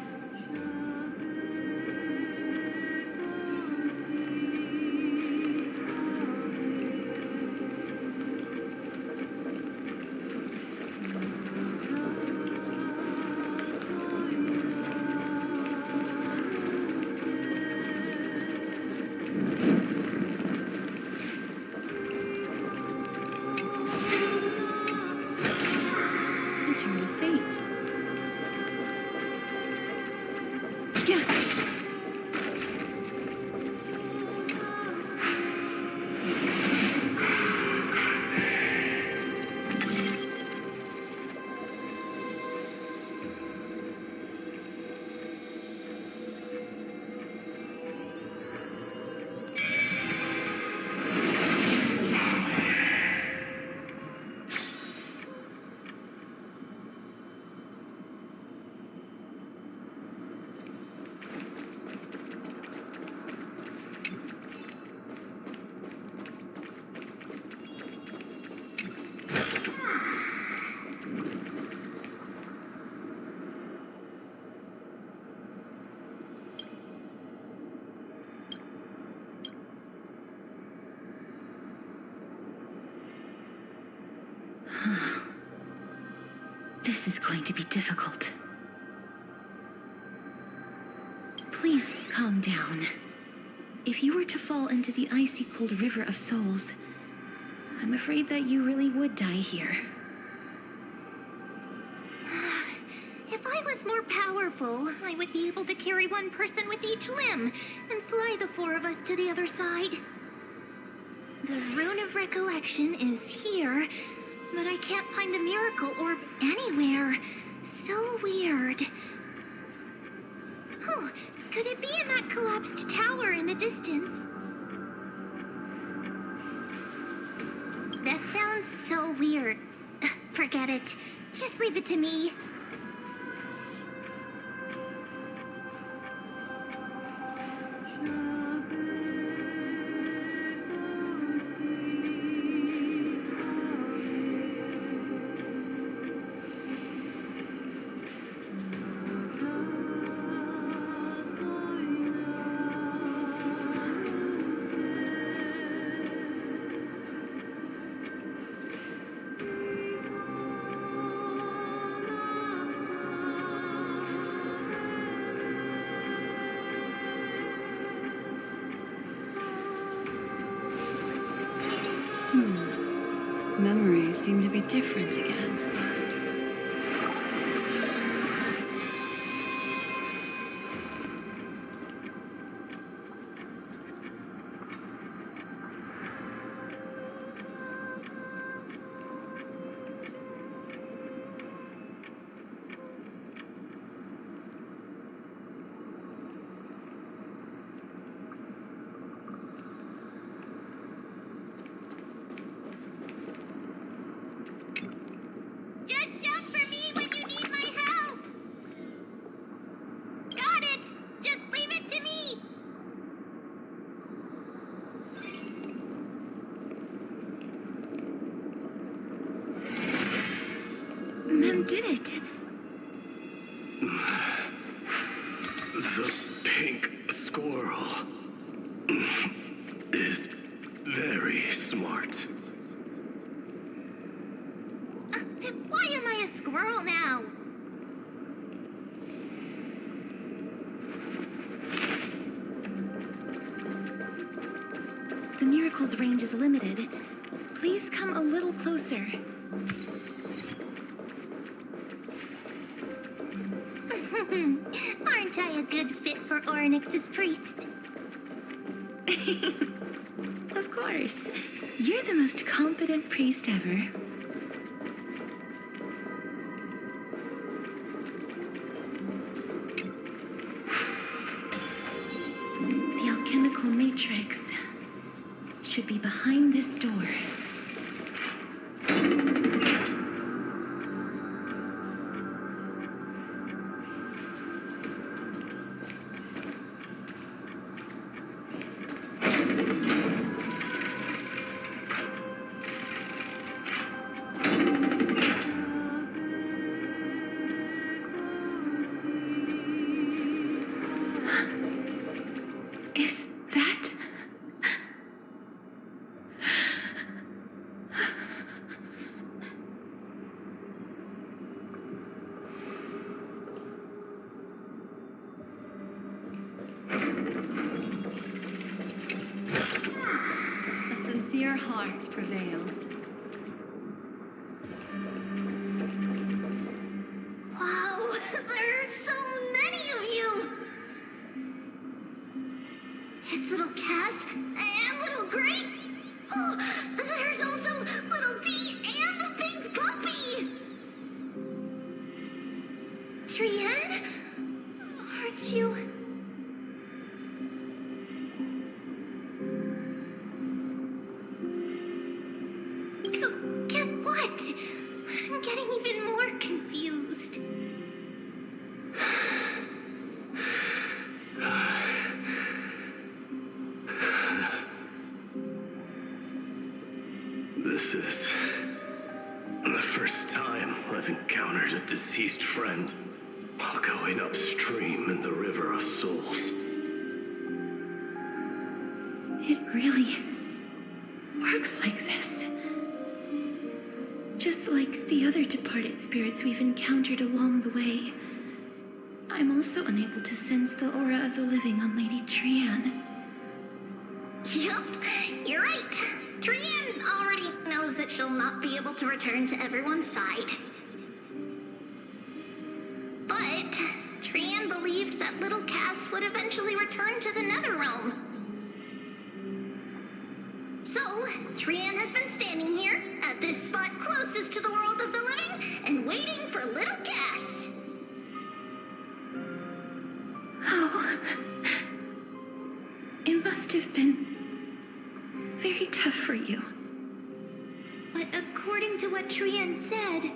This is going to be difficult. Please calm down. If you were to fall into the icy cold river of souls, I'm afraid that you really would die here. If I was more powerful, I would be able to carry one person with each limb and fly the four of us to the other side. The Rune of Recollection is here, but I can't find a miracle orb anywhere. So weird. Oh, could it be in that collapsed tower in the distance? That sounds so weird. Forget it. Just leave it to me. Memories seem to be different again. The pink squirrel is very smart. Why am I a squirrel now? The miracle's range is limited. Please come a little closer. Aren't I a good fit for Orynyx's priest? Of course. You're the most competent priest ever. The alchemical matrix should be behind this door. Is that... A sincere heart prevails. Wow, there are so many of you! It's little Cass and little Gray. Oh, there's also little D and the big puppy! Trian? Aren't you... Get what? I'm getting even more confused. This is the first time I've encountered a deceased friend while going upstream in the River of Souls. It really works like this. Just like the other departed spirits we've encountered along the way, I'm also unable to sense the aura of the living on Lady Trian. Yup, you're right. Trian already knows that she'll not be able to return to everyone's side. But Trian believed that little Cass would eventually return to the Netherrealm. So, Trian has been standing here, at this spot closest to the world of the living, and waiting for little Cass. Oh. It must have been very tough for you. But according to what Trian said,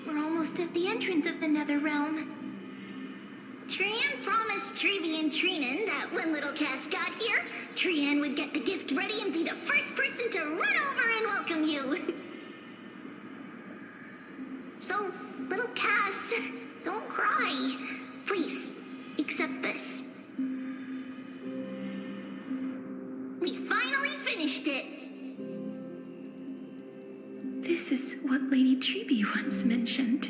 we're almost at the entrance of the Netherrealm. Trian promised Trevi and Trinan that when little Cass got here, Trian would get the gift ready and be the first person to run over and welcome you. So, little Cass, don't cry. Please, accept this. We finally finished it. This is what Lady Trevi once mentioned.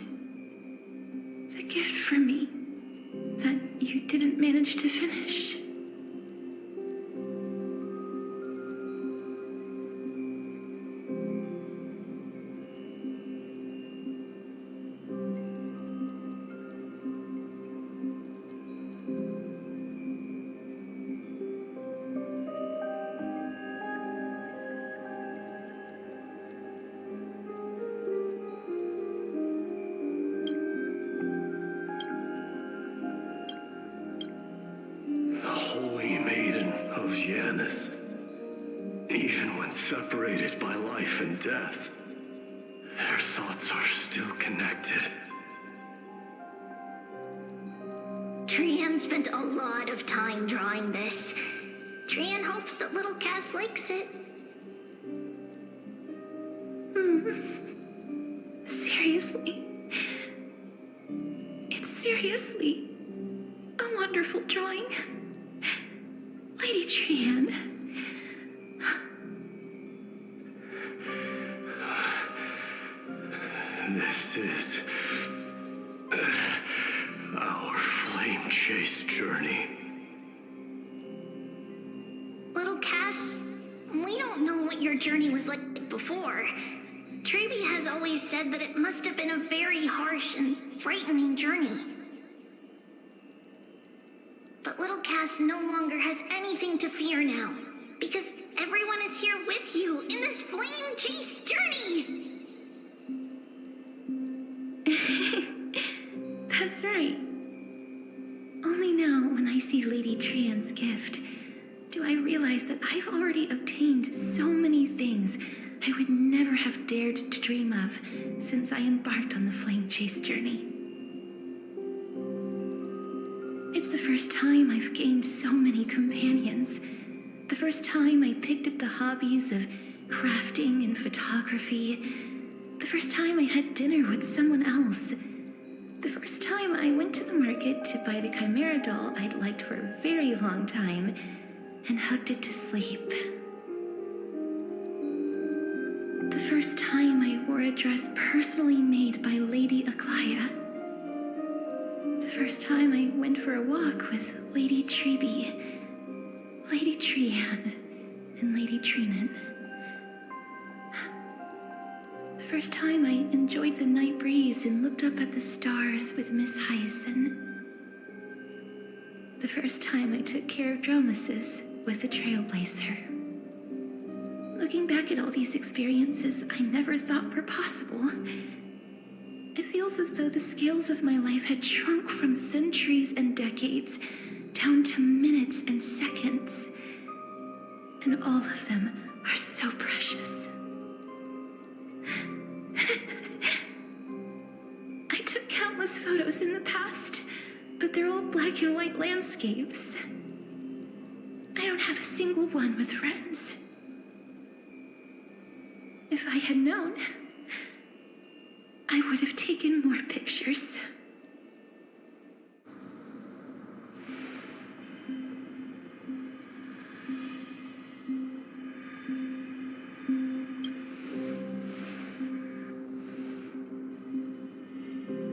The gift for me that you didn't manage to finish. Even when separated by life and death, their thoughts are still connected. Trian spent a lot of time drawing this. Trian hopes that little Cass likes it. Seriously? It's seriously a lot wonderful drawing. Lady Trian. This is our flame chase journey. Little Cass, we don't know what your journey was like before. Trevi has always said that it must have been a very harsh and frightening journey. But little Cass no longer has anything to fear now, because everyone is here with you in this flame chase journey! That's right. Only now, when I see Lady Trian's gift, do I realize that I've already obtained so many things I would never have dared to dream of since I embarked on the flame chase journey. It's the first time I've gained so many companions. The first time I picked up the hobbies of crafting and photography. The first time I had dinner with someone else. The first time I went to the market to buy the Chimera doll I'd liked for a very long time and hugged it to sleep. The first time I wore a dress personally made by Lady Aglaia. The first time I went for a walk with Lady Trebi, Lady Trian, and Lady Trinan. The first time I enjoyed the night breeze and looked up at the stars with Miss Hyacinth. The first time I took care of Dromasis with the trailblaizer. Looking back at all these experiences I never thought were possible, it feels as though the scales of my life had shrunk from centuries and decades down to minutes and seconds. And all of them are so precious. I took countless photos in the past, but they're all black and white landscapes. I don't have a single one with friends. If I had known, I would have taken more pictures.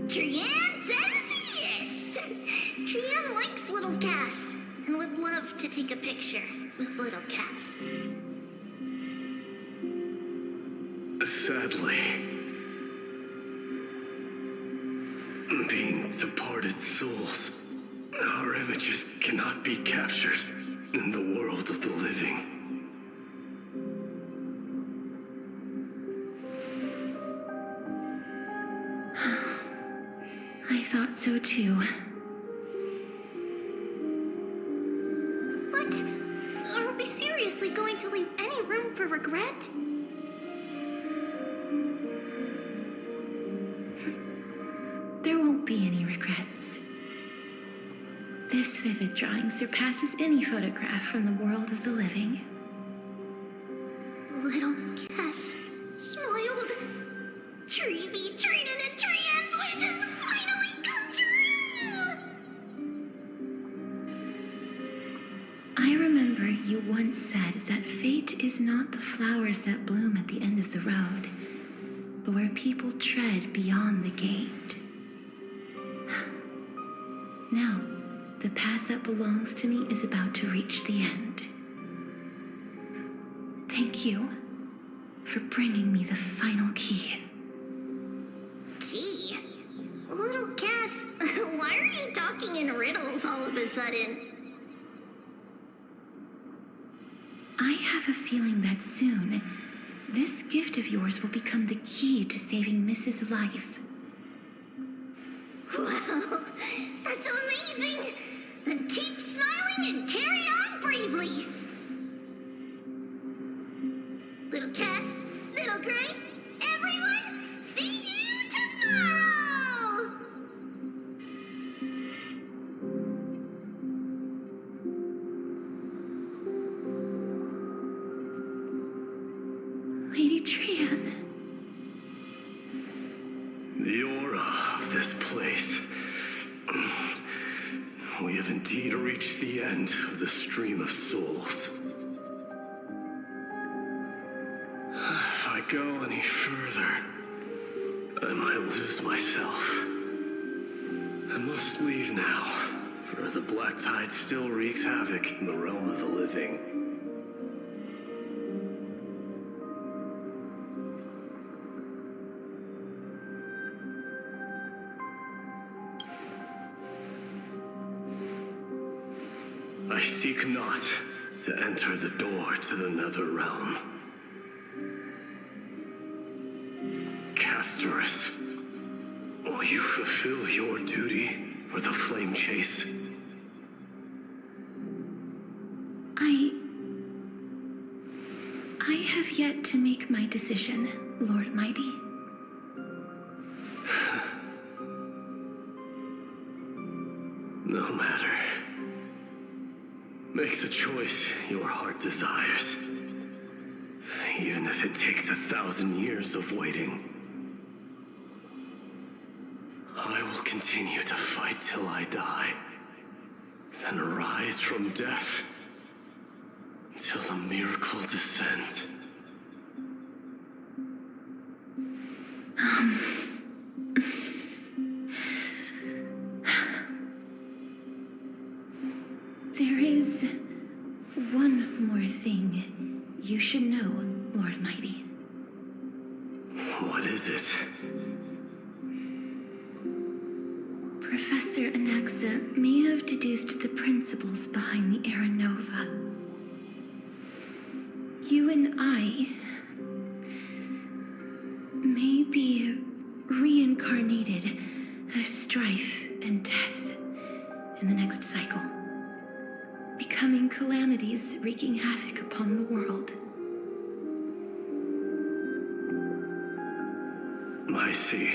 Trian says yes! Trian likes little Cass and would love to take a picture with little Cass. Sadly, being departed souls, our images cannot be captured in the world of the living. I thought so too. What? Are we seriously going to leave any room for regret? There won't be any regrets. This vivid drawing surpasses any photograph from the world of the living. Little Cass smiled. Trevi, Trinan, and Trian's wishes finally come true! I remember you once said that fate is not the flowers that bloom at the end of the road, but where people tread beyond the gate. Now, the path that belongs to me is about to reach the end. Thank you for bringing me the final key. Key? Little Cass, why are you talking in riddles all of a sudden? I have a feeling that soon, this gift of yours will become the key to saving Mrs. Life. Wow, that's amazing! Then keep smiling and carry on bravely! Little Cass, Little Gray, everyone, see you tomorrow! Lady Trian. The aura of this place. We have indeed reached the end of the stream of souls. If I go any further, I might lose myself. I must leave now, for the black tide still wreaks havoc in the realm of the living. I seek not to enter the door to the nether realm. Castorus, will you fulfill your duty for the flame chase? I have yet to make my decision, Lord Mighty. No matter. Make the choice your heart desires. Even if it takes 1,000 years of waiting. I will continue to fight till I die. Then rise from death. Till the miracle descends. There is one more thing you should know, Lord Mighty. What is it? Professor Anaxa may have deduced the principles behind the Era Nova. You and I may be reincarnated as strife and death in the next cycle, becoming calamities wreaking havoc upon the world. I see.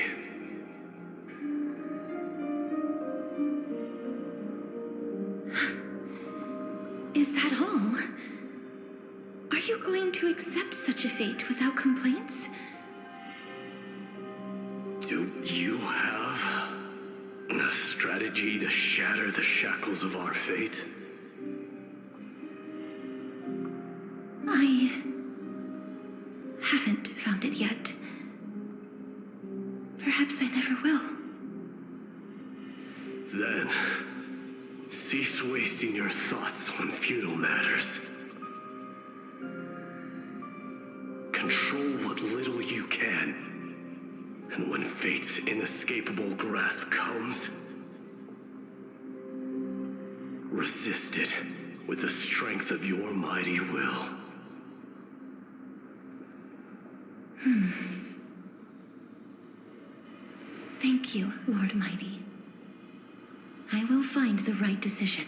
Is that all? Are you going to accept such a fate without complaints? Do you have a strategy to shatter the shackles of our fate? I haven't found it yet. Perhaps I never will. Then, cease wasting your thoughts on futile matters. Control what little you can. And when fate's inescapable grasp comes, resist it with the strength of your mighty will. Thank you, Lord Mighty. I will find the right decision.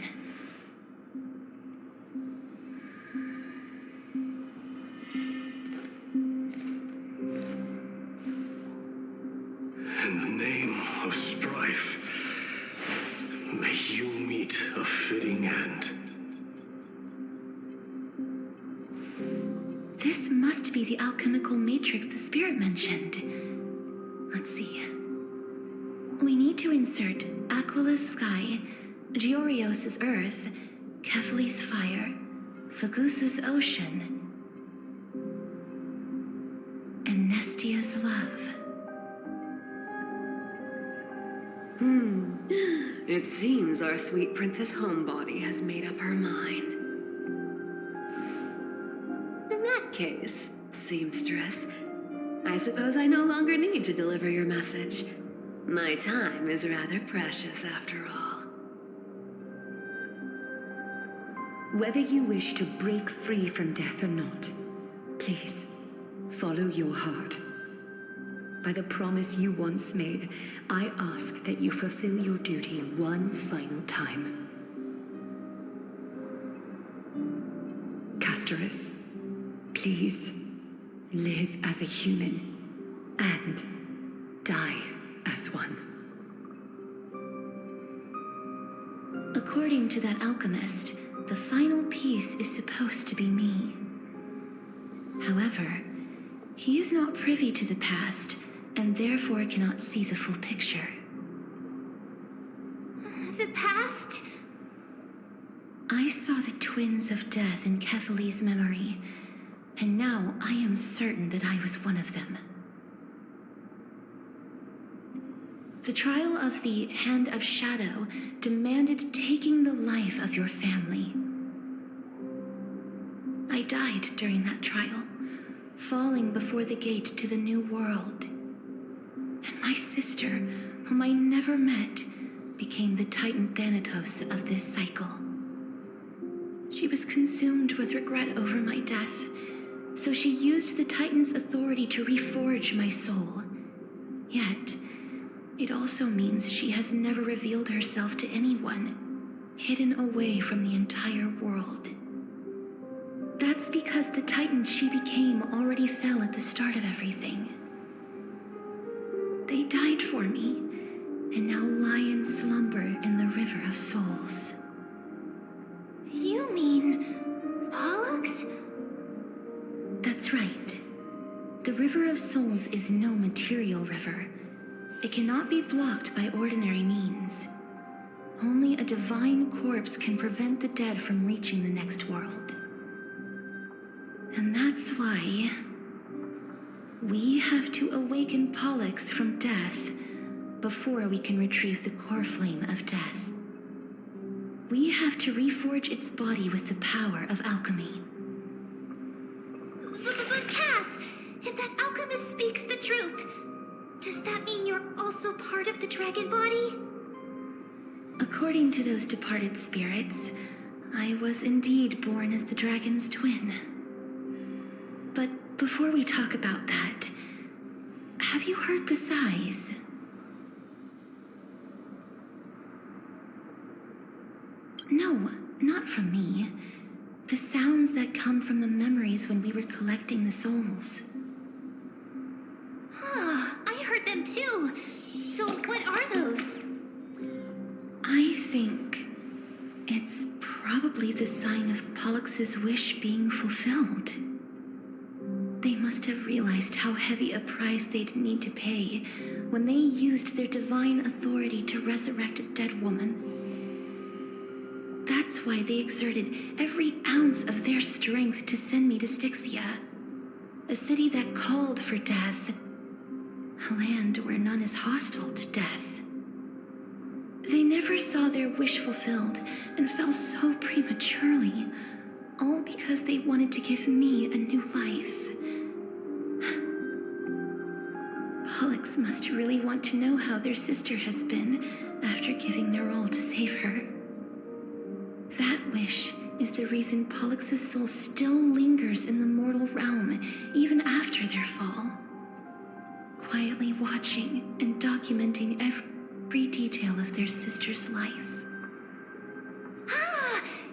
In the name of strife, may you meet a fitting end. This must be the alchemical matrix the spirit mentioned. Let's see. We need to insert Aquila's sky, Georios' earth, Kephali's fire, Fagusa's ocean, and Nestia's love. It seems our sweet Princess Homebody has made up her mind. In that case, seamstress, I suppose I no longer need to deliver your message. My time is rather precious, after all. Whether you wish to break free from death or not, please, follow your heart. By the promise you once made, I ask that you fulfill your duty one final time. Castorus, please, live as a human, and die as one. According to that alchemist, the final piece is supposed to be me. However, he is not privy to the past, and therefore cannot see the full picture. The past? I saw the twins of death in Kethely's memory, and now I am certain that I was one of them. The trial of the Hand of Shadow demanded taking the life of your family. I died during that trial, falling before the gate to the new world. And my sister, whom I never met, became the Titan Thanatos of this cycle. She was consumed with regret over my death, so she used the Titan's authority to reforge my soul. Yet, it also means she has never revealed herself to anyone, hidden away from the entire world. That's because the Titan she became already fell at the start of everything. They died for me, and now lie in slumber in the River of Souls. You mean Pollux? That's right. The River of Souls is no material river. It cannot be blocked by ordinary means. Only a divine corpse can prevent the dead from reaching the next world. And that's why we have to awaken Pollux from death before we can retrieve the core flame of death. We have to reforge its body with the power of alchemy. But Cass, if that alchemist speaks the truth, does that mean you're also part of the dragon body? According to those departed spirits, I was indeed born as the dragon's twin. But before we talk about that, have you heard the sighs? No, not from me. The sounds that come from the memories when we were collecting the souls. I heard them too. So what are those? I think it's probably the sign of Pollux's wish being fulfilled. They must have realized how heavy a price they'd need to pay when they used their divine authority to resurrect a dead woman. That's why they exerted every ounce of their strength to send me to Styxia, a city that called for death, a land where none is hostile to death. They never saw their wish fulfilled and fell so prematurely, all because they wanted to give me a new life. Pollux must really want to know how their sister has been after giving their all to save her. That wish is the reason Pollux's soul still lingers in the mortal realm even after their fall, quietly watching and documenting every detail of their sister's life.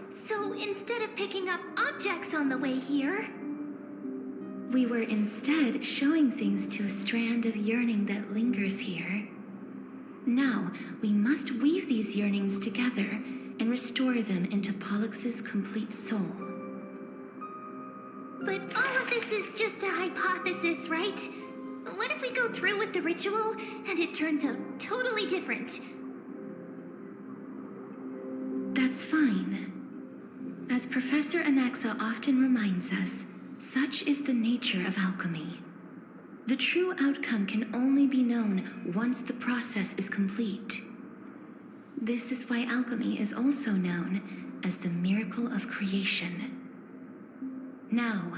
So instead of picking up objects on the way here, we were instead showing things to a strand of yearning that lingers here. Now, we must weave these yearnings together and restore them into Pollux's complete soul. but all of this is just a hypothesis, right? What if we go through with the ritual and it turns out totally different? That's fine. As Professor Anaxa often reminds us, such is the nature of alchemy. The true outcome can only be known once the process is complete. This is why alchemy is also known as the miracle of creation. Now,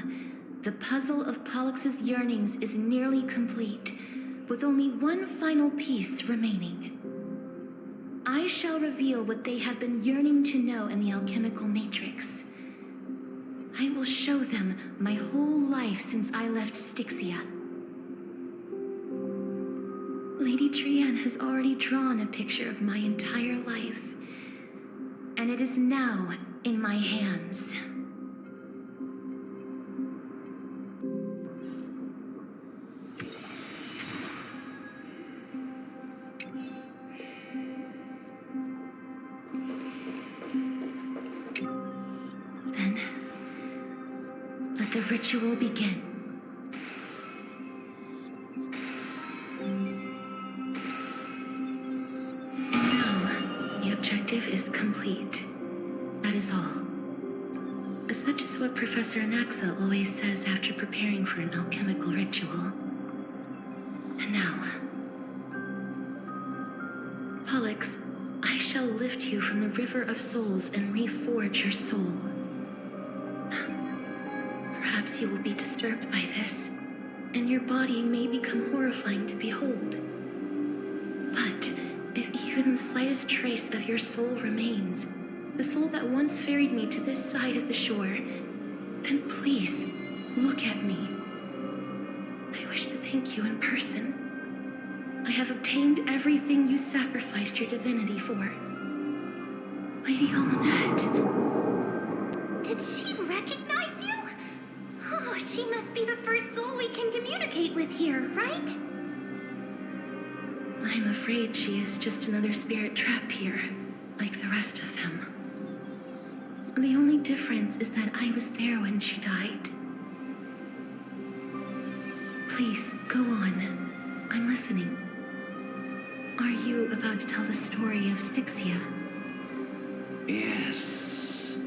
the puzzle of Pollux's yearnings is nearly complete, with only one final piece remaining. I shall reveal what they have been yearning to know in the alchemical matrix. I will show them my whole life since I left Styxia. Lady Trianne has already drawn a picture of my entire life, and it is now in my hands. Then, let the ritual begin. Now, the objective is complete. That is all. Such is what Professor Anaxa always says after preparing for an alchemical ritual. And now, Pollux, I shall lift you from the river of souls and reforge your soul. Perhaps you will be disturbed by this, and your body may become horrifying to behold. But if even the slightest trace of your soul remains, the soul that once ferried me to this side of the shore, then please, look at me. I wish to thank you in person. I have obtained everything you sacrificed your divinity for. Lady Almanette. Did she recognize you? Oh, she must be the first soul we can communicate with here, right? I'm afraid she is just another spirit trapped here, like the rest of them. The only difference is that I was there when she died. Please, go on. I'm listening. Are you about to tell the story of Styxia? Yes.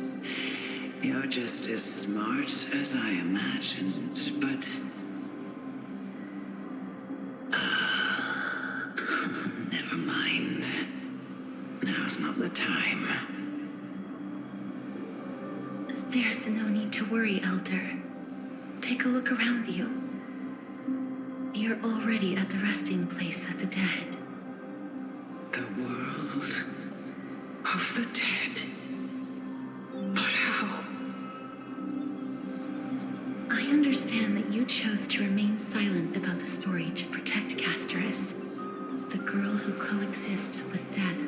You're just as smart as I imagined, but... never mind. Now's not the time. There's no need to worry, Elder. Take a look around you. You're already at the resting place of the dead. The world of the dead? But how? I understand that you chose to remain silent about the story to protect Castorus, the girl who coexists with death.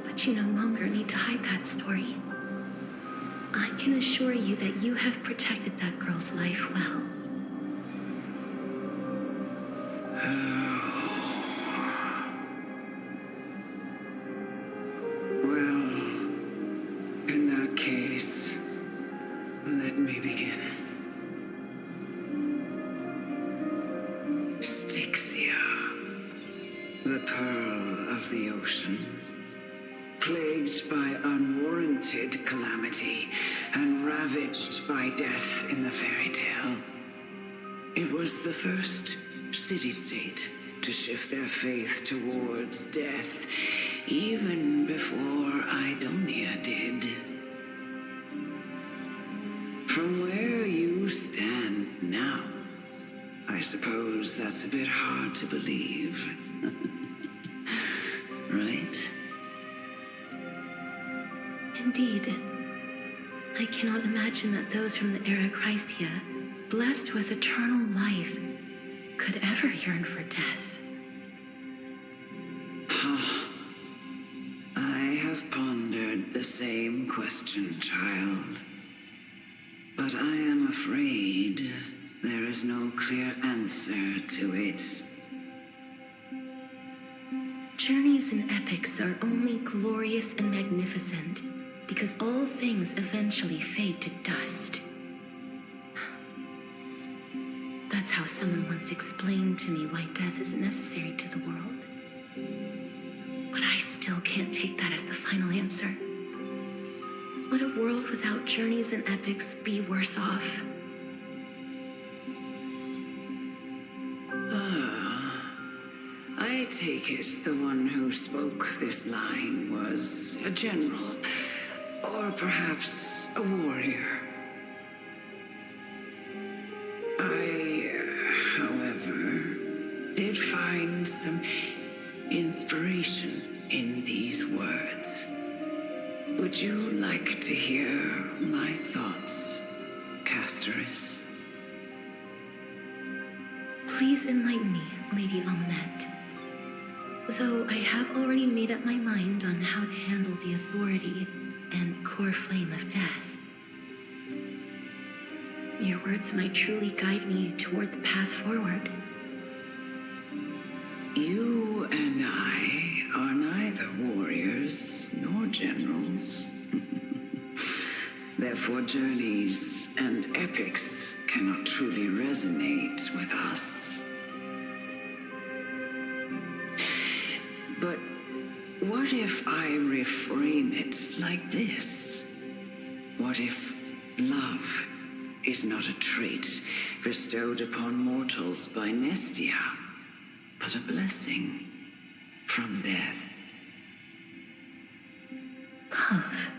But you no longer need to hide that story. I can assure you that you have protected that girl's life well. Well, in that case, let me begin. Styxia, the pearl of the ocean, plagued by unwarranted calamity and ravaged by death in the fairy tale. It was the first city-state to shift their faith towards death, even before Idonia did. From where you stand now, I suppose that's a bit hard to believe. Right? Indeed. I cannot imagine that those from the era Chrysia, blessed with eternal life, could ever yearn for death. I have pondered the same question, child. But I am afraid there is no clear answer to it. Journeys and epics are only glorious and magnificent because all things eventually fade to dust. That's how someone once explained to me why death is necessary to the world. But I still can't take that as the final answer. Would a world without journeys and epics be worse off? I take it the one who spoke this line was a general, or perhaps a warrior. I, however, did find some inspiration in these words. Would you like to hear my thoughts, Castorus? Please enlighten me, Lady Almanette. Though I have already made up my mind on how to handle the authority and core flame of death. Your words might truly guide me toward the path forward. You and I are neither warriors nor generals. Therefore, journeys and epics cannot truly resonate with us. But what if I reframe it it like this? What if love is not a trait bestowed upon mortals by Nestia, but a blessing from death? Love.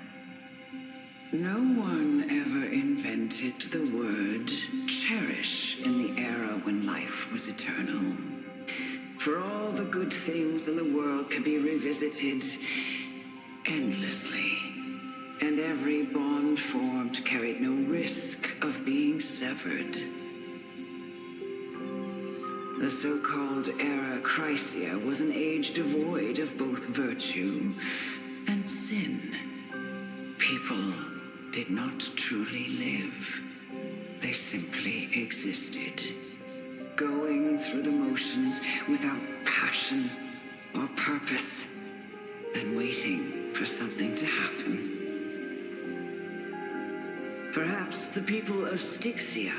No one ever invented the word cherish in the era when life was eternal. For all the good things in the world can be revisited endlessly, and every bond formed carried no risk of being severed. The so-called era Chrysia was an age devoid of both virtue and sin. People did not truly live. They simply existed, going through the motions without passion or purpose, and waiting for something to happen. Perhaps the people of Styxia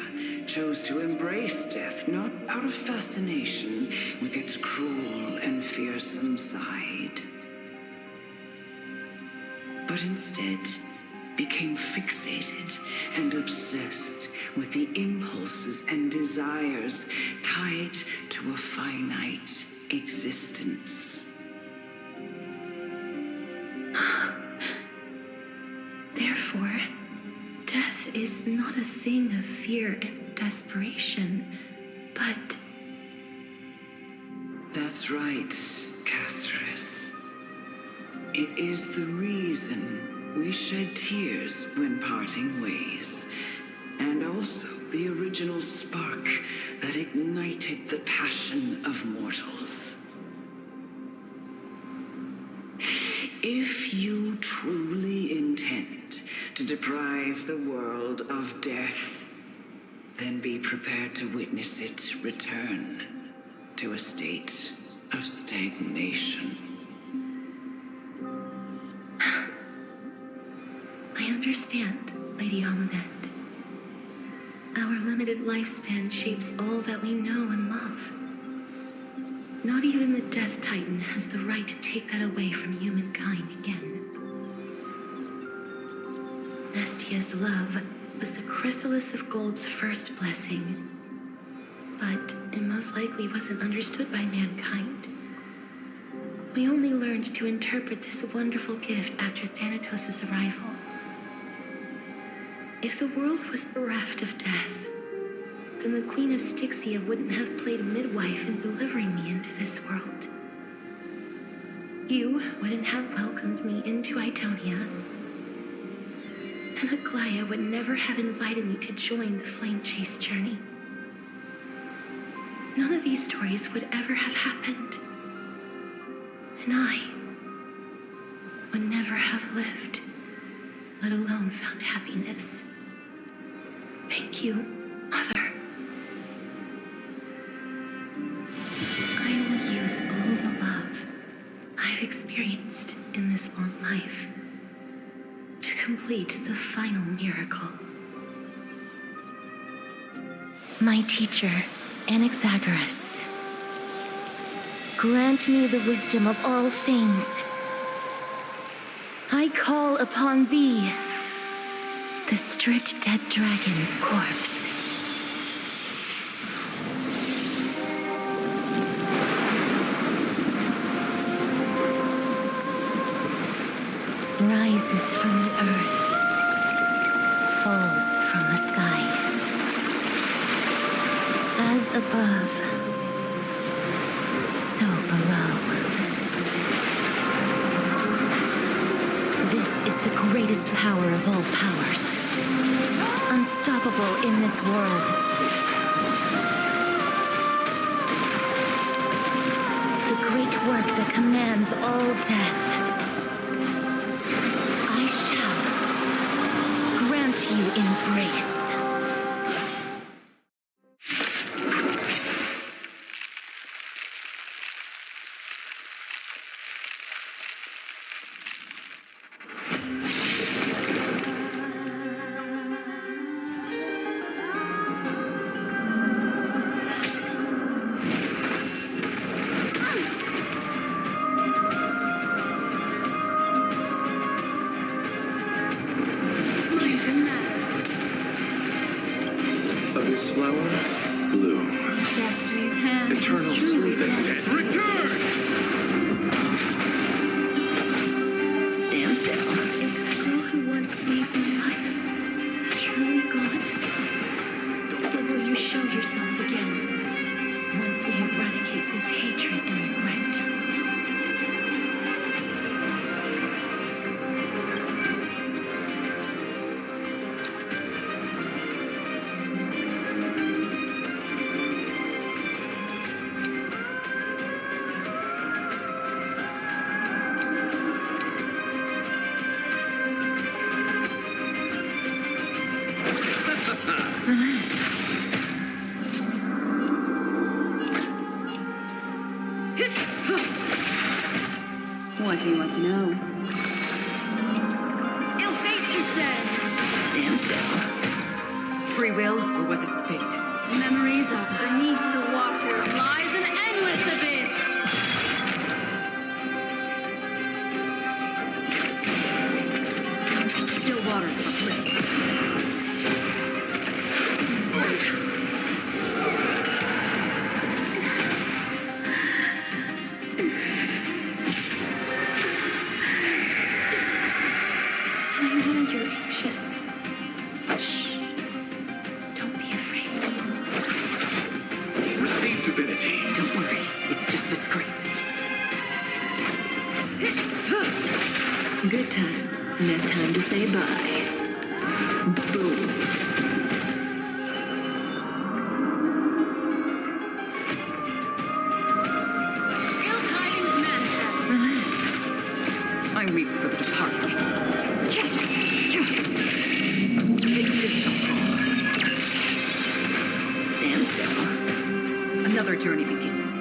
chose to embrace death not out of fascination with its cruel and fearsome side, but instead became fixated and obsessed with the impulses and desires tied to a finite existence. Therefore, death is not a thing of fear and desperation, but... That's right, Casterus. It is the reason we shed tears when parting ways, and also the original spark that ignited the passion of mortals. If you truly intend to deprive the world of death, then be prepared to witness it return to a state of stagnation. I understand, Lady Amunet. Our limited lifespan shapes all that we know and love. Not even the Death Titan has the right to take that away from humankind again. Nestia's love was the chrysalis of gold's first blessing, but it most likely wasn't understood by mankind. We only learned to interpret this wonderful gift after Thanatos' arrival. If the world was bereft of death, then the Queen of Styxia wouldn't have played midwife in delivering me into this world. You wouldn't have welcomed me into Idonia, and Aglaia would never have invited me to join the flame chase journey. None of these stories would ever have happened, and I would never have lived, let alone found happiness. Thank you, Mother. I will use all the love I've experienced in this long life to complete the final miracle. My teacher, Anaxagoras, grant me the wisdom of all things. I call upon thee, the stripped dead dragon's corpse. Rises from the earth, falls from the sky. As above, so below. This is the greatest power of all powers, unstoppable in this world. The great work that commands all death. I shall grant you embrace. flower, bloom. Destiny's hand Eternal is truly sleep. blessed. Return! Stand still. Is the girl who once saved my life truly gone? Or will you show yourself again once we eradicate this hatred and regret? What do you want to know? Ill fate descend. Stand still. Free will, or was it fate? Memories of beneath the water lies an endless abyss. Still waters uplift. I know you're anxious. Shh. Don't be afraid. Receive divinity. Don't worry, it's just a scrape. Good times. Now time to say bye. Boom. Ill tidings manifest. Relax. I weep for the departed. Big fish shall fall. Stand still. Another journey begins.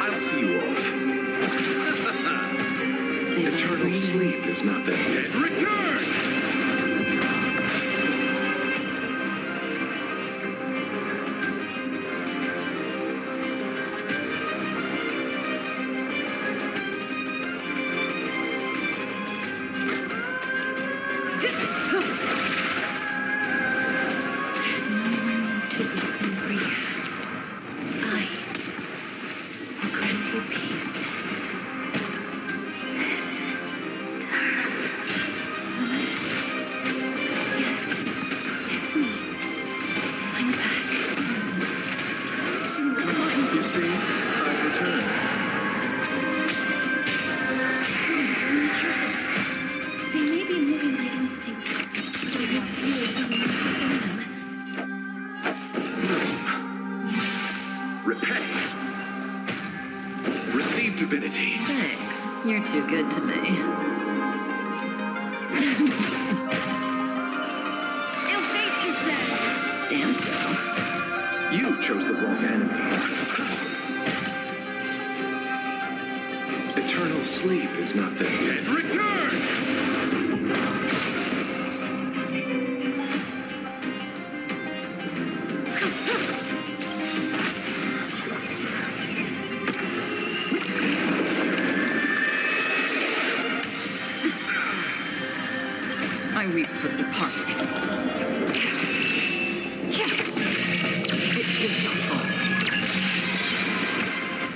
I'll see you off. Eternal sleep is not that dead. Return! There's no one to weep in grief. I will grant you peace. Yes, it's me. I'm back. You see, I've returned. They may be moving by instinct, but there is fear growing within them. Repay. Receive divinity. Thanks. You're too good to me. Ill fate descend. Stand still. You chose the wrong enemy. Eternal sleep is not that dead. Return! I weep for the departed. Big fish shall fall.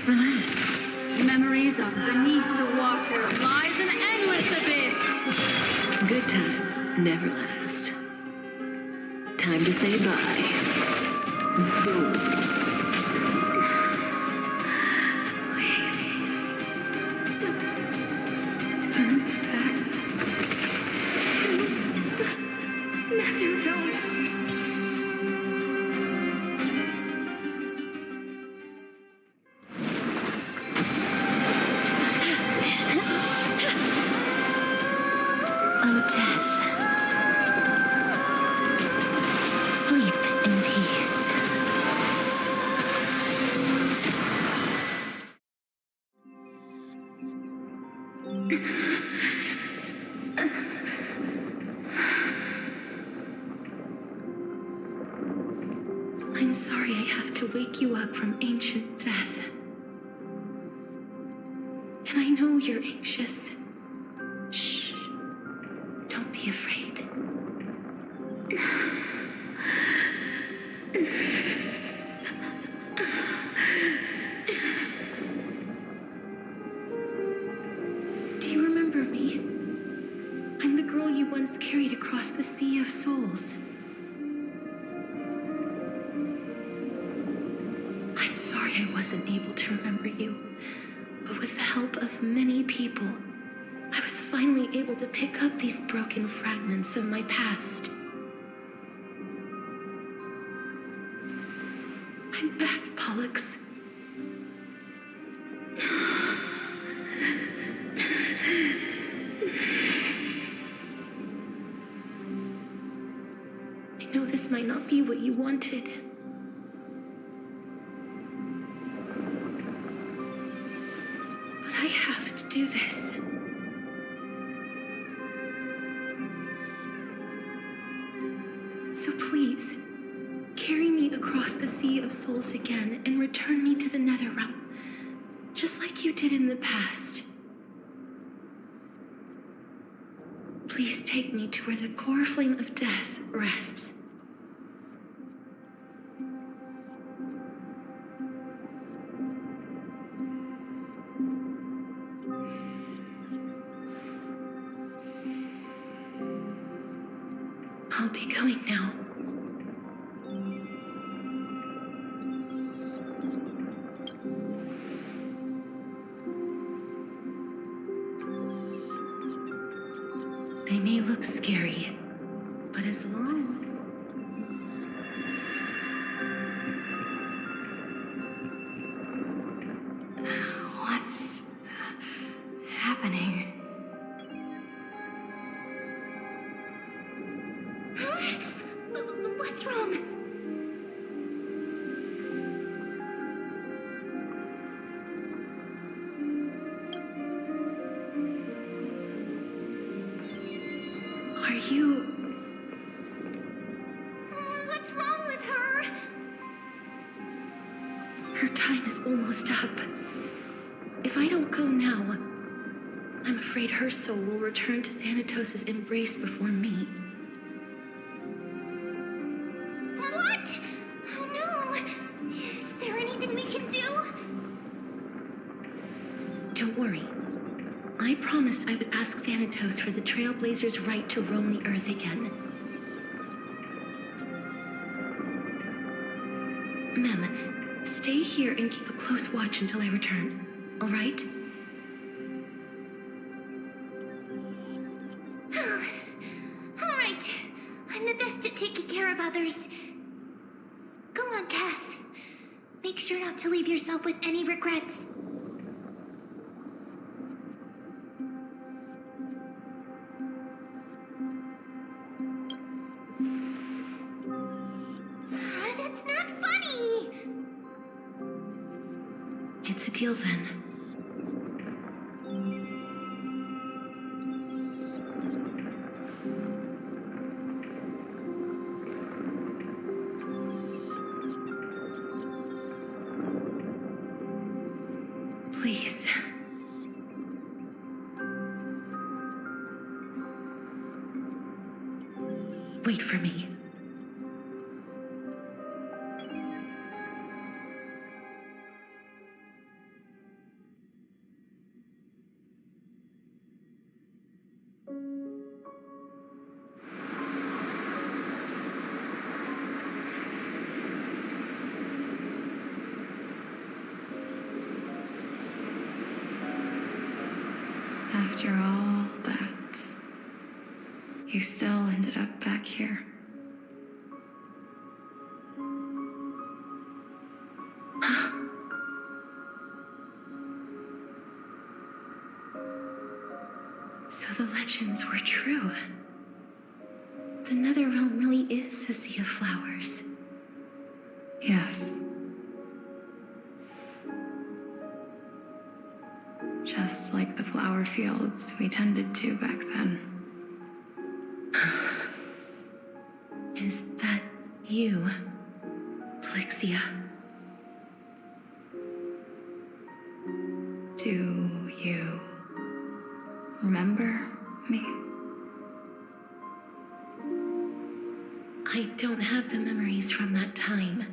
Relax. Memories of beneath the water lies an endless abyss. Good times never last. Time to say bye. Boom. Turn back. Netherrealm. Oh, death. Sleep in peace. I'm sorry I have to wake you up from ancient death. And I know you're anxious. Shh. be afraid. Do you remember me? I'm the girl you once carried across the Sea of Souls. I'm sorry I wasn't able to remember you, but with the help of many people, I was finally able to pick up these broken fragments of my past. I'm back, Pollux. I know this might not be what you wanted. But I have to do this. So please, carry me across the Sea of Souls again and return me to the Netherrealm, just like you did in the past. Please take me to where the core flame of death rests. I'll be going now. They may look scary, but as long as... What's happening? What's wrong? Are you... What's wrong with her? Her time is almost up. If I don't go now, I'm afraid her soul will return to Thanatos' embrace before me. What? Oh no! Is there anything we can do? Don't worry. I promised I would ask Thanatos for the Trailblazer's right to roam the Earth again. Mem, stay here and keep a close watch until I return, all right? All right. I'm the best at taking care of others. Go on, Cass. Make sure not to leave yourself with any regrets. That's not funny! It's a deal then. Please. Wait for me. After all that, you still ended up back here. So the legends were true. The Netherrealm really is a sea of flowers. Yes. Just like the flower fields we tended to back then. Is that you, Plixia? Do you remember me? I don't have the memories from that time,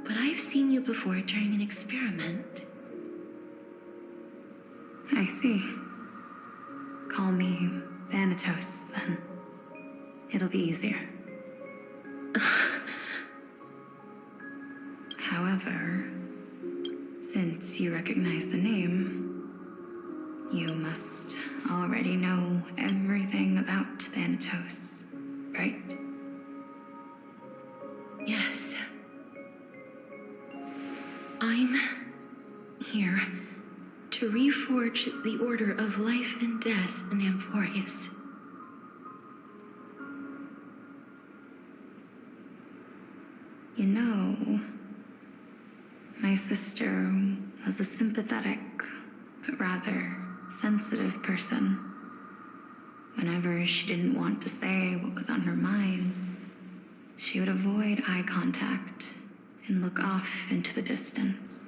but I've seen you before during an experiment. I see. Call me Patate-douce, then. It'll be easier. However, since you recognize the name, you must already know everything about Patate-douce, right? Yes. I'm here to reforge the order of life and death in Amphorius. You know, my sister was a sympathetic, but rather sensitive person. Whenever she didn't want to say what was on her mind, she would avoid eye contact and look off into the distance.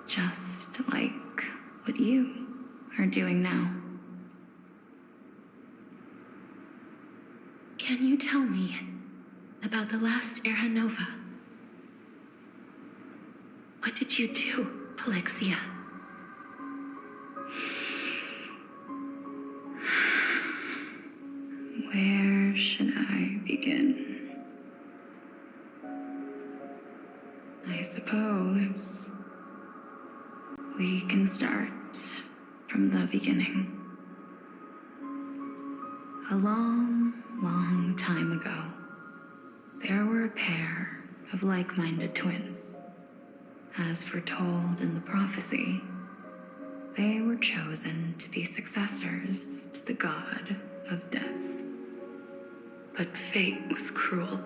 Just like what you are doing now. Can you tell me about the last Era Nova? What did you do, Polixia? Where should I begin? I suppose we can start from the beginning. A long, long time ago, there were a pair of like-minded twins. As foretold in the prophecy, they were chosen to be successors to the god of death. But fate was cruel.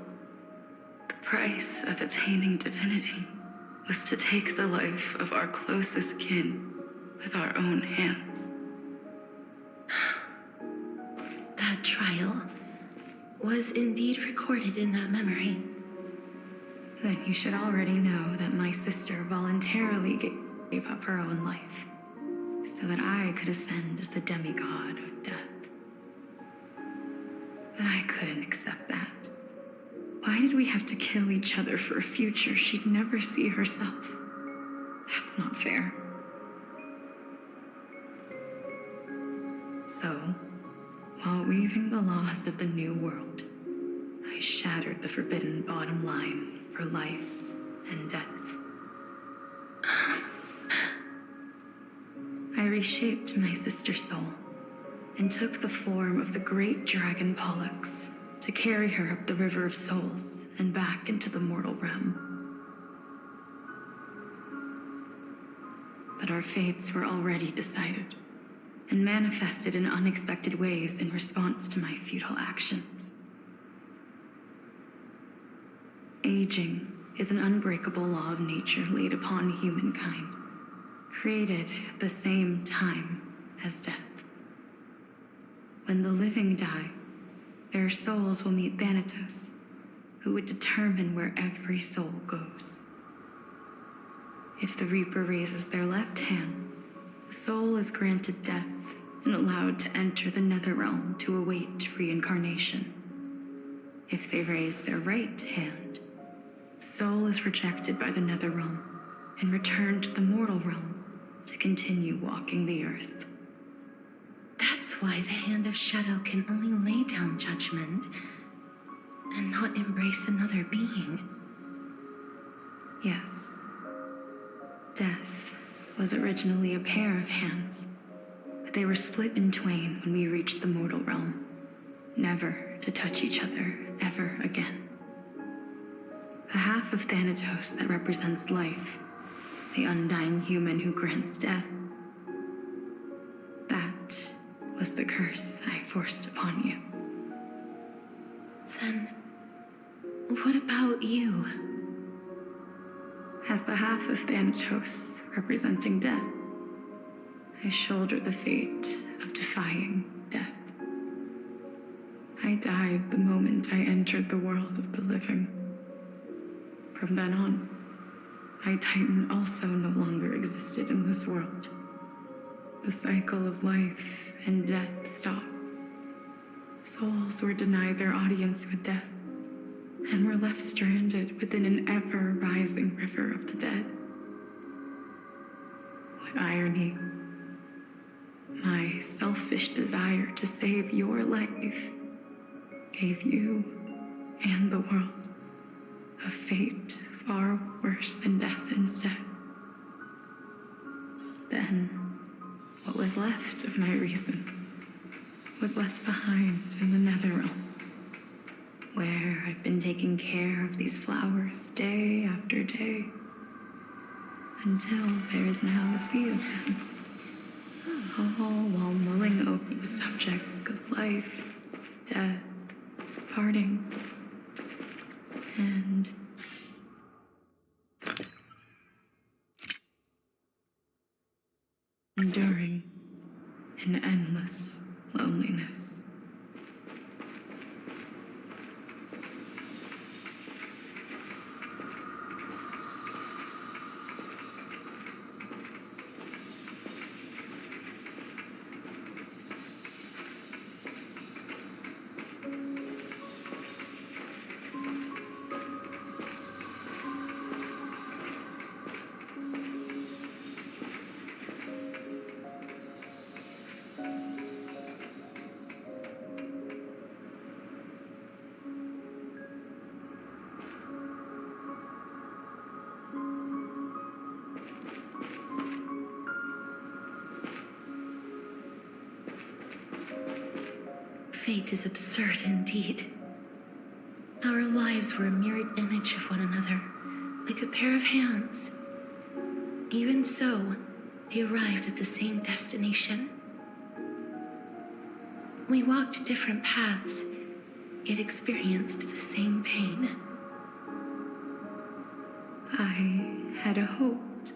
The price of attaining divinity was to take the life of our closest kin with our own hands. That trial was indeed recorded in that memory. Then you should already know that my sister voluntarily gave up her own life so that I could ascend as the demigod of death. But I couldn't accept that. Why did we have to kill each other for a future she'd never see herself? That's not fair. So, while weaving the laws of the new world, I shattered the forbidden bottom line for life and death. I reshaped my sister's soul and took the form of the great dragon Pollux to carry her up the River of Souls and back into the mortal realm. But our fates were already decided and manifested in unexpected ways in response to my futile actions. Aging is an unbreakable law of nature laid upon humankind, created at the same time as death. When the living die, their souls will meet Patate-douce, who would determine where every soul goes. If the Reaper raises their left hand, the soul is granted death and allowed to enter the Netherrealm to await reincarnation. If they raise their right hand, the soul is rejected by the Netherrealm and returned to the mortal realm to continue walking the earth. That's why the Hand of Shadow can only lay down judgment and not embrace another being. Yes. Death was originally a pair of hands, but they were split in twain when we reached the mortal realm, never to touch each other ever again. The half of Patate-douce that represents life, the undying human who grants death, that was the curse I forced upon you. Then, what about you? As the half of Patate-douce representing death, I shoulder the fate of defying death. I died the moment I entered the world of the living. From then on, my Titan also no longer existed in this world. The cycle of life and death stopped. Souls were denied their audience with death and were left stranded within an ever-rising river of the dead. What irony. My selfish desire to save your life gave you and the world a fate far worse than death instead. Then, what was left of my reason was left behind in the Netherrealm, where I've been taking care of these flowers day after day, until there is now a sea of them, all while mulling over the subject of life, death, parting, and enduring an endless loneliness. Fate is absurd indeed. Our lives were a mirrored image of one another, like a pair of hands. Even so, we arrived at the same destination. We walked different paths, yet experienced the same pain. I had hoped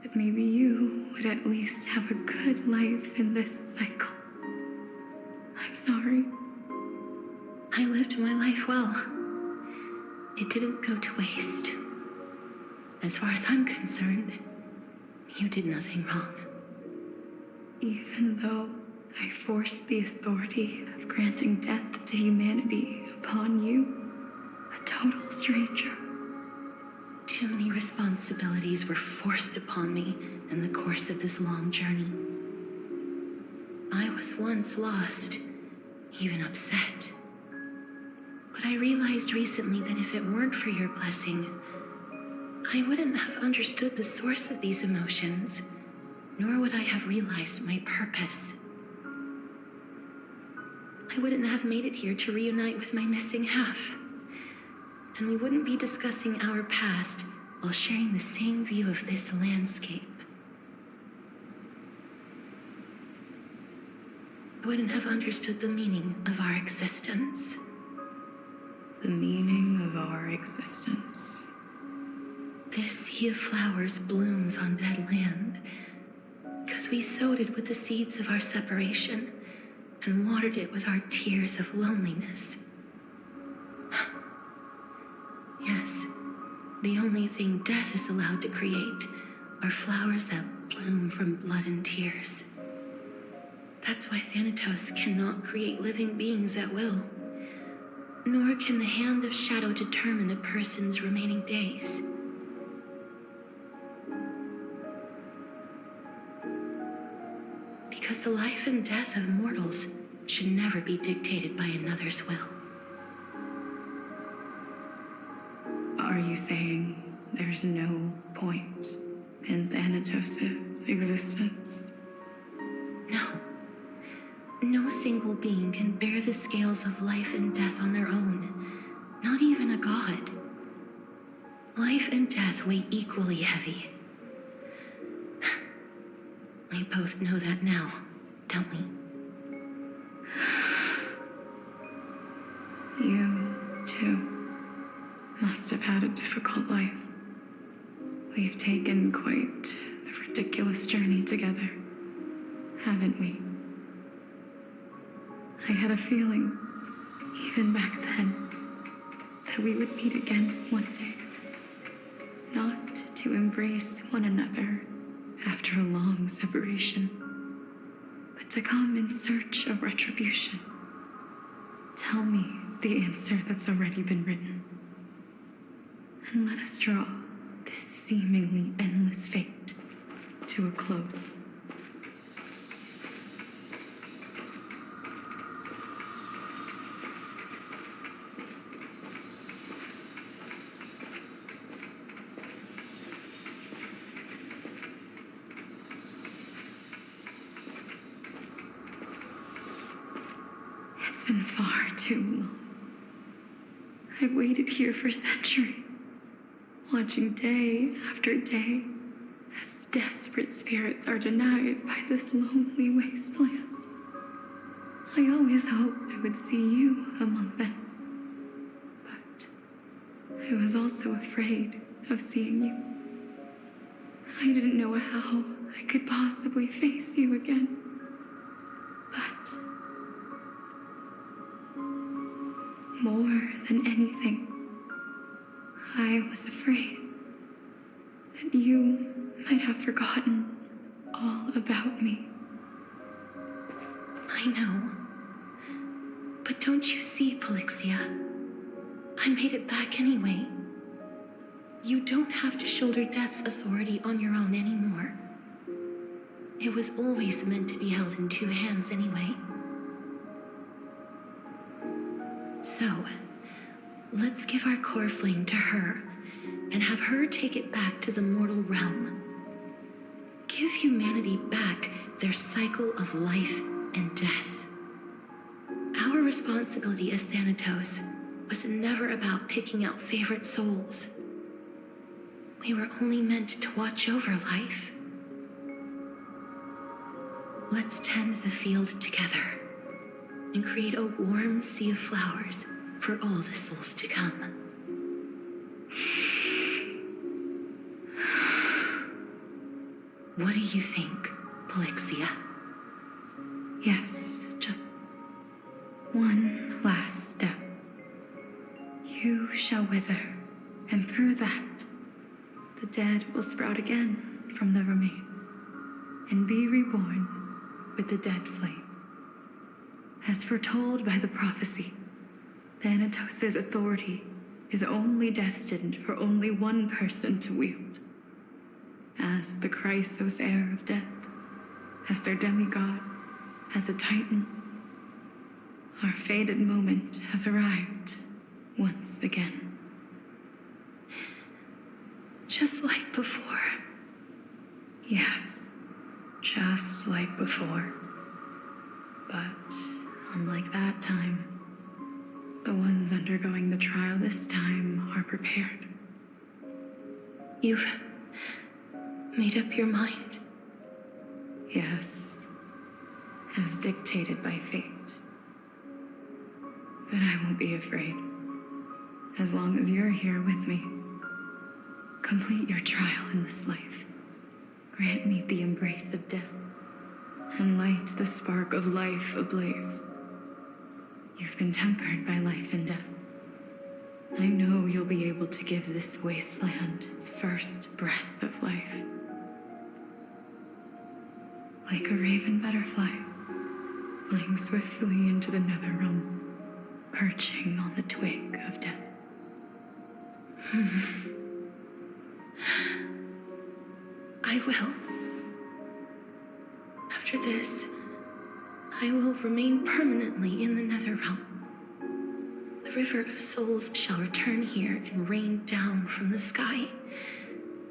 that maybe you would at least have a good life in this cycle. I'm sorry. I lived my life well. It didn't go to waste. As far as I'm concerned, you did nothing wrong. Even though I forced the authority of granting death to humanity upon you, a total stranger. Too many responsibilities were forced upon me in the course of this long journey. I was once lost, even upset. But I realized recently that if it weren't for your blessing, I wouldn't have understood the source of these emotions, nor would I have realized my purpose. I wouldn't have made it here to reunite with my missing half. And we wouldn't be discussing our past while sharing the same view of this landscape. I wouldn't have understood the meaning of our existence. The meaning of our existence. This sea of flowers blooms on dead land because we sowed it with the seeds of our separation and watered it with our tears of loneliness. Yes, the only thing death is allowed to create are flowers that bloom from blood and tears. That's why Thanatos cannot create living beings at will, nor can the hand of shadow determine a person's remaining days. Because the life and death of mortals should never be dictated by another's will. Are you saying there's no point in Thanatos' existence? No. No single being can bear the scales of life and death on their own, not even a god. Life and death weigh equally heavy. We both know that now, don't we? You, too, must have had a difficult life. We've taken quite the ridiculous journey together, haven't we? I had a feeling, even back then, that we would meet again one day. Not to embrace one another after a long separation, but to come in search of retribution tell me the answer that's already been written. And let us draw this seemingly endless fate to a close. It's been far too long. I've waited here for centuries, watching day after day as desperate spirits are denied by this lonely wasteland. I always hoped I would see you among them, but I was also afraid of seeing you. I didn't know how I could possibly face you again, but more than anything, I was afraid that you might have forgotten all about me. I know. But don't you see, Polixia? I made it back anyway. You don't have to shoulder death's authority on your own anymore. It was always meant to be held in two hands anyway. So, let's give our core flame to her and have her take it back to the mortal realm. Give humanity back their cycle of life and death. Our responsibility as Thanatos was never about picking out favorite souls. We were only meant to watch over life. Let's tend the field together and create a warm sea of flowers for all the souls to come. What do you think, Polixia? Yes, just one last step. You shall wither, and through that, the dead will sprout again from the remains, and be reborn with the dead flame. As foretold by the prophecy, Thanatos' authority is only destined for only one person to wield. As the Chrysos heir of death, as their demigod, as a titan, our fated moment has arrived once again. Just like before. Yes, just like before. But unlike that time, the ones undergoing the trial this time are prepared. You've made up your mind? Yes, as dictated by fate. But I won't be afraid, as long as you're here with me. Complete your trial in this life. Grant me the embrace of death, and light the spark of life ablaze. You've been tempered by life and death. I know you'll be able to give this wasteland its first breath of life. Like a raven butterfly, flying swiftly into the netherrealm, perching on the twig of death. I will. After this, I will remain permanently in the Netherrealm. The River of Souls shall return here and rain down from the sky,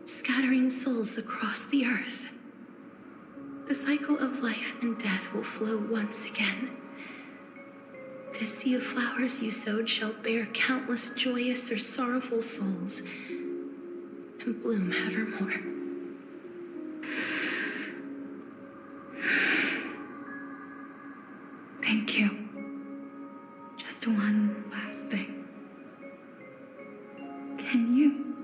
scattering souls across the earth. The cycle of life and death will flow once again. This sea of flowers you sowed shall bear countless joyous or sorrowful souls and bloom evermore. Thank you. Just one last thing. Can you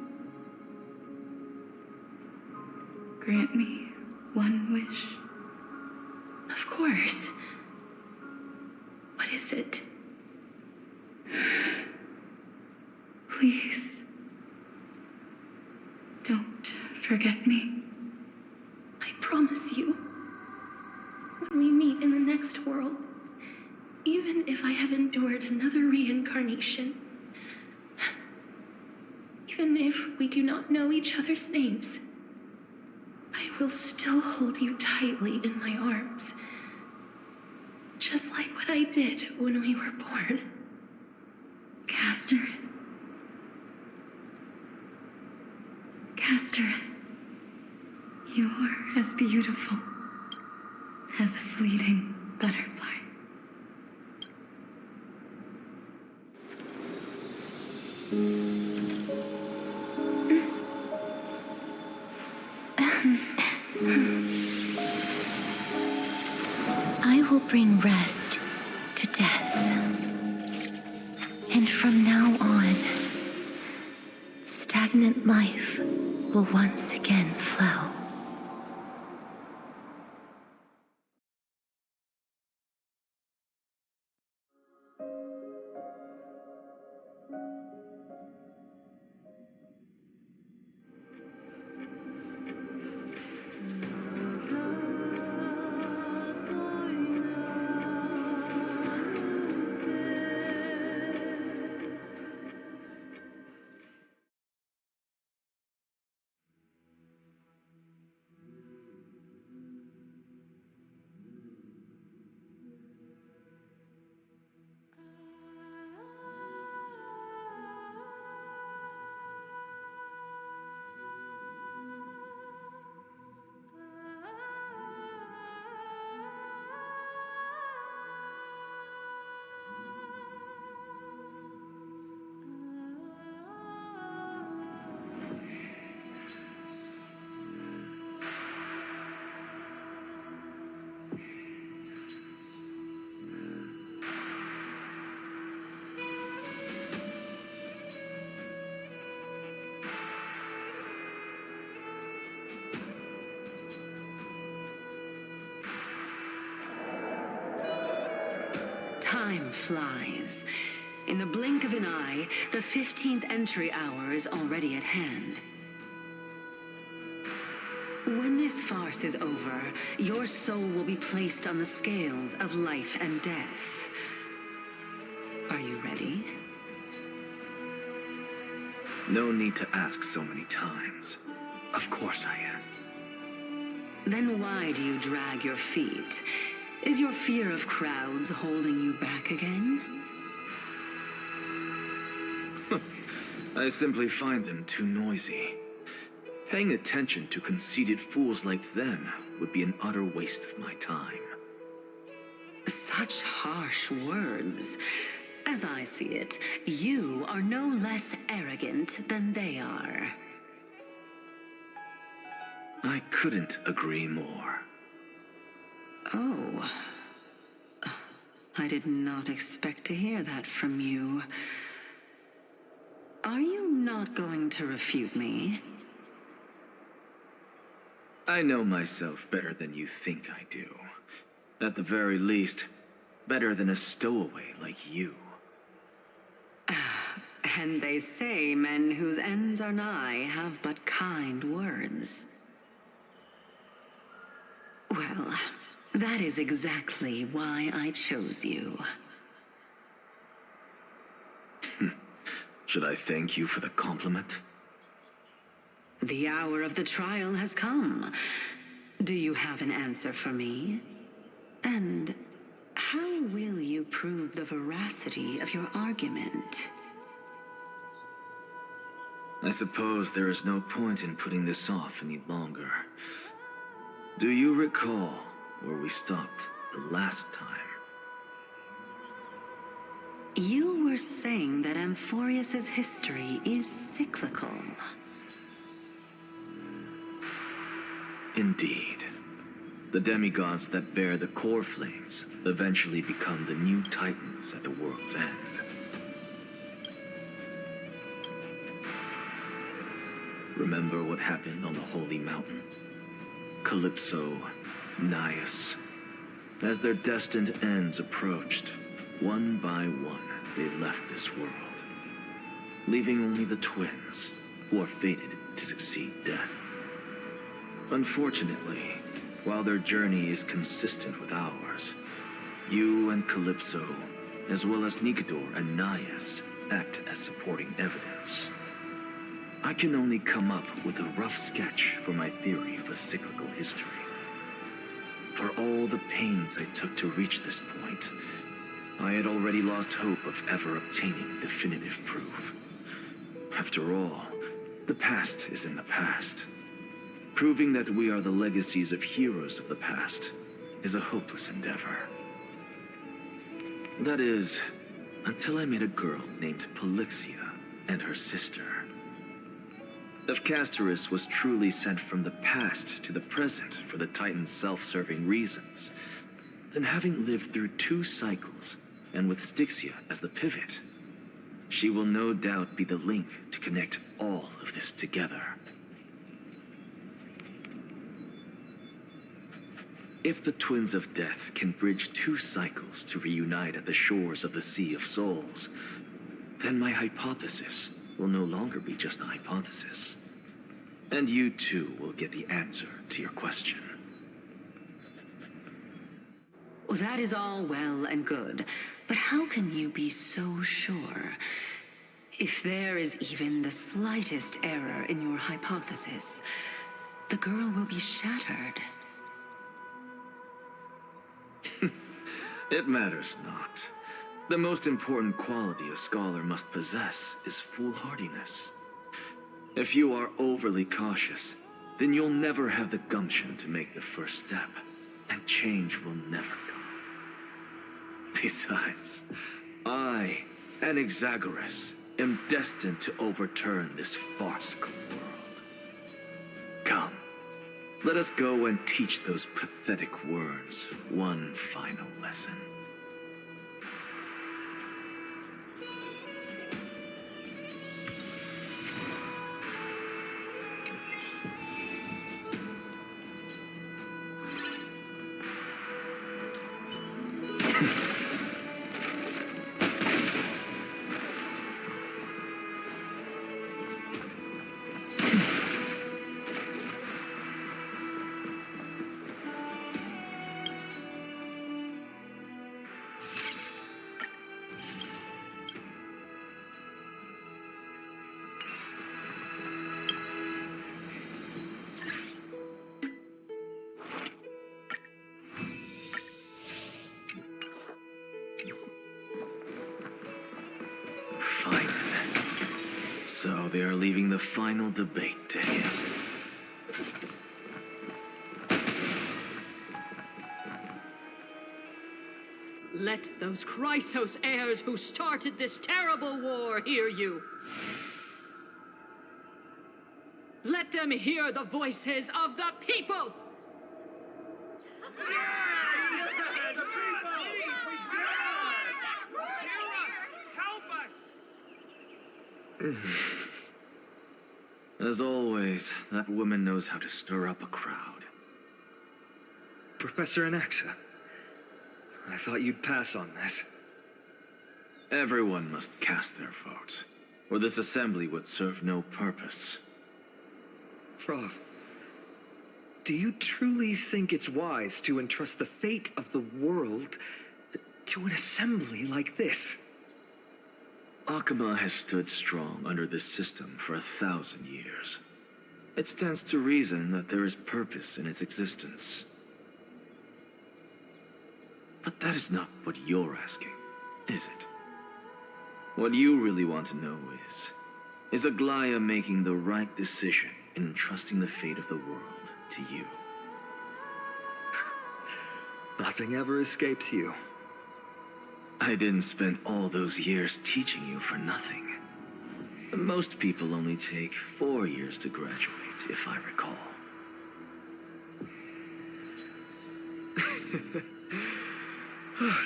grant me one wish? Of course. What is it? Please, don't forget me. I promise you, when we meet in the next world, even if I have endured another reincarnation, even if we do not know each other's names, I will still hold you tightly in my arms, just like what I did when we were born. Castorus. Castorus. You're as beautiful as a fleeting butterfly. I will bring rest to death. And from now on, stagnant life will once again flow. Time flies. In the blink of an eye, the 15th entry hour is already at hand. When this farce is over, your soul will be placed on the scales of life and death. Are you ready? No need to ask so many times. Of course I am. Then why do you drag your feet? Is your fear of crowds holding you back again? I simply find them too noisy. Paying attention to conceited fools like them would be an utter waste of my time. Such harsh words. As I see it, you are no less arrogant than they are. I couldn't agree more. Oh. I did not expect to hear that from you. Are you not going to refute me? I know myself better than you think I do. At the very least, better than a stowaway like you. And they say men whose ends are nigh have but kind words. Well, that is exactly why I chose you. Should I thank you for the compliment? The hour of the trial has come. Do you have an answer for me? And how will you prove the veracity of your argument? I suppose there is no point in putting this off any longer. Do you recall where we stopped the last time? You were saying that Amphorius's history is cyclical. Indeed. The demigods that bear the core flames eventually become the new titans at the world's end. Remember what happened on the Holy Mountain? Calypso, Naias. As their destined ends approached, one by one, they left this world, leaving only the twins, who are fated to succeed death. Unfortunately, while their journey is consistent with ours, You and Calypso, as well as Nicodor and Nias, act as supporting evidence. I can only come up with a rough sketch for my theory of a cyclical history. For all the pains I took to reach this point, I had already lost hope of ever obtaining definitive proof. After all, the past is in the past. Proving that we are the legacies of heroes of the past is a hopeless endeavor. That is, until I met a girl named Polixia and her sister. If Castorus was truly sent from the past to the present for the Titan's self-serving reasons, then having lived through 2 cycles, and with Styxia as the pivot, she will no doubt be the link to connect all of this together. If the Twins of Death can bridge 2 cycles to reunite at the shores of the Sea of Souls, then my hypothesis will no longer be just a hypothesis. And you too will get the answer to your question. Well, that is all well and good, but how can you be so sure? If there is even the slightest error in your hypothesis, the girl will be shattered. It matters not. The most important quality a scholar must possess is foolhardiness. If you are overly cautious, then you'll never have the gumption to make the first step, and change will never come. Besides, I, Anaxagoras, am destined to overturn this farcical world. Come, let us go and teach those pathetic worms one final lesson. So they are leaving the final debate to him. Let those Chrysos heirs who started this terrible war hear you. Let them hear the voices of the people! As always, that woman knows how to stir up a crowd. Professor Anaxa, I thought you'd pass on this. Everyone must cast their vote, or this assembly would serve no purpose. Prof, do you truly think it's wise to entrust the fate of the world to an assembly like this? Akama has stood strong under this system for 1,000 years. It stands to reason that there is purpose in its existence. But that is not what you're asking, is it? What you really want to know is Aglaya making the right decision in entrusting the fate of the world to you? Nothing ever escapes you. I didn't spend all those years teaching you for nothing. Most people only take 4 years to graduate, if I recall.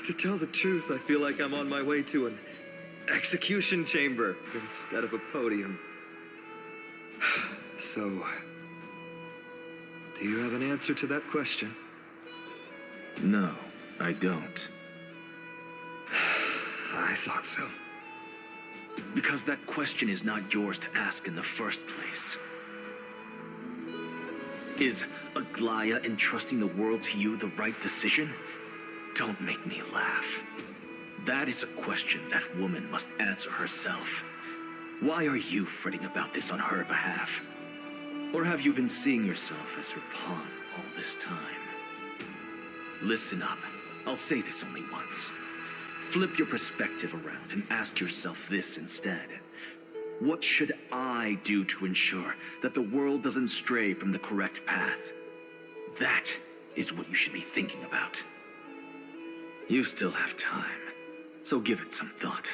To tell the truth, I feel like I'm on my way to an execution chamber instead of a podium. So, do you have an answer to that question? No, I don't. I thought so. Because that question is not yours to ask in the first place. Is Aglaya entrusting the world to you the right decision? Don't make me laugh. That is a question that woman must answer herself. Why are you fretting about this on her behalf? Or have you been seeing yourself as her pawn all this time? Listen up. I'll say this only once. Flip your perspective around and ask yourself this instead. What should I do to ensure that the world doesn't stray from the correct path? That is what you should be thinking about. You still have time, so give it some thought.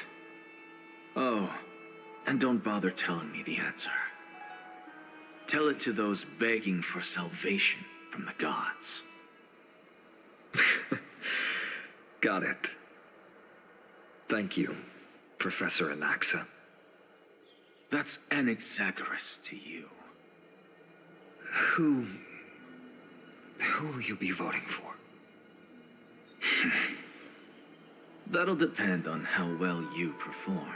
Oh, and don't bother telling me the answer. Tell it to those begging for salvation from the gods. Got it. Thank you, Professor Anaxa. That's Anaxagoras to you. Who will you be voting for? That'll depend on how well you perform.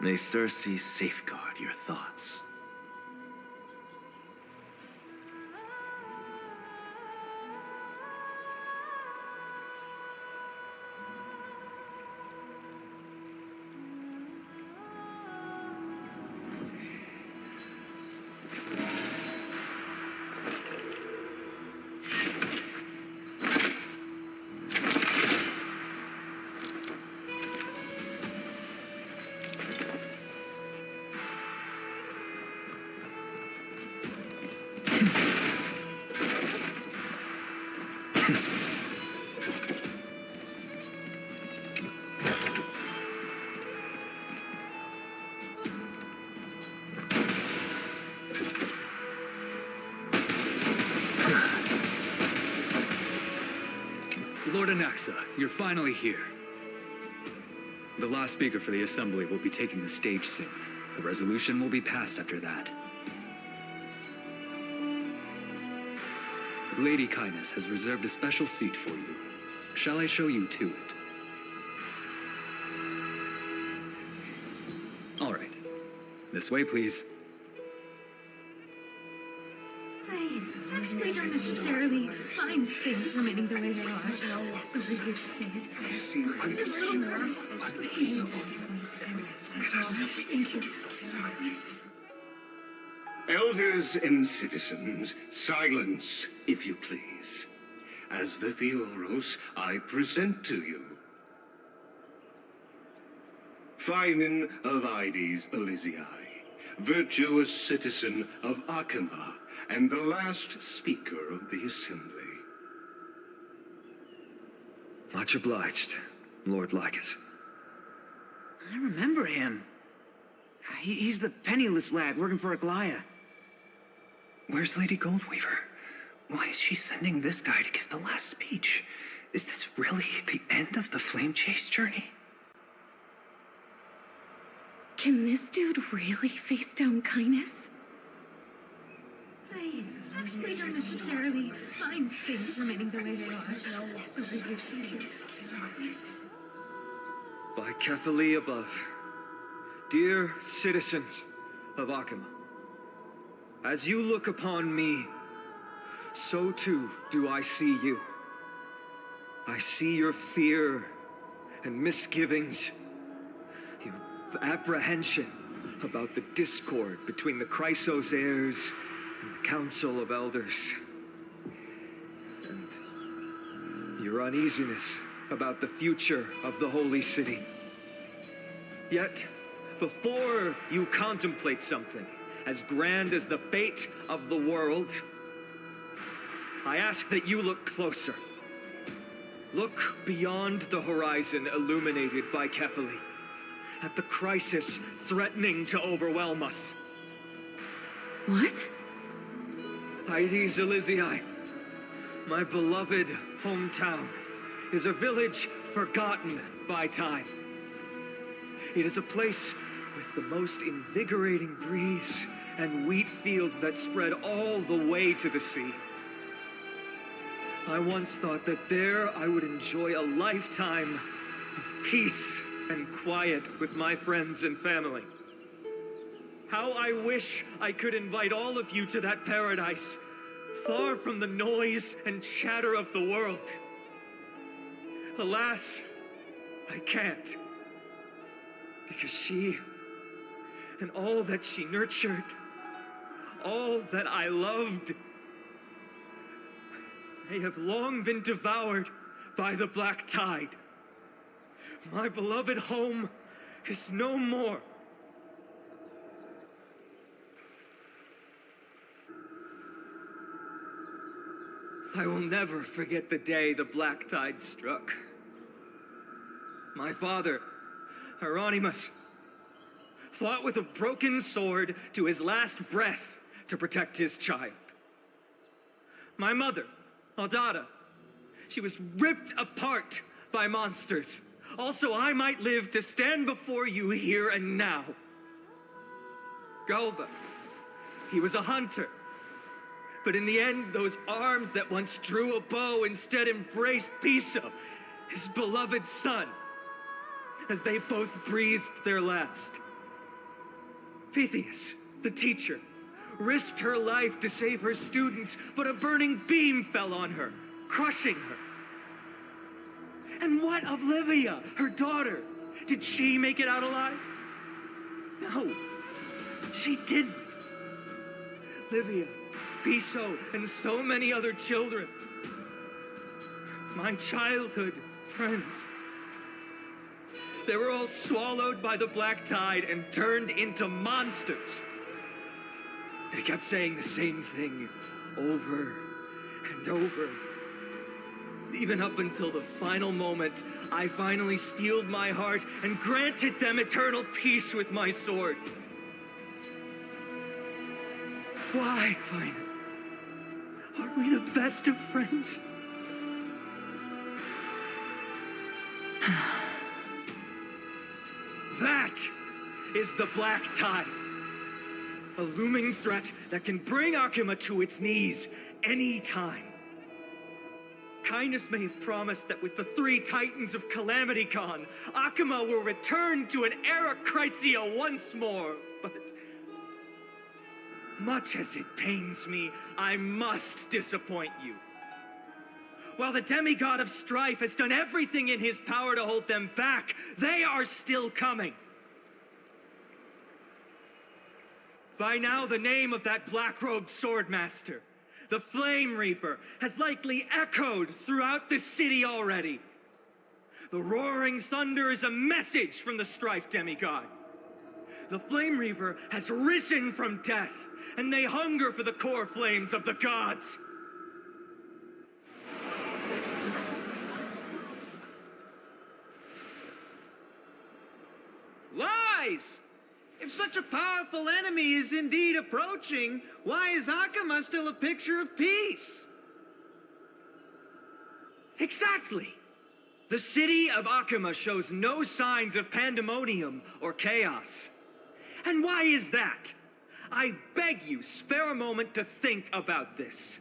May Circe safeguard your thoughts. Lord Anaxa, you're finally here. The last speaker for the Assembly will be taking the stage soon. The resolution will be passed after that. Lady Kindness has reserved a special seat for you. Shall I show you to it? All right. This way, please. I actually don't necessarily find things remaining the way they are. Over here to say it. Thank you. Elders and citizens, silence, if you please. As the Theoros, I present to you Phinin of Ides Elysiae, virtuous citizen of Akima, and the last speaker of the Assembly. Much obliged, Lord Lycus. I remember him. He's the penniless lad working for Aglaya. Where's Lady Goldweaver? Why is she sending this guy to give the last speech? Is this really the end of the Flame Chase journey? Can this dude really face down Kindness? I actually don't necessarily find things remaining the way they are. Over here to say it. By Kephali above, dear citizens of Akima, as you look upon me, so too do I see you. I see your fear and misgivings, your apprehension about the discord between the Chrysos heirs and the Council of Elders, and your uneasiness about the future of the Holy City. Yet, before you contemplate something as grand as the fate of the world, I ask that you look closer. Look beyond the horizon illuminated by Kephali, at the crisis threatening to overwhelm us. What? Ides Elysiae, my beloved hometown, is a village forgotten by time. It is a place with the most invigorating breeze and wheat fields that spread all the way to the sea. I once thought that there I would enjoy a lifetime of peace and quiet with my friends and family. How I wish I could invite all of you to that paradise, far from the noise and chatter of the world. Alas, I can't. Because she, and all that she nurtured, all that I loved, they have long been devoured by the black tide. My beloved home is no more. I will never forget the day the black tide struck. My father, Hieronymus, fought with a broken sword to his last breath to protect his child. My mother, Aldada, she was ripped apart by monsters. Also, I might live to stand before you here and now. Galba, he was a hunter. But in the end, those arms that once drew a bow instead embraced Piso, his beloved son, as they both breathed their last. Pythias, the teacher, risked her life to save her students, but a burning beam fell on her, crushing her. And what of Livia, her daughter? Did she make it out alive? No, she didn't. Livia, Piso, and so many other children. My childhood friends. They were all swallowed by the black tide and turned into monsters. They kept saying the same thing over and over. Even up until the final moment, I finally steeled my heart and granted them eternal peace with my sword. Why, Vine? Aren't we the best of friends? That is the black tide. A looming threat that can bring Akuma to its knees any time. Kindness may have promised that with the 3 titans of Calamity Con, Akuma will return to an era Chrysia once more, but much as it pains me, I must disappoint you. While the demigod of strife has done everything in his power to hold them back, they are still coming. By now, the name of that black-robed swordmaster, the Flame Reaper, has likely echoed throughout the city already. The roaring thunder is a message from the strife demigod. The Flame Reaper has risen from death, and they hunger for the core flames of the gods. Lies! If such a powerful enemy is indeed approaching, why is Akuma still a picture of peace? Exactly! The city of Akuma shows no signs of pandemonium or chaos. And why is that? I beg you, spare a moment to think about this.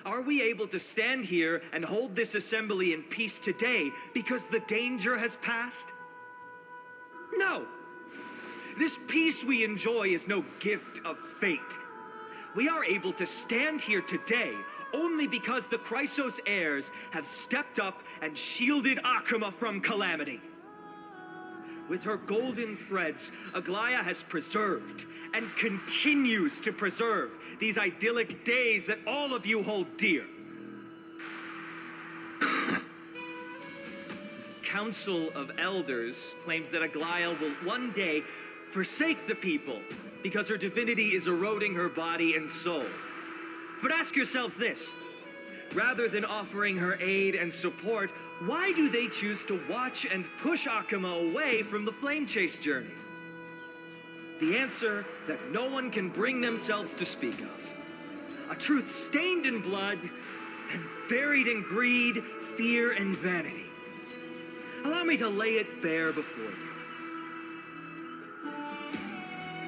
Are we able to stand here and hold this assembly in peace today because the danger has passed? No. This peace we enjoy is no gift of fate. We are able to stand here today only because the Chrysos heirs have stepped up and shielded Akuma from calamity. With her golden threads, Aglaya has preserved and continues to preserve these idyllic days that all of you hold dear. Council of Elders claims that Aglaya will one day forsake the people because her divinity is eroding her body and soul. But ask yourselves this. Rather than offering her aid and support, why do they choose to watch and push Akuma away from the flame chase journey? The answer that no one can bring themselves to speak of. A truth stained in blood and buried in greed, fear, and vanity. Allow me to lay it bare before you.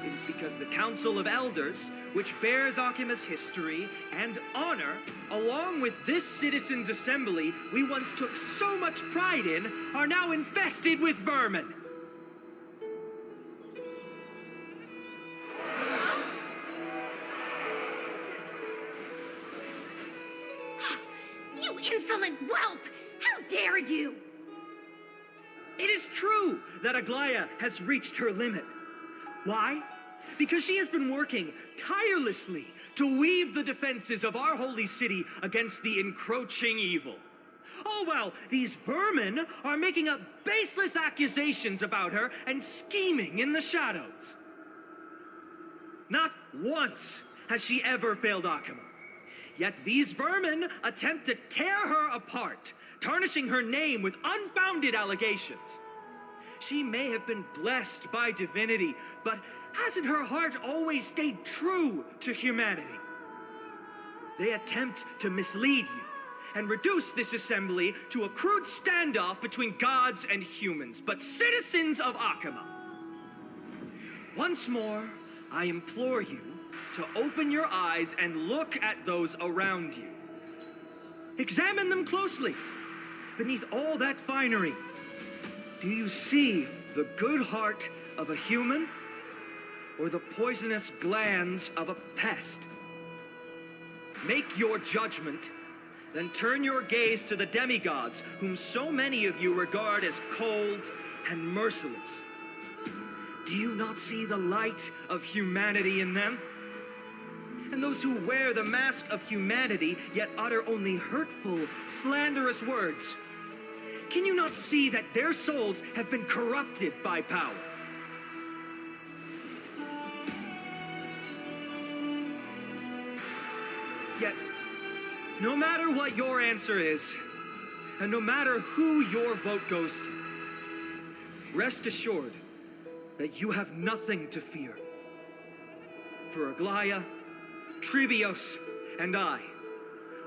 It is because the Council of Elders, which bears Akuma's history and honor, along with this citizens' assembly we once took so much pride in, are now infested with vermin. You insolent whelp! How dare you? It is true that Aglaya has reached her limit. Why? Because she has been working tirelessly to weave the defenses of our holy city against the encroaching evil. All while these vermin are making up baseless accusations about her and scheming in the shadows. Not once has she ever failed Akama. Yet these vermin attempt to tear her apart, tarnishing her name with unfounded allegations. She may have been blessed by divinity, but hasn't her heart always stayed true to humanity? They attempt to mislead you and reduce this assembly to a crude standoff between gods and humans, but citizens of Akama. Once more, I implore you to open your eyes and look at those around you. Examine them closely. Beneath all that finery, do you see the good heart of a human or the poisonous glands of a pest? Make your judgment, then turn your gaze to the demigods whom so many of you regard as cold and merciless. Do you not see the light of humanity in them? And those who wear the mask of humanity yet utter only hurtful, slanderous words, can you not see that their souls have been corrupted by power? Yet, no matter what your answer is, and no matter who your vote goes to, rest assured that you have nothing to fear. For Aglaya, Trebios, and I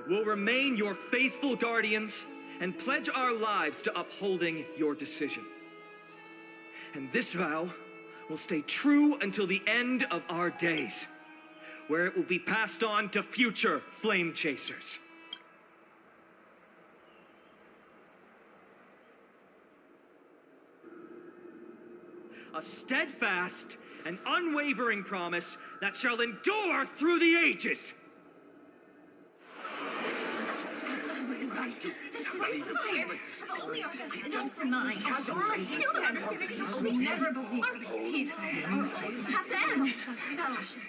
will remain your faithful guardians and pledge our lives to upholding your decision. And this vow will stay true until the end of our days, where it will be passed on to future flame chasers. A steadfast and unwavering promise that shall endure through the ages. Only our best interests in mind. I still don't understand it. I will never believe these have to end. So.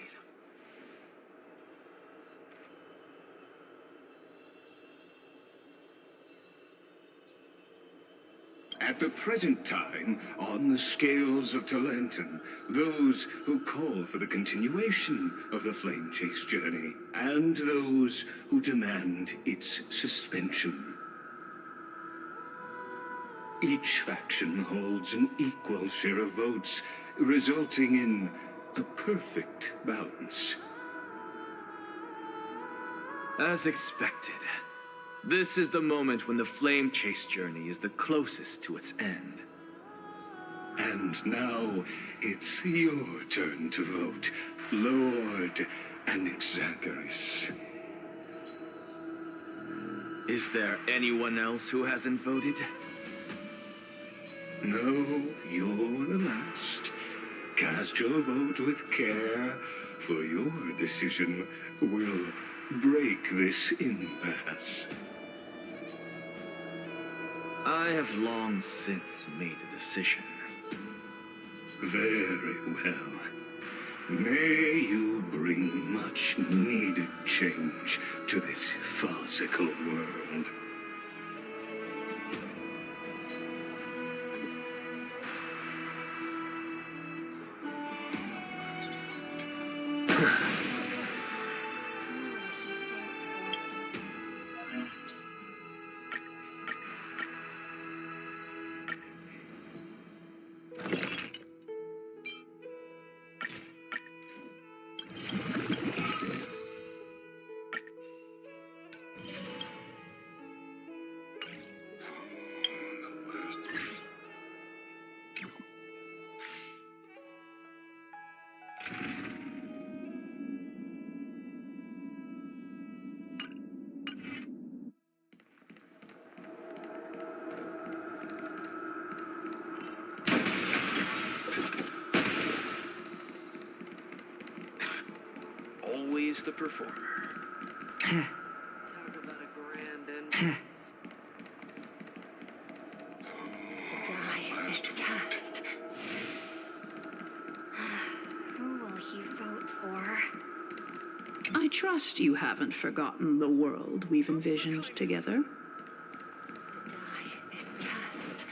At the present time, on the scales of Talenton, those who call for the continuation of the Flame Chase journey, and those who demand its suspension. Each faction holds an equal share of votes, resulting in a perfect balance. As expected. This is the moment when the Flame Chase journey is the closest to its end. And now, it's your turn to vote, Lord Anaxagoras. Is there anyone else who hasn't voted? No, you're the last. Cast your vote with care, for your decision will break this impasse. I have long since made a decision. Very well. May you bring much needed change to this farcical world. Always the performer. Talk about a grand entrance. is cast. Who will he vote for? I trust you haven't forgotten the world we've envisioned together. The die is cast.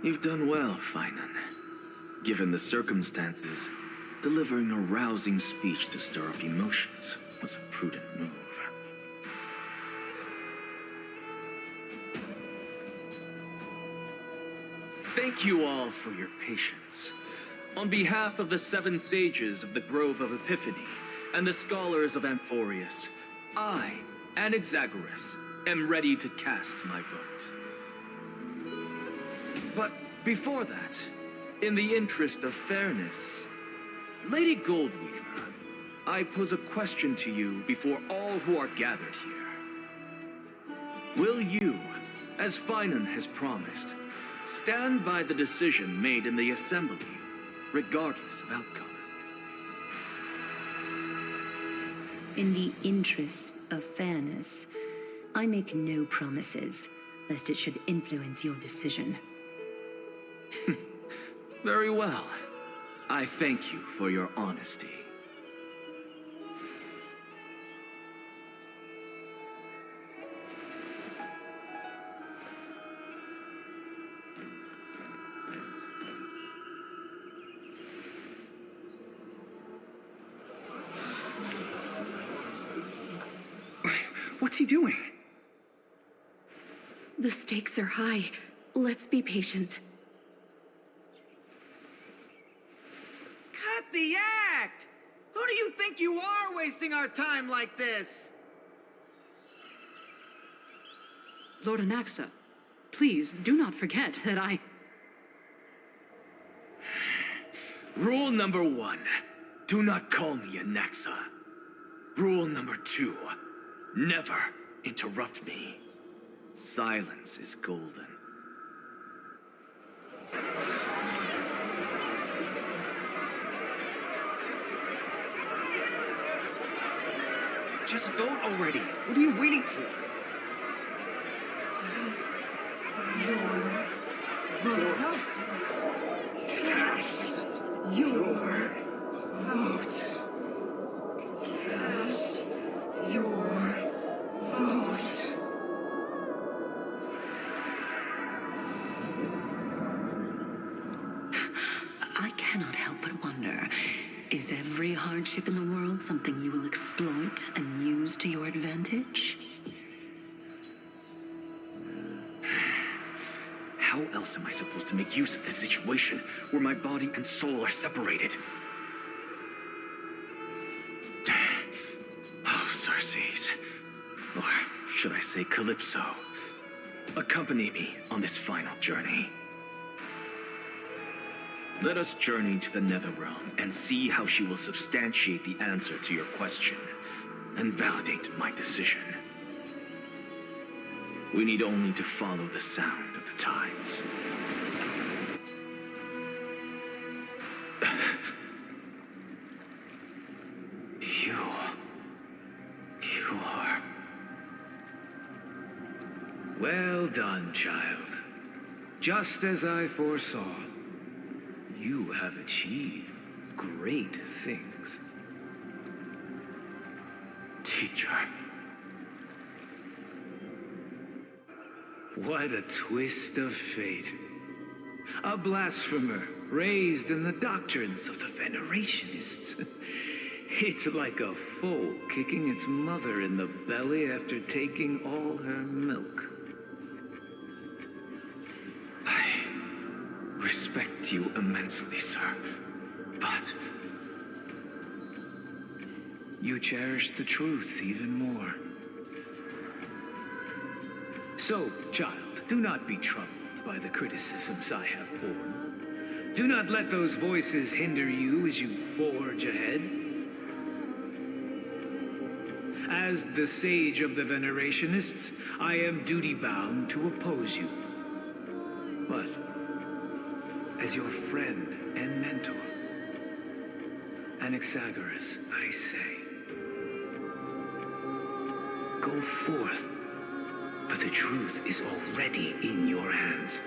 You've done well, Finan. Given the circumstances, delivering a rousing speech to stir up emotions was a prudent move. Thank you all for your patience. On behalf of the 7 sages of the Grove of Epiphany and the scholars of Amphorius, I, Anaxagoras, am ready to cast my vote. But before that, in the interest of fairness, Lady Goldweaver, I pose a question to you before all who are gathered here. Will you, as Finan has promised, stand by the decision made in the Assembly, regardless of outcome? In the interest of fairness, I make no promises, lest it should influence your decision. Very well. I thank you for your honesty. What's he doing? The stakes are high. Let's be patient. Cut the act! Who do you think you are, wasting our time like this? Lord Anaxa, please do not forget that I... Rule number 1, do not call me Anaxa. Rule number 2, never interrupt me. Silence is golden. Just vote already. What are you waiting for? Cast your vote. Cast your vote. I cannot help but wonder, is every hardship in the world something you will exploit and use to your advantage? How else am I supposed to make use of this situation where my body and soul are separated? Oh, Circes. Or should I say Calypso? Accompany me on this final journey. Let us journey to the Netherrealm and see how she will substantiate the answer to your question and validate my decision. We need only to follow the sound of the tides. You are... Well done, child. Just as I foresaw, you have achieved great things. Teacher. What a twist of fate. A blasphemer raised in the doctrines of the Venerationists. It's like a foal kicking its mother in the belly after taking all her milk. I respect you immensely, sir, but... You cherish the truth even more. So, child, do not be troubled by the criticisms I have poured. Do not let those voices hinder you as you forge ahead. As the sage of the Venerationists, I am duty-bound to oppose you. But, as your friend and mentor, Anaxagoras, I say, go forth, for the truth is already in your hands.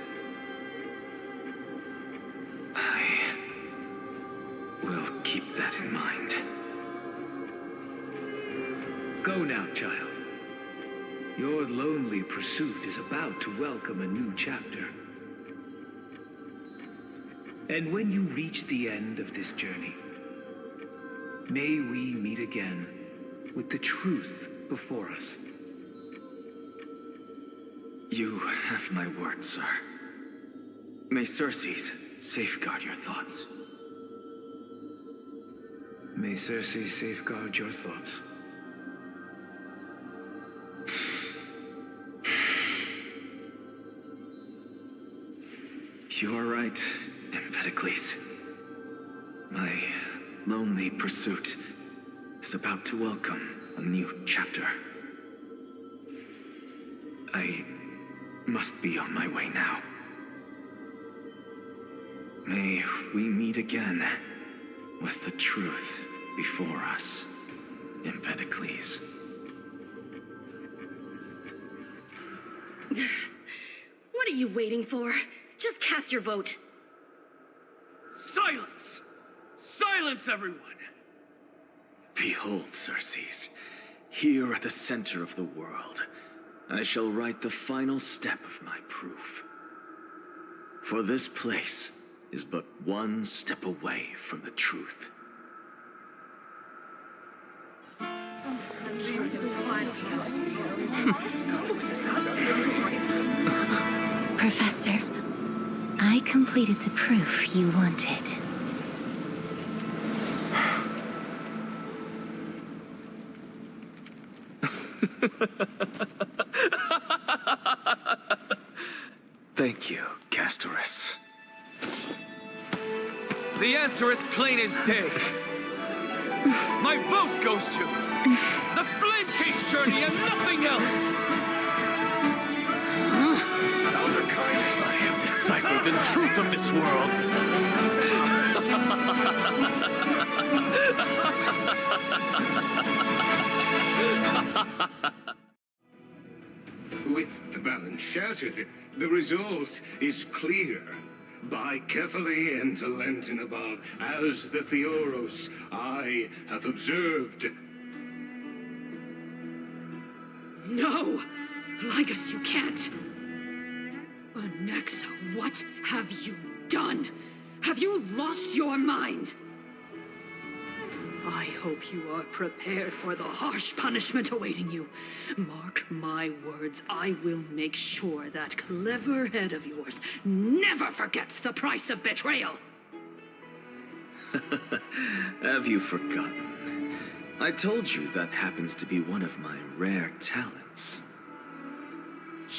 I will keep that in mind. Go now, child. Your lonely pursuit is about to welcome a new chapter. And when you reach the end of this journey, may we meet again with the truth before us. You have my word, sir. May Circes safeguard your thoughts. May Circe safeguard your thoughts. You are right, Empedocles. My lonely pursuit is about to welcome a new chapter. I must be on my way now. May we meet again with the truth before us, Empedocles. What are you waiting for? Just cast your vote. Silence! Silence, everyone! Behold, Circes, here at the center of the world, I shall write the final step of my proof. For this place is but one step away from the truth. Professor, I completed the proof you wanted. Thank you, Castorus. The answer is plain as day. My vote goes to the Flame Chase Journey and nothing else! Elder Kindness, I have deciphered the truth of this world! With the balance shattered, the result is clear. By carefully and Lenten above, as the Theoros I have observed. No! Ligus, you can't! Anaxa, what have you done? Have you lost your mind? I hope you are prepared for the harsh punishment awaiting you. Mark my words, I will make sure that clever head of yours never forgets the price of betrayal. Have you forgotten? I told you that happens to be one of my rare talents.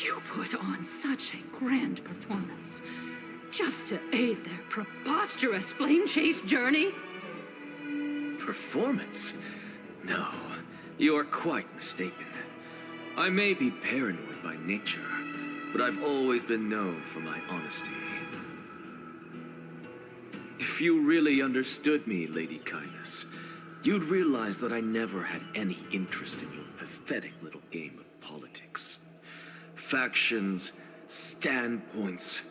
You put on such a grand performance, just to aid their preposterous flame chase journey? Performance? No, you are quite mistaken. I may be paranoid by nature, but I've always been known for my honesty. If you really understood me, Lady Kindness, you'd realize that I never had any interest in your pathetic little game of politics. Factions, standpoints,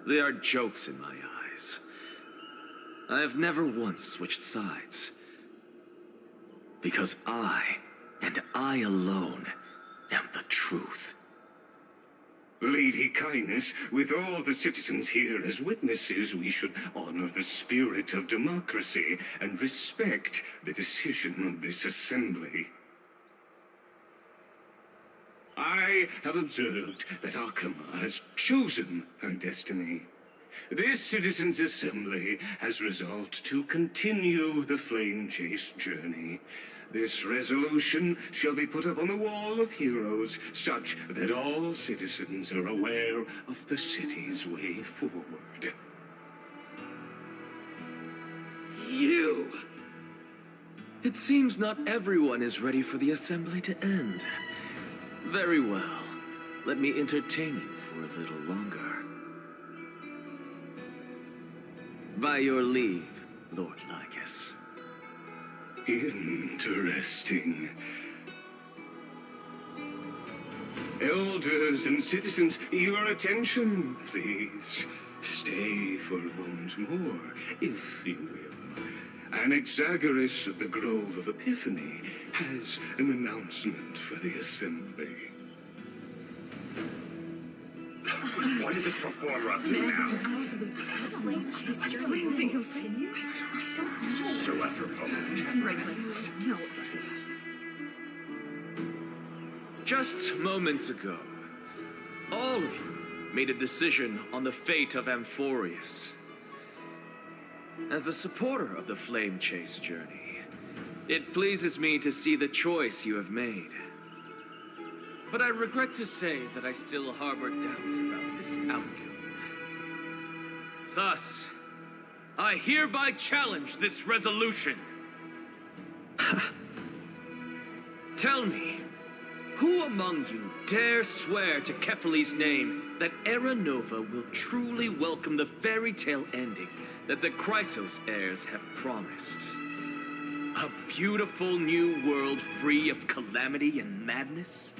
they are jokes in my eyes. I have never once switched sides. Because I, and I alone, am the truth. Lady Kindness, with all the citizens here as witnesses, we should honor the spirit of democracy and respect the decision of this assembly. I have observed that Arkema has chosen her destiny. This citizens' assembly has resolved to continue the flame chase journey. This resolution shall be put up on the wall of heroes, such that all citizens are aware of the city's way forward. you! It seems not everyone is ready for the assembly to end. Very well. Let me entertain you for a little longer. By your leave, Lord Lycus. Interesting. Elders and citizens, your attention, please. Stay for a moment more, if you will. Anaxagoras of the Grove of Epiphany has an announcement for the assembly. What is this performer up to now? What do you think he'll continue? So apropos. Just moments ago, all of you made a decision on the fate of Amphorius. As a supporter of the Flame Chase journey, it pleases me to see the choice you have made. But I regret to say that I still harbor doubts about this outcome. Thus, I hereby challenge this resolution. Tell me, who among you dare swear to Kephalli's name that Era Nova will truly welcome the fairy tale ending that the Chrysos heirs have promised? A beautiful new world free of calamity and madness?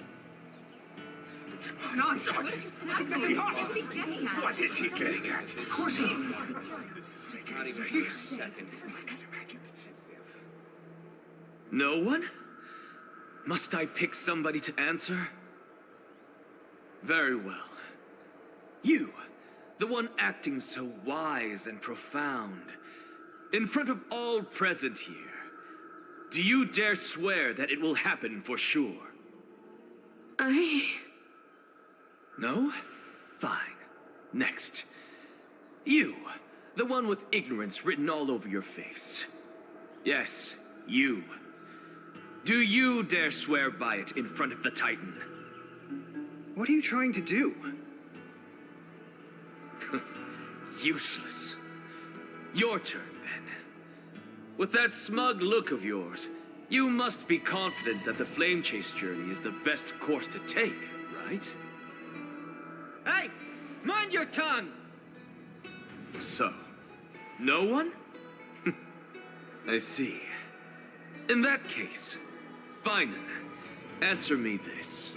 Nonsense! What is he getting at? No one? Must I pick somebody to answer? Very well. You, the one acting so wise and profound, in front of all present here, do you dare swear that it will happen for sure? No? Fine. Next. You, the one with ignorance written all over your face. Yes, you. Do you dare swear by it in front of the Titan? What are you trying to do? Useless. Your turn, then. With that smug look of yours, you must be confident that the Flame Chase journey is the best course to take, right? Hey! Mind your tongue! So, no one? I see. In that case, Finan, answer me this.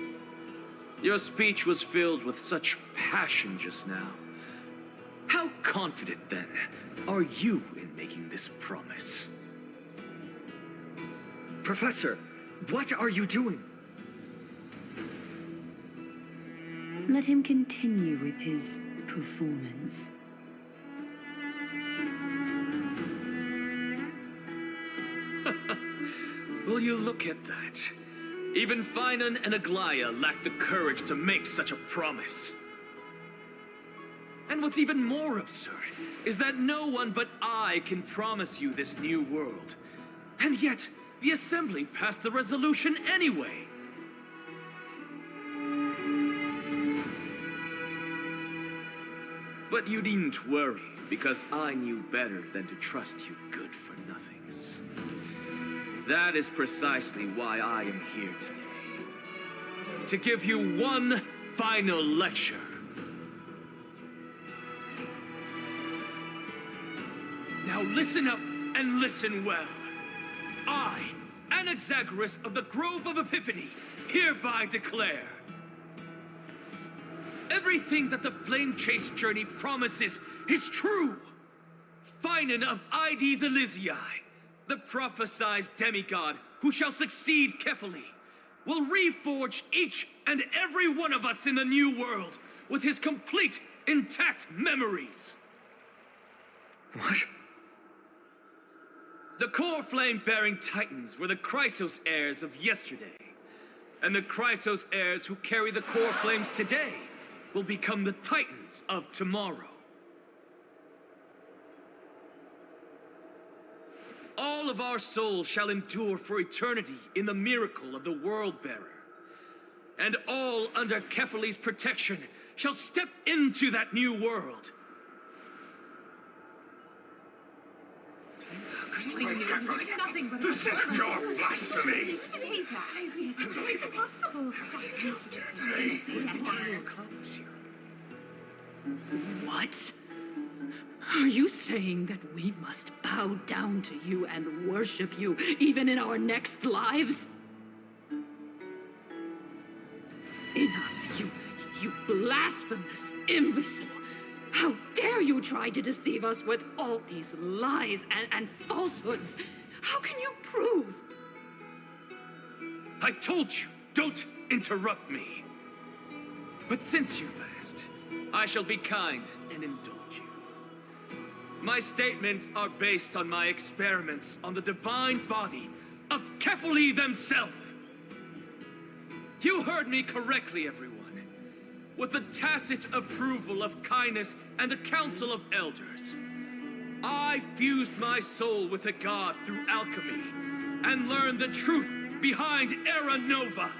Your speech was filled with such passion just now. How confident, then, are you in making this promise? Professor, what are you doing? Let him continue with his performance. Will you look at that? Even Finan and Aglaya lack the courage to make such a promise. And what's even more absurd is that no one but I can promise you this new world. And yet, the Assembly passed the resolution anyway. But you needn't worry, because I knew better than to trust you good-for-nothings. That is precisely why I am here today. To give you one final lecture. Now listen up and listen well. I, Anaxagoras of the Grove of Epiphany, hereby declare everything that the Flame Chase journey promises is true. Finan of Ides Elysiae, the prophesied demigod who shall succeed Kephalli, will reforge each and every one of us in the new world with his complete, intact memories. What? The core flame-bearing titans were the Chrysos heirs of yesterday, and the Chrysos heirs who carry the core flames today will become the titans of tomorrow. All of our souls shall endure for eternity in the miracle of the World-Bearer, and all under Kephalli's protection shall step into that new world. This is your blasphemy! It's impossible. What? Are you saying that we must bow down to you and worship you even in our next lives? Enough, you blasphemous imbecile! How dare you try to deceive us with all these lies and falsehoods? How can you prove? I told you, don't interrupt me. But since you've asked, I shall be kind and indulge you. My statements are based on my experiments on the divine body of Kefali themselves. You heard me correctly, everyone. With the tacit approval of Kindness and the Council of Elders, I fused my soul with a god through alchemy and learned the truth behind Era Nova.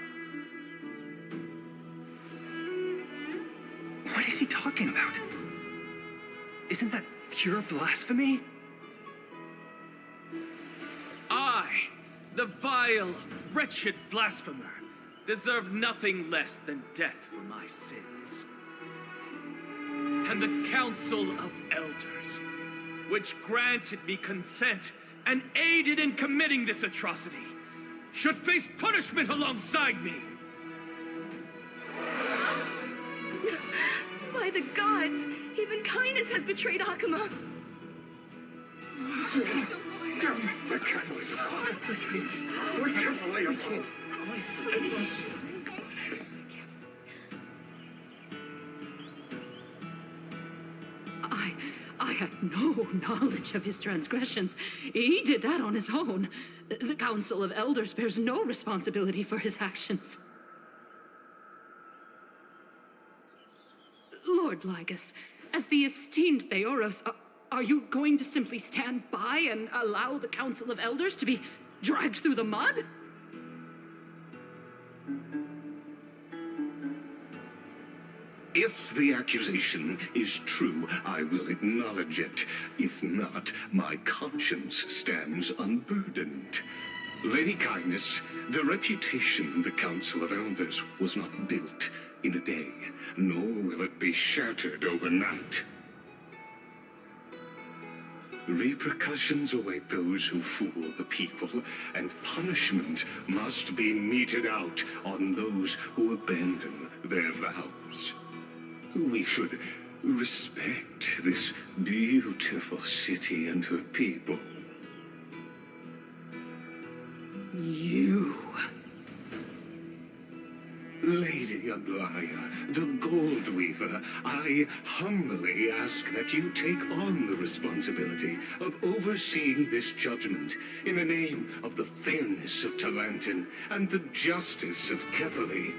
What is he talking about? Isn't that pure blasphemy? I, the vile, wretched blasphemer, deserve nothing less than death for my sins. And the Council of Elders, which granted me consent and aided in committing this atrocity, should face punishment alongside me. By the gods, even Kindness has betrayed Akuma. The catalyst. Be careful, Leopold. I had no knowledge of his transgressions. He did that on his own. The Council of Elders bears no responsibility for his actions. Lord Lygus, as the esteemed Theoros, are you going to simply stand by and allow the Council of Elders to be dragged through the mud? If the accusation is true, I will acknowledge it. If not, my conscience stands unburdened. Lady Kindness, the reputation of the Council of Elders was not built in a day, nor will it be shattered overnight. Repercussions await those who fool the people, and punishment must be meted out on those who abandon their vows. We should respect this beautiful city and her people. You... Lady Aglaya, the Gold Weaver, I humbly ask that you take on the responsibility of overseeing this judgment in the name of the fairness of Talantin and the justice of Kefali.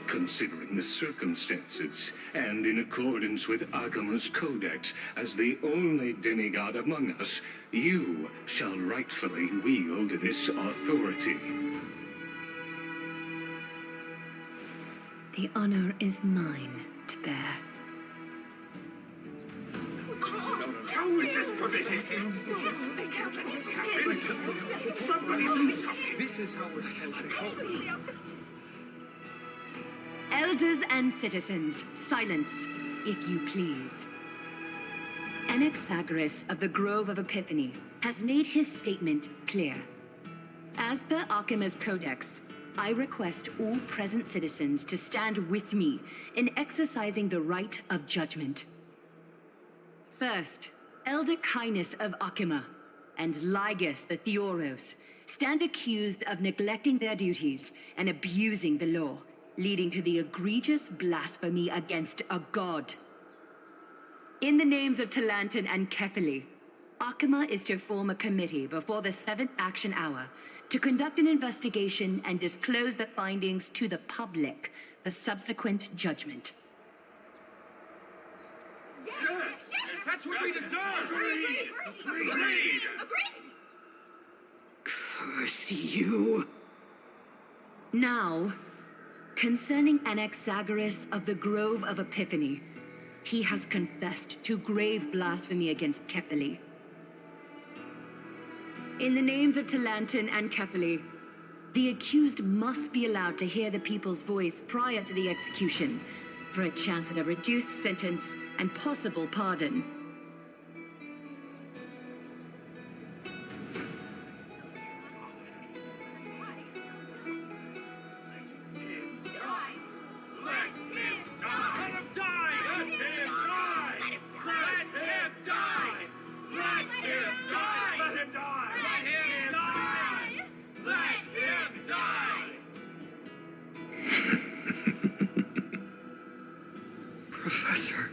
Considering the circumstances, and in accordance with Akuma's codex, as the only demigod among us, you shall rightfully wield this authority. The honor is mine to bear. How is this permitted? They can't let this happen. Somebody do something. This is how we're supposed to go. Elders and citizens, silence, if you please. Anaxagoras of the Grove of Epiphany has made his statement clear. As per Akuma's codex, I request all present citizens to stand with me in exercising the right of judgment. First, Elder Kindness of Akuma and Lygus the Theoros stand accused of neglecting their duties and abusing the law, leading to the egregious blasphemy against a god. In the names of Talantin and Kefali, Akuma is to form a committee before the 7th action hour to conduct an investigation and disclose the findings to the public for subsequent judgment. Yes! That's what we deserve! Agreed! Curse you! Now, concerning Anaxagoras of the Grove of Epiphany, He has confessed to grave blasphemy against Kepeli. In the names of Talantin and Kepeli, the accused must be allowed to hear the people's voice prior to the execution, for a chance at a reduced sentence and possible pardon. Professor.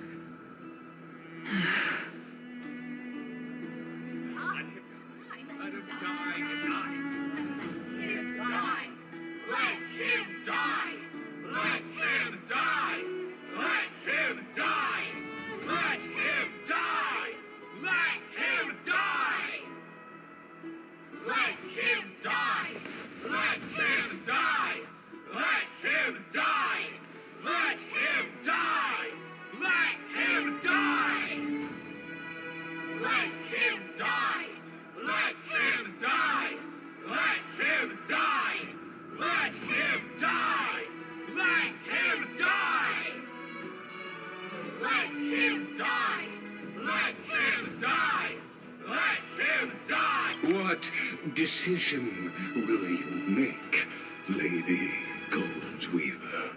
What decision will you make, Lady Goldweaver?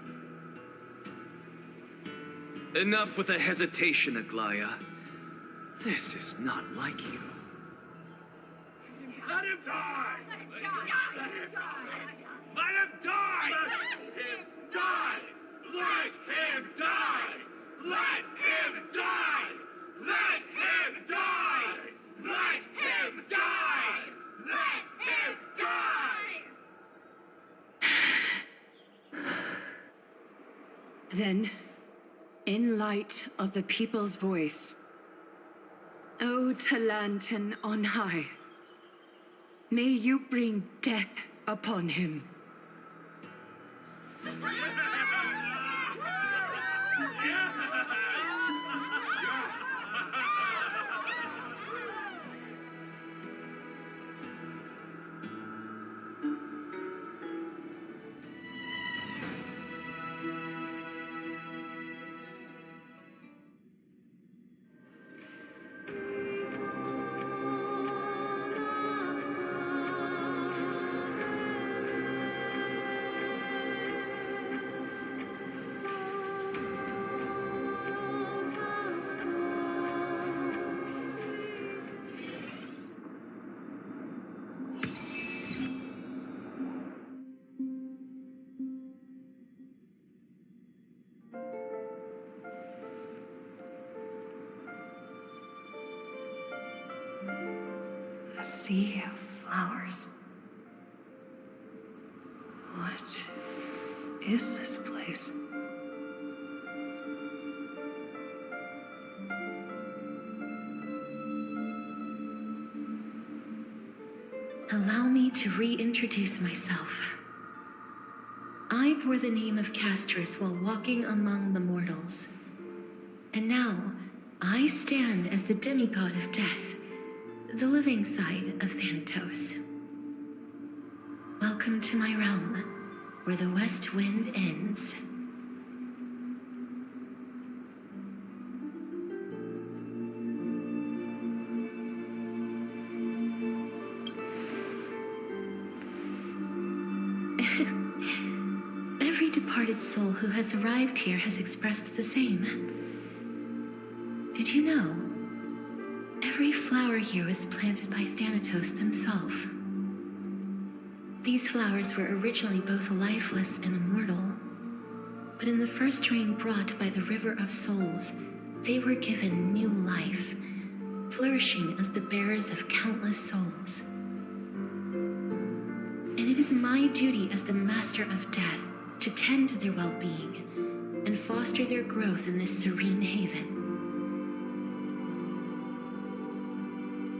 Enough with the hesitation, Aglaya. This is not like you. Let him die! Let him die! Let him die! Let him die! Let him die! Let him die! Let him die! Let him die! Let him die! Then, in light of the people's voice, O Talantin on high, may you bring death upon him. A sea of flowers. What is this place? Allow me to reintroduce myself. I bore the name of Castris while walking among the mortals. And now, I stand as the demigod of death, the living side of Thanatos. Welcome to my realm, where the west wind ends. Every departed soul who has arrived here has expressed the same. Did you know? Every flower here was planted by Thanatos themselves. These flowers were originally both lifeless and immortal, but in the first rain brought by the River of Souls, they were given new life, flourishing as the bearers of countless souls. And it is my duty as the Master of Death to tend to their well-being and foster their growth in this serene haven.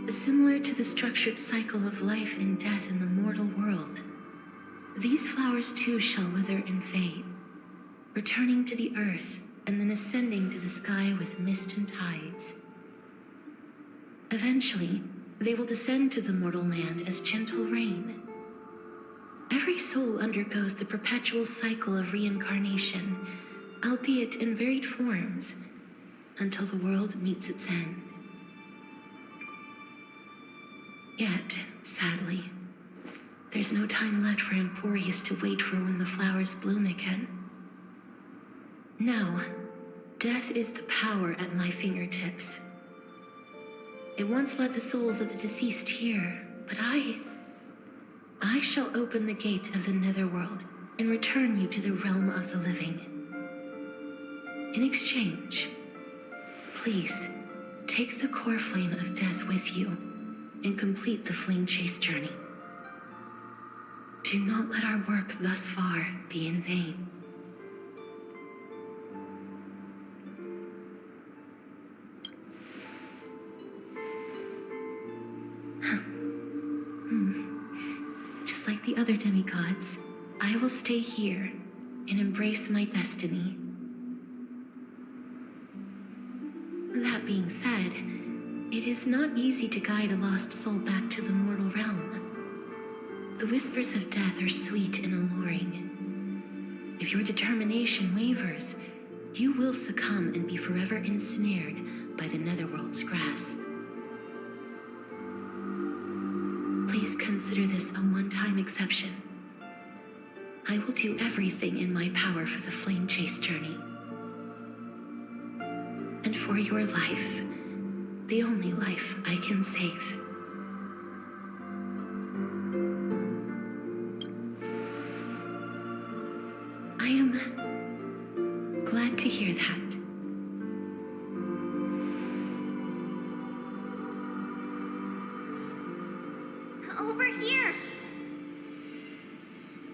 Similar to the structured cycle of life and death in the mortal world, these flowers too shall wither and fade, returning to the earth and then ascending to the sky with mist and tides. Eventually, they will descend to the mortal land as gentle rain. Every soul undergoes the perpetual cycle of reincarnation, albeit in varied forms, until the world meets its end. Yet, sadly, there's no time left for Emphorius to wait for when the flowers bloom again. No, death is the power at my fingertips. It once led the souls of the deceased here, but I shall open the gate of the netherworld and return you to the realm of the living. In exchange, please, take the core flame of death with you and complete the flame chase journey. Do not let our work thus far be in vain. Just like the other demigods, I will stay here and embrace my destiny. That being said, it is not easy to guide a lost soul back to the mortal realm. The whispers of death are sweet and alluring. If your determination wavers, you will succumb and be forever ensnared by the netherworld's grasp. Please consider this a one-time exception. I will do everything in my power for the flame chase journey. And for your life, the only life I can save. I am glad to hear that. Over here!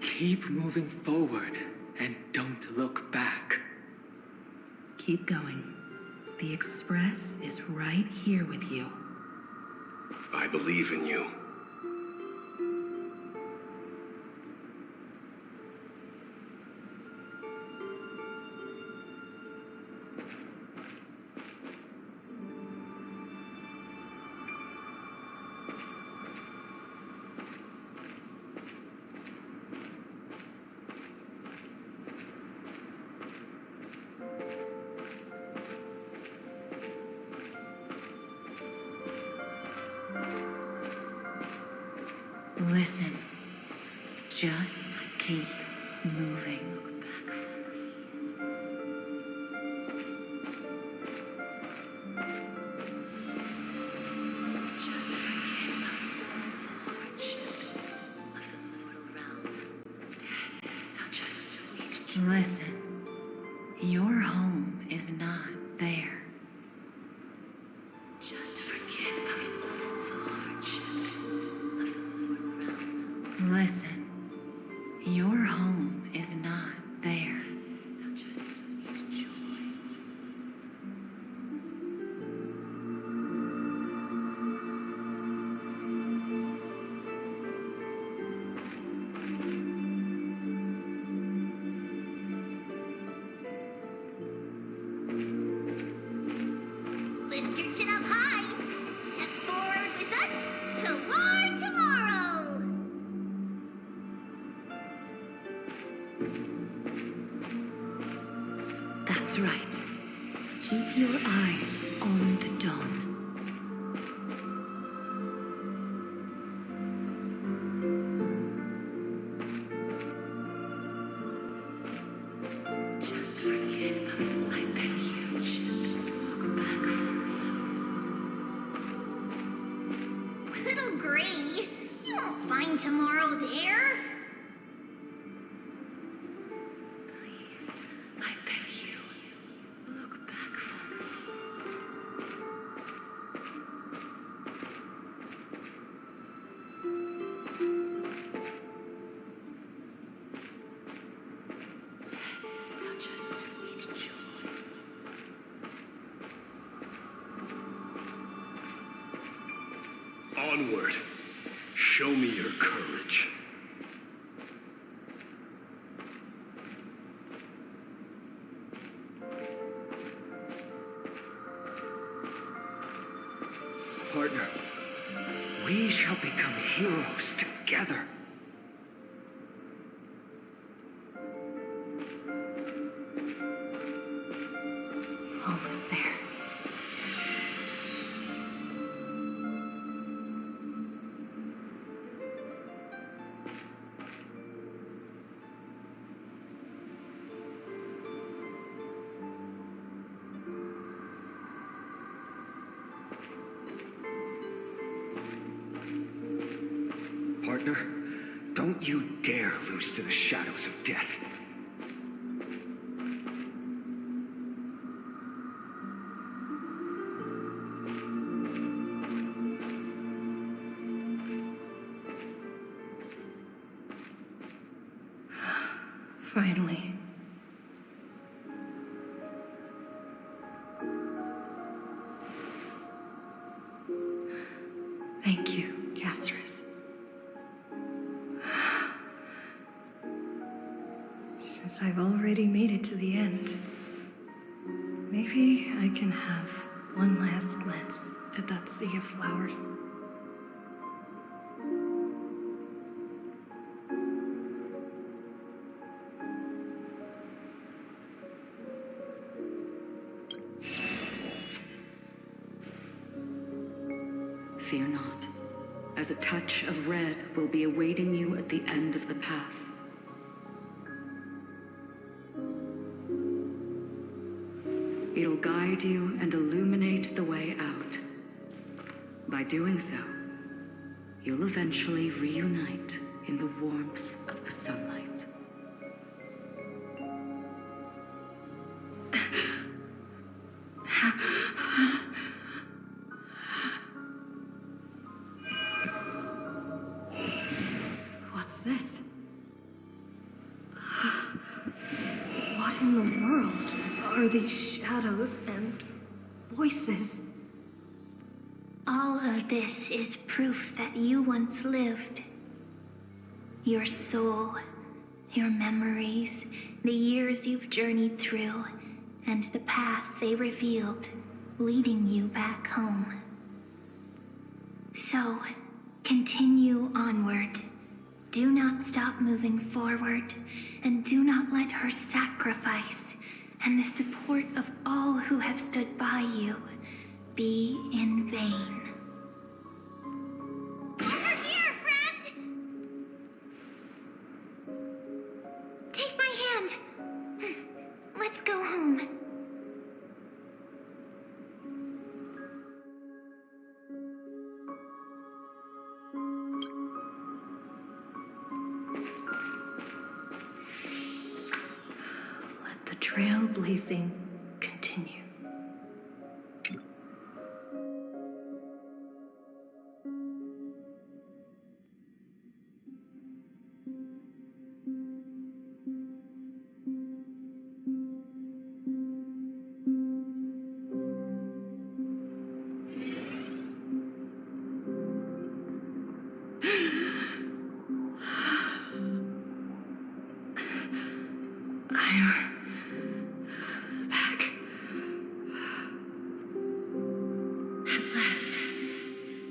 Keep moving forward and don't look back. Keep going. The Express is right here with you. I believe in you. Listen. Just keep moving. Just forget about all the hardships of the mortal realm. Death is such a sweet joy. Listen. Your home is not there. Just forget about all the hardships of the mortal realm. Listen, your home is not there. It's such a sweet joy. Lift your chin up high. Step forward with us toward tomorrow. That's right. Keep your eyes on the dawn. Just forget about I beg you, Chips. Look back for me. Little Gray, you won't find tomorrow there. Please, I beg you. Look back for me. Death is such a sweet joy. Onward. Show me your courage. partner. We shall become heroes together. Almost there. Partner, don't you dare lose to the shadows of death. Finally. Thank you, Castris. Since I've already made it to the end, maybe I can have one last glance at that sea of flowers. Fear not, as a touch of red will be awaiting you at the end of the path. It'll guide you and illuminate the way out. By doing so, you'll eventually reunite in the warmth of the sunlight. What's this? What in the world are these shadows and voices? All of this is proof that you once lived. Your soul, your memories, the years you've journeyed through, and the path they revealed, leading you back home. So, continue onward. Do not stop moving forward, and do not let her sacrifice and the support of all who have stood by you be in vain. Over here, friend! Take my hand. Let's go home. Let the trailblazing continue. At last,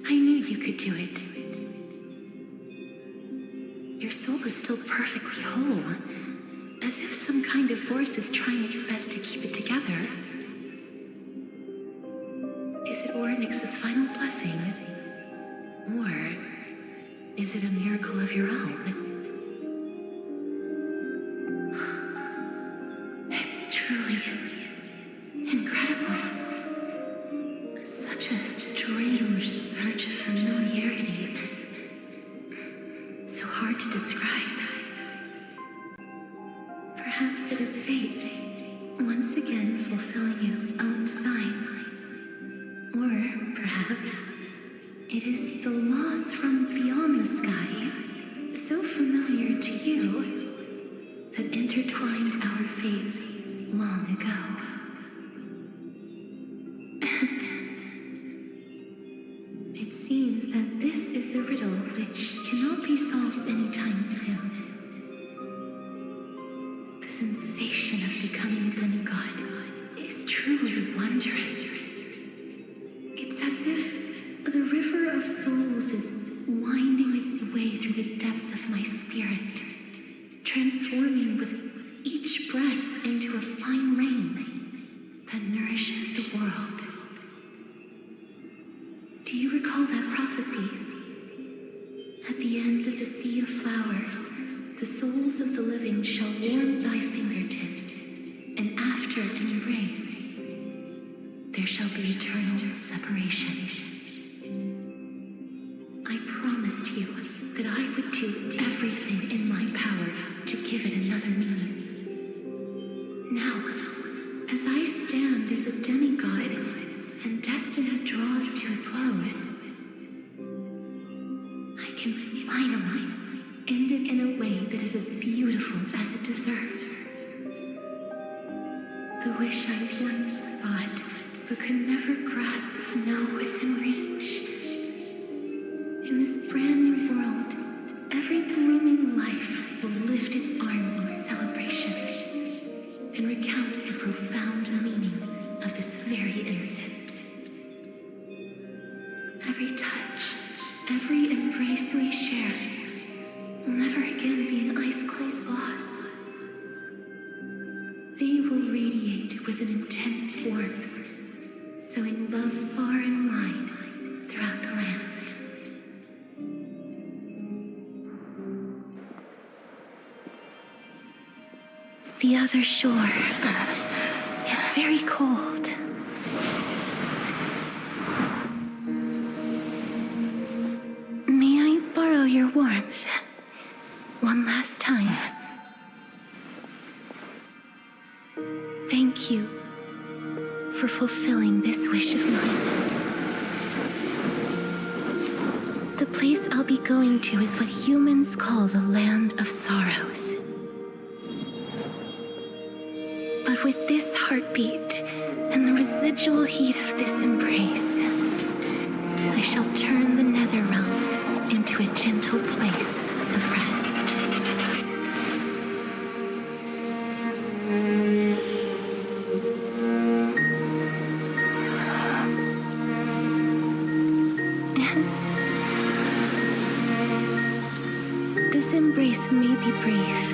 I knew you could do it. Your soul is still perfectly whole, as if some kind of force is trying its best to keep it together. Is it Ornyx's final blessing? Or is it a miracle of your own? It's truly incredible. Such a strange surge of familiarity. So hard to describe. Perhaps it is fate, once again fulfilling its own design. Or perhaps it is the laws from beyond the sky, so familiar to you, that intertwined our fates long ago. It seems that this is a riddle which cannot be solved anytime soon. The sensation of becoming a demigod is truly wondrous. It's as if the souls is winding its way through the depths of my spirit, transforming with each breath into a fine rain that nourishes the world. Do you recall that prophecy? At the end of the sea of flowers, the souls of the living shall warm thy fingertips, and after an embrace, there shall be eternal separation. I promised you that I would do everything in my power to give it another meaning. Now, as I stand as a demigod and destiny draws to a close, I can finally end it in a way that is as beautiful as it deserves. The wish I once sought but could never grasp is now within reach. In this brand new world, every blooming life will lift its arms in celebration and recount the profound meaning of this very instant. Every touch, every embrace we share will never again be an ice-cold loss. They will radiate with an intense warmth, sowing love far and wide throughout the land. The other shore is very cold. May I borrow your warmth one last time? Thank you for fulfilling this wish of mine. The place I'll be going to is what humans call the Land of Sorrows. But with this heartbeat and the residual heat of this embrace, I shall turn the nether realm into a gentle place of rest. This embrace may be brief,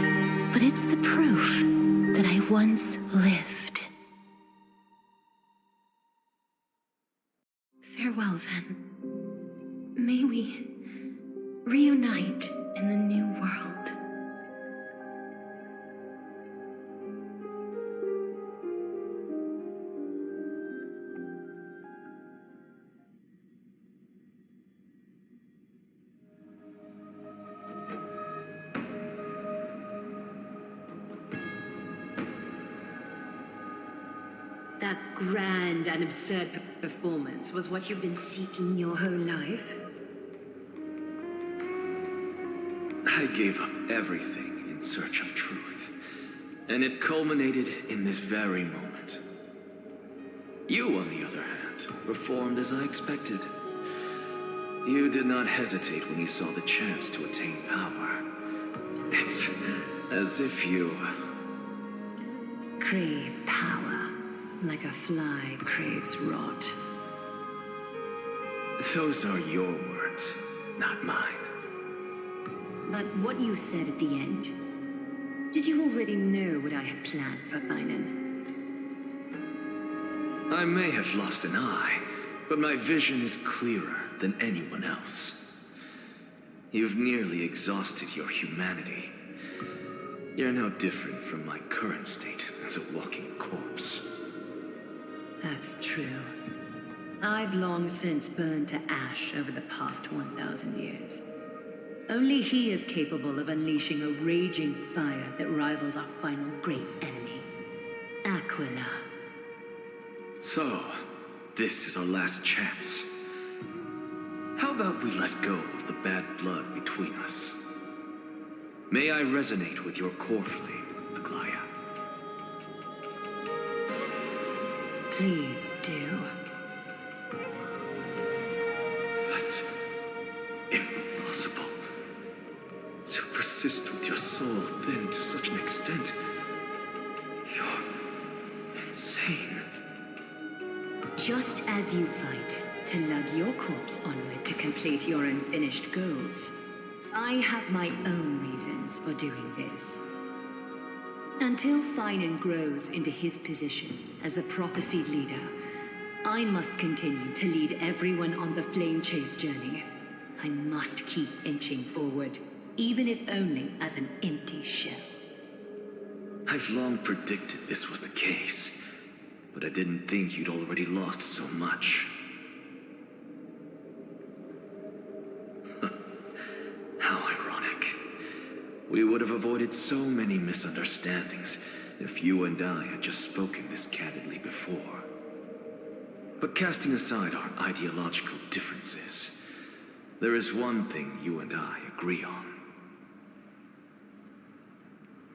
but it's the proof that I once lived. Farewell, then. May we reunite in the new world. That grand and absurd performance was what you've been seeking your whole life? I gave up everything in search of truth, and it culminated in this very moment. You, on the other hand, performed as I expected. You did not hesitate when you saw the chance to attain power. It's as if you Crave power, like a fly craves rot. Those are your words, not mine. But what you said at the end, did you already know what I had planned for Finan? I may have lost an eye, but my vision is clearer than anyone else. You've nearly exhausted your humanity. You're no different from my current state as a walking corpse. That's true. I've long since burned to ash over the past 1,000 years. Only he is capable of unleashing a raging fire that rivals our final great enemy, Aquila. So, this is our last chance. How about we let go of the bad blood between us? May I resonate with your core flame, Aglaya? Please do. That's impossible. To persist with your soul thinned to such an extent. You're insane. Just as you fight to to lug your corpse onward to complete your unfinished goals. I have my own reasons for doing this. Until Finan grows into his position as the prophesied leader, I must continue to lead everyone on the flame chase journey. I must keep inching forward, even if only as an empty shell. I've long predicted this was the case, but I didn't think you'd already lost so much. How ironic. We would have avoided so many misunderstandings if you and I had just spoken this candidly before. But casting aside our ideological differences, there is one thing you and I agree on.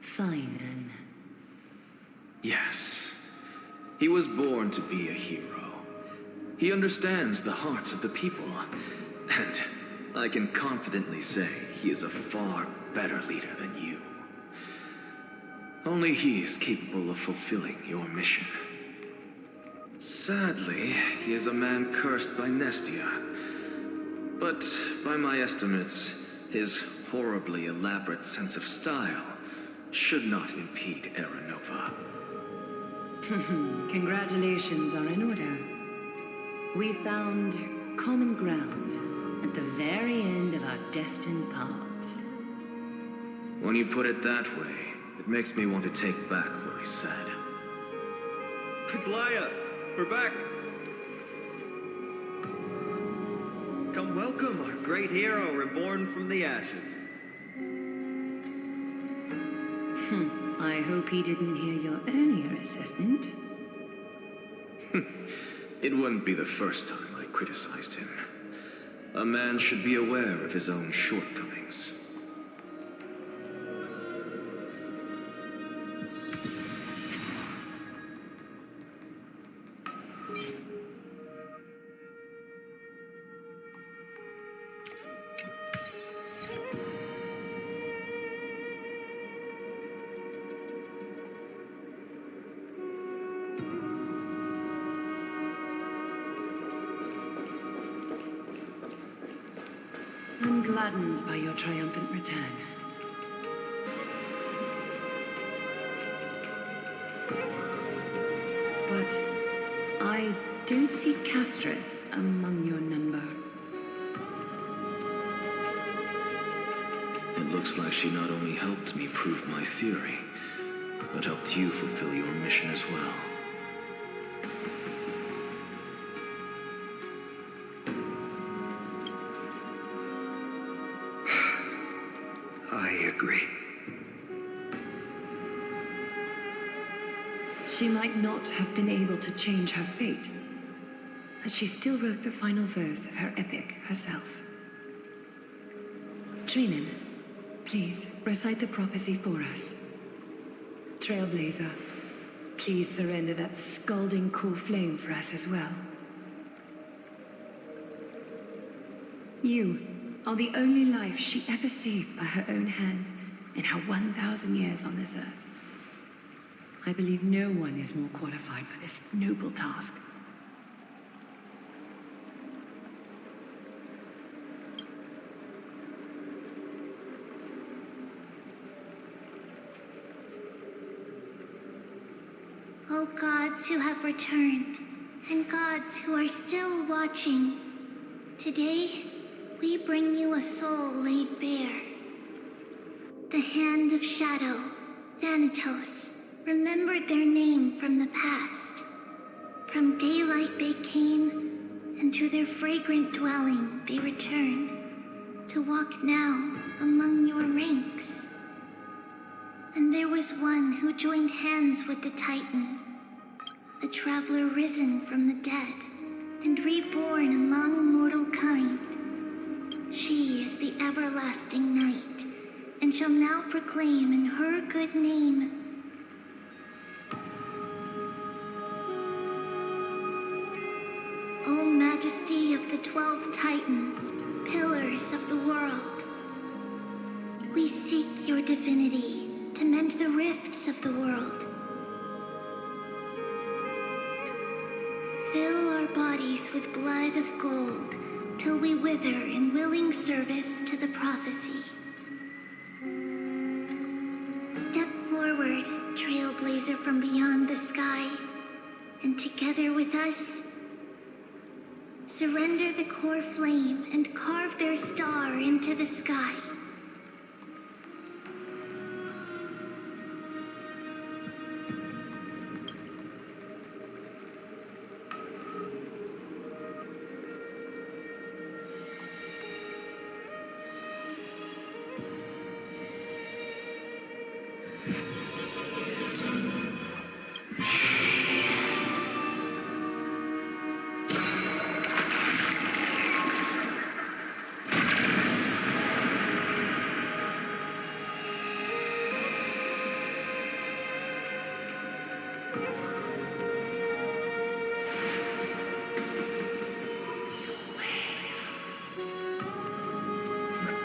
Finan. Yes. He was born to be a hero. He understands the hearts of the people, and I can confidently say he is a far better leader than you. Only he is capable of fulfilling your mission. Sadly, he is a man cursed by Nestia. But by my estimates, his horribly elaborate sense of style should not impede Aranova. Congratulations are in order. We found common ground at the very end of our destined paths. When you put it that way, it makes me want to take back what I said. Glaya, we're back. Come welcome our great hero reborn from the ashes. I hope he didn't hear your earlier assessment. It wouldn't be the first time I criticized him. A man should be aware of his own shortcomings. I'm gladdened by your triumphant return. But I don't see Castris among your number. It looks like she not only helped me prove my theory, but helped you fulfill your mission as well. I agree. She might not have been able to change her fate, but she still wrote the final verse of her epic herself. Trinan, please recite the prophecy for us. Trailblazer, please surrender that scalding cool flame for us as well. You are the only life she ever saved by her own hand in her 1,000 years on this earth. I believe no one is more qualified for this noble task. O gods who have returned, and gods who are still watching, today we bring you a soul laid bare. The hand of shadow, Thanatos, remembered their name from the past. From daylight they came, and to their fragrant dwelling they return, to walk now among your ranks. And there was one who joined hands with the Titan, a traveler risen from the dead, and reborn among mortal kind. She is the everlasting night, and shall now proclaim in her good name, O Majesty of the 12 Titans, pillars of the world, we seek your divinity to mend the rifts of the world. Fill our bodies bodies with blood of gold, till we wither in willing service to the prophecy. Step forward, trailblazer from beyond the sky, and together with us, surrender the core flame and carve their star into the sky.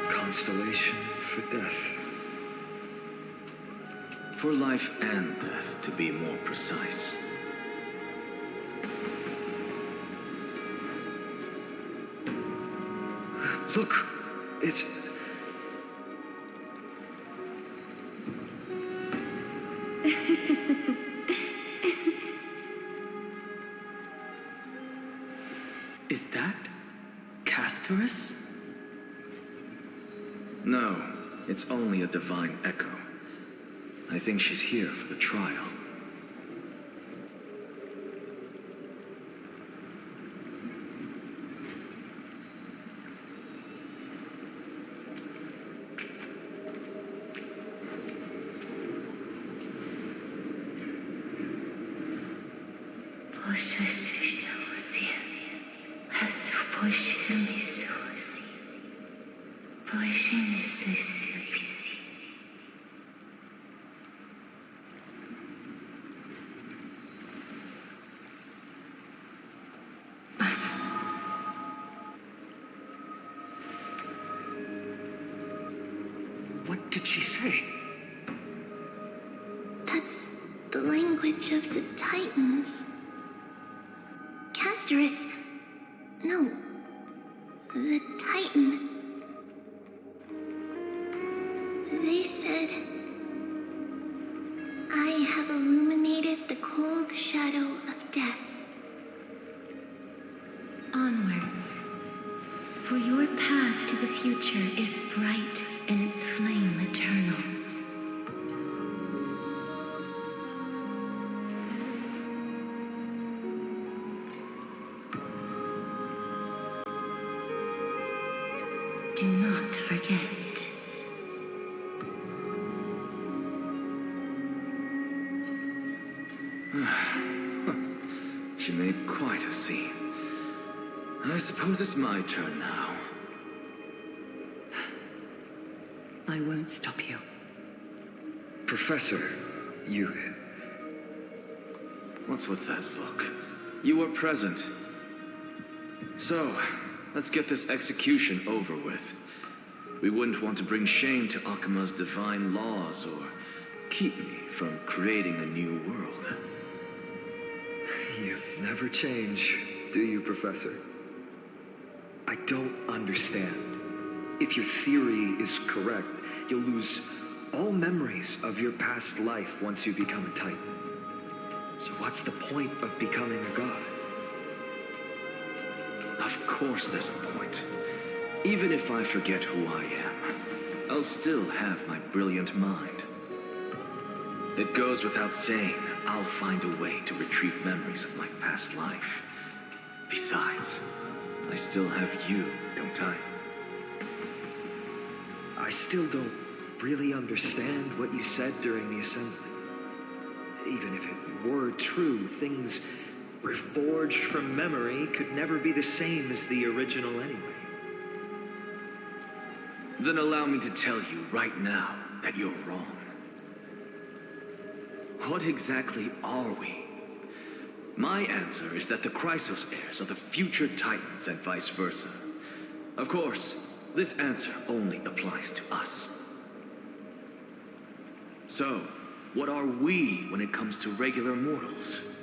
Constellation for death. For life and death, to be more precise. Look, it's... Is that Castorus? No, it's only a divine echo. I think she's here for the trial. What did she say? That's the language of the Titans. Castorus... No. The Titan. They said... I have illuminated the cold shadow of death. Onwards. For your path to the future is bright and its flame eternal. Do not forget. She made quite a scene. I suppose it's my turn now. I won't stop you. Professor, you... What's with that look? You were present. So, let's get this execution over with. We wouldn't want to bring shame to Akima's divine laws or keep me from creating a new world. You never change, do you, Professor? I don't understand. If your theory is correct, you'll lose all memories of your past life once you become a Titan. So what's the point of becoming a god? Of course there's a point. Even if I forget who I am, I'll still have my brilliant mind. It goes without saying, I'll find a way to retrieve memories of my past life. Besides, I still have you, don't I? I still don't really understand what you said during the assembly. Even if it were true, things reforged from memory could never be the same as the original anyway. Then allow me to tell you right now that you're wrong. What exactly are we? My answer is that the Chrysos heirs are the future Titans and vice versa. Of course, this answer only applies to us. So, what are we when it comes to regular mortals?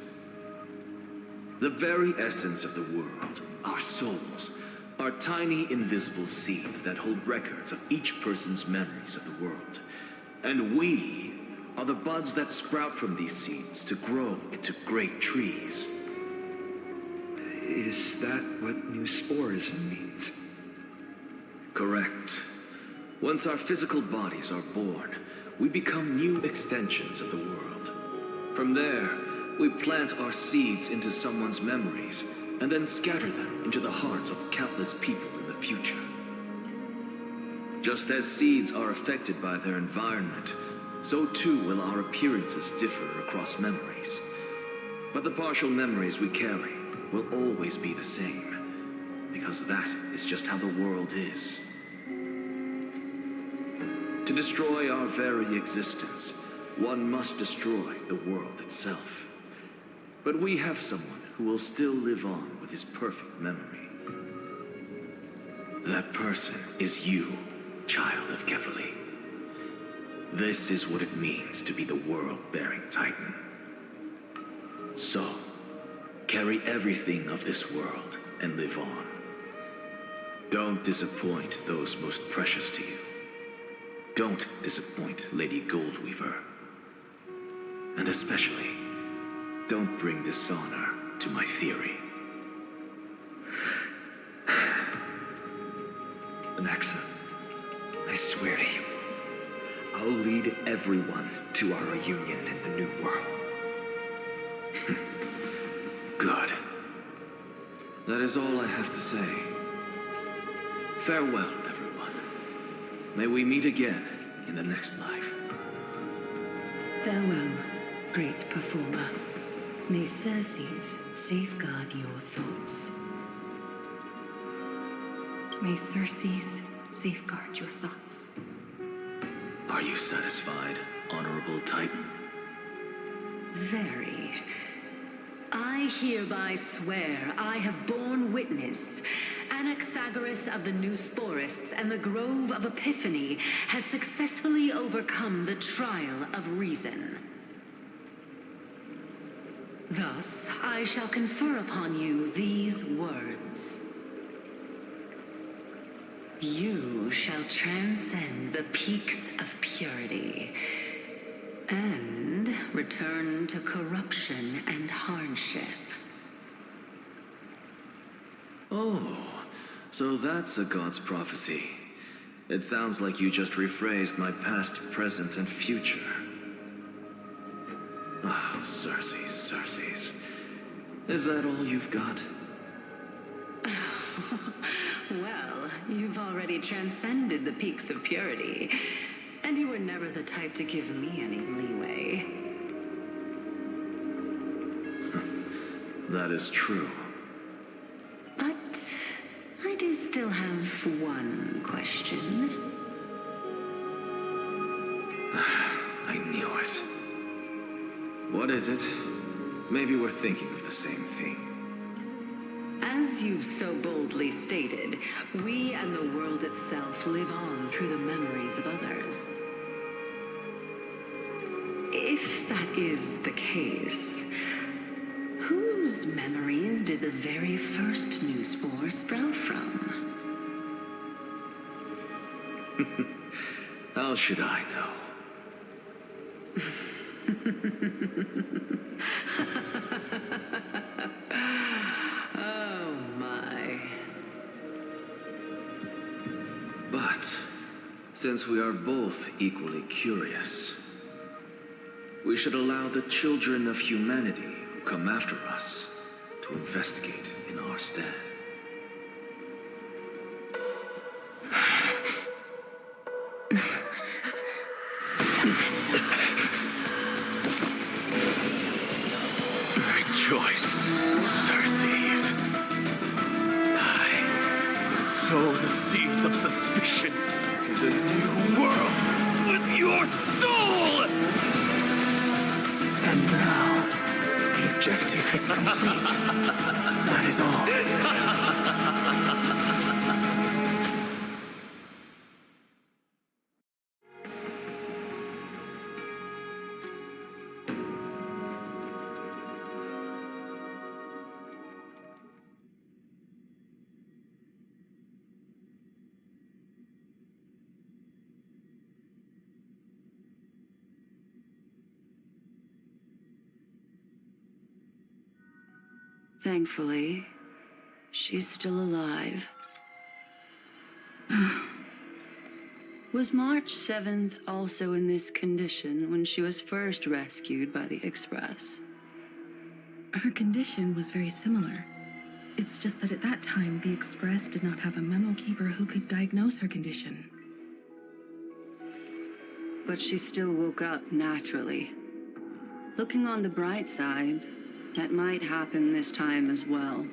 The very essence of the world, our souls, are tiny invisible seeds that hold records of each person's memories of the world. And we are the buds that sprout from these seeds to grow into great trees. Is that what new sporism means? Correct. Once our physical bodies are born, we become new extensions of the world. From there, we plant our seeds into someone's memories and then scatter them into the hearts of countless people in the future. Just as seeds are affected by their environment, so too will our appearances differ across memories. But the partial memories we carry will always be the same, because that is just how the world is. To destroy our very existence, one must destroy the world itself. But we have someone who will still live on with his perfect memory. That person is you, child of Kefali. This is what it means to be the world-bearing Titan. So, carry everything of this world and live on. Don't disappoint those most precious to you. Don't disappoint Lady Goldweaver. And especially, don't bring dishonor to my theory. Anaxa, I swear to you, I'll lead everyone to our reunion in the New World. Good. That is all I have to say. Farewell, everyone. May we meet again in the next life. Farewell, great performer. May Circes safeguard your thoughts. May Circes safeguard your thoughts. Are you satisfied, Honorable Titan? Very. I hereby swear I have borne witness. Anaxagoras of the New Sporists and the Grove of Epiphany has successfully overcome the trial of reason. Thus, I shall confer upon you these words. You shall transcend the peaks of purity and return to corruption and hardship. Oh, so that's a god's prophecy. It sounds like you just rephrased my past, present, and future. Ah, Circes, Circes. Is that all you've got? Well, you've already transcended the peaks of purity, and you were never the type to give me any leeway. That is true. But I do still have one question. I knew it. What is it? Maybe we're thinking of the same thing. As you've so boldly stated, we and the world itself live on through the memories of others. If that is the case, whose memories did the very first new spore sprout from? How should I know? Oh my. But, since we are both equally curious, we should allow the children of humanity who come after us to investigate in our stead. Rejoice, Circes. I sow the seeds of suspicion in the new world with your soul! And now, the objective is complete. That is all. Thankfully, she's still alive. Was March 7th also in this condition when she was first rescued by the Express? Her condition was very similar. It's just that at that time, the Express did not have a memo keeper who could diagnose her condition. But she still woke up naturally. Looking on the bright side, that might happen this time as well.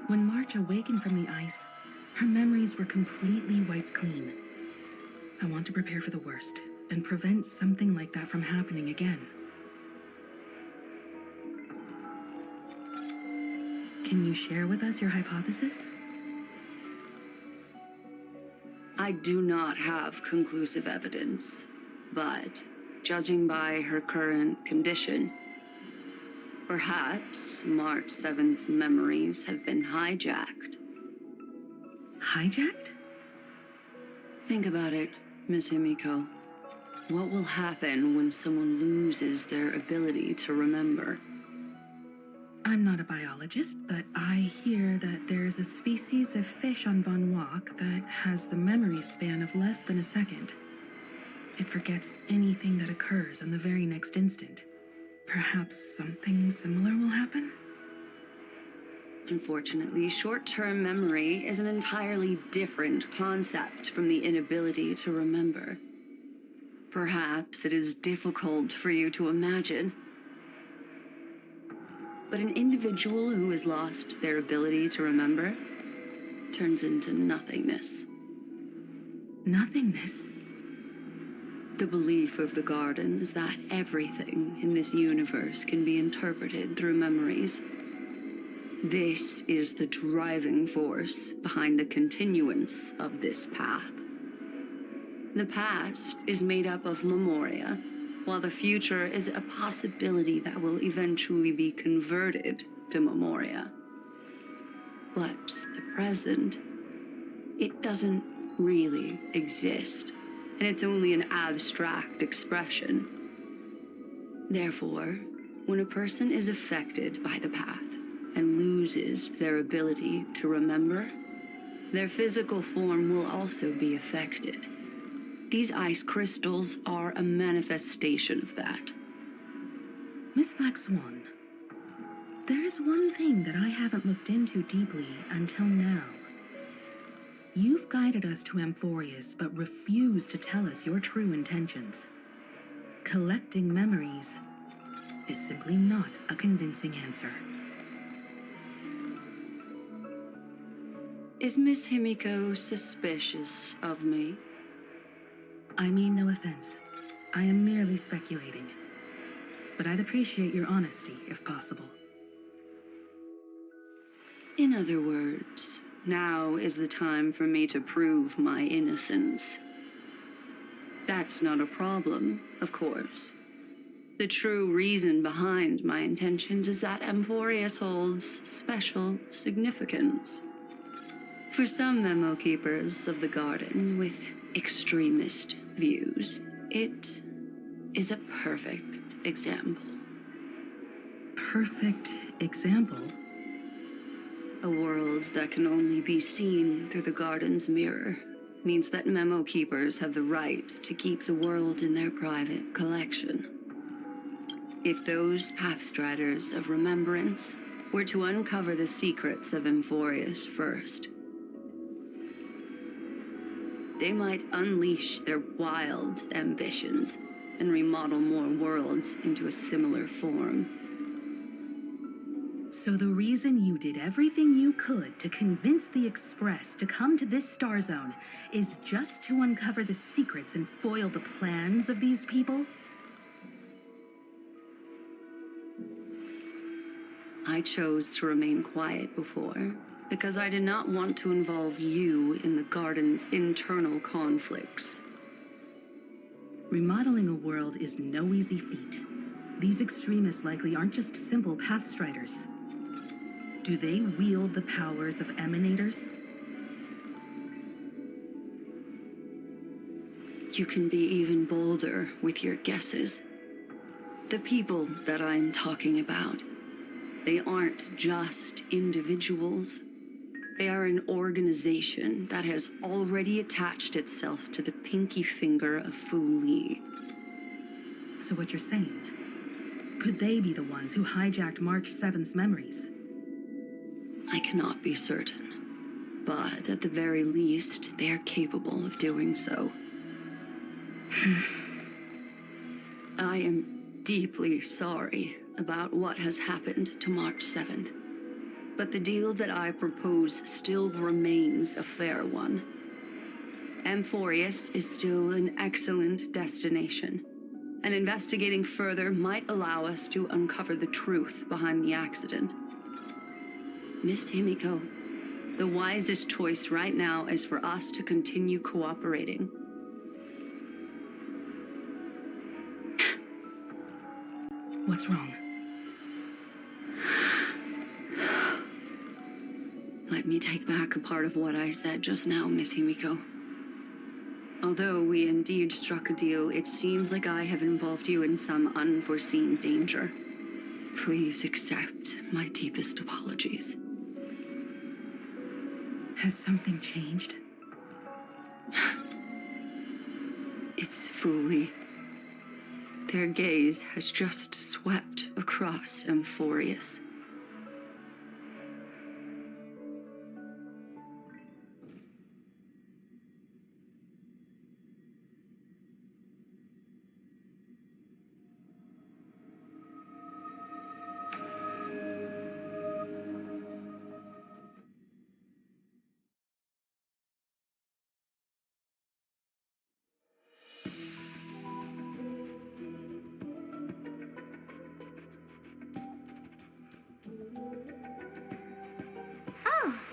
When March awakened from the ice, her memories were completely wiped clean. I want to prepare for the worst and prevent something like that from happening again. Can you share with us your hypothesis? I do not have conclusive evidence, but judging by her current condition, perhaps March 7th's memories have been hijacked. Hijacked? Think about it, Miss Himiko. What will happen when someone loses their ability to remember? I'm not a biologist, but I hear that there's a species of fish on Von Wach that has the memory span of less than a second. It forgets anything that occurs in the very next instant. Perhaps something similar will happen? Unfortunately, short-term memory is an entirely different concept from the inability to remember. Perhaps it is difficult for you to imagine. But an individual who has lost their ability to remember turns into nothingness. Nothingness? The belief of the Garden is that everything in this universe can be interpreted through memories. This is the driving force behind the continuance of this path. The past is made up of memoria, while the future is a possibility that will eventually be converted to memoria. But the present, it doesn't really exist, and it's only an abstract expression. Therefore, when a person is affected by the path and loses their ability to remember, their physical form will also be affected. These ice crystals are a manifestation of that. Miss Black Swan, there is one thing that I haven't looked into deeply until now. You've guided us to Amphorius, but refused to tell us your true intentions. Collecting memories is simply not a convincing answer. Is Miss Himiko suspicious of me? I mean no offense. I am merely speculating. But I'd appreciate your honesty, if possible. In other words, now is the time for me to prove my innocence. That's not a problem, of course. The true reason behind my intentions is that Amphorius holds special significance. For some memo keepers of the Garden with extremist views, it is a perfect example. Perfect example? A world that can only be seen through the Garden's mirror means that memo keepers have the right to keep the world in their private collection. If those pathstriders of remembrance were to uncover the secrets of Amphorius first, they might unleash their wild ambitions and remodel more worlds into a similar form. So the reason you did everything you could to convince the Express to come to this star zone is just to uncover the secrets and foil the plans of these people? I chose to remain quiet before, because I did not want to involve you in the Garden's internal conflicts. Remodeling a world is no easy feat. These extremists likely aren't just simple pathstriders. Do they wield the powers of emanators? You can be even bolder with your guesses. The people that I'm talking about, they aren't just individuals. They are an organization that has already attached itself to the pinky finger of Fu Li. So what you're saying, could they be the ones who hijacked March 7th's memories? I cannot be certain, but at the very least, they are capable of doing so. I am deeply sorry about what has happened to March 7th, but the deal that I propose still remains a fair one. Amphorius is still an excellent destination, and investigating further might allow us to uncover the truth behind the accident. Miss Himiko, the wisest choice right now is for us to continue cooperating. What's wrong? Let me take back a part of what I said just now, Miss Himiko. Although we indeed struck a deal, it seems like I have involved you in some unforeseen danger. Please accept my deepest apologies. Has something changed? It's Fu Li. Their gaze has just swept across Amphorius.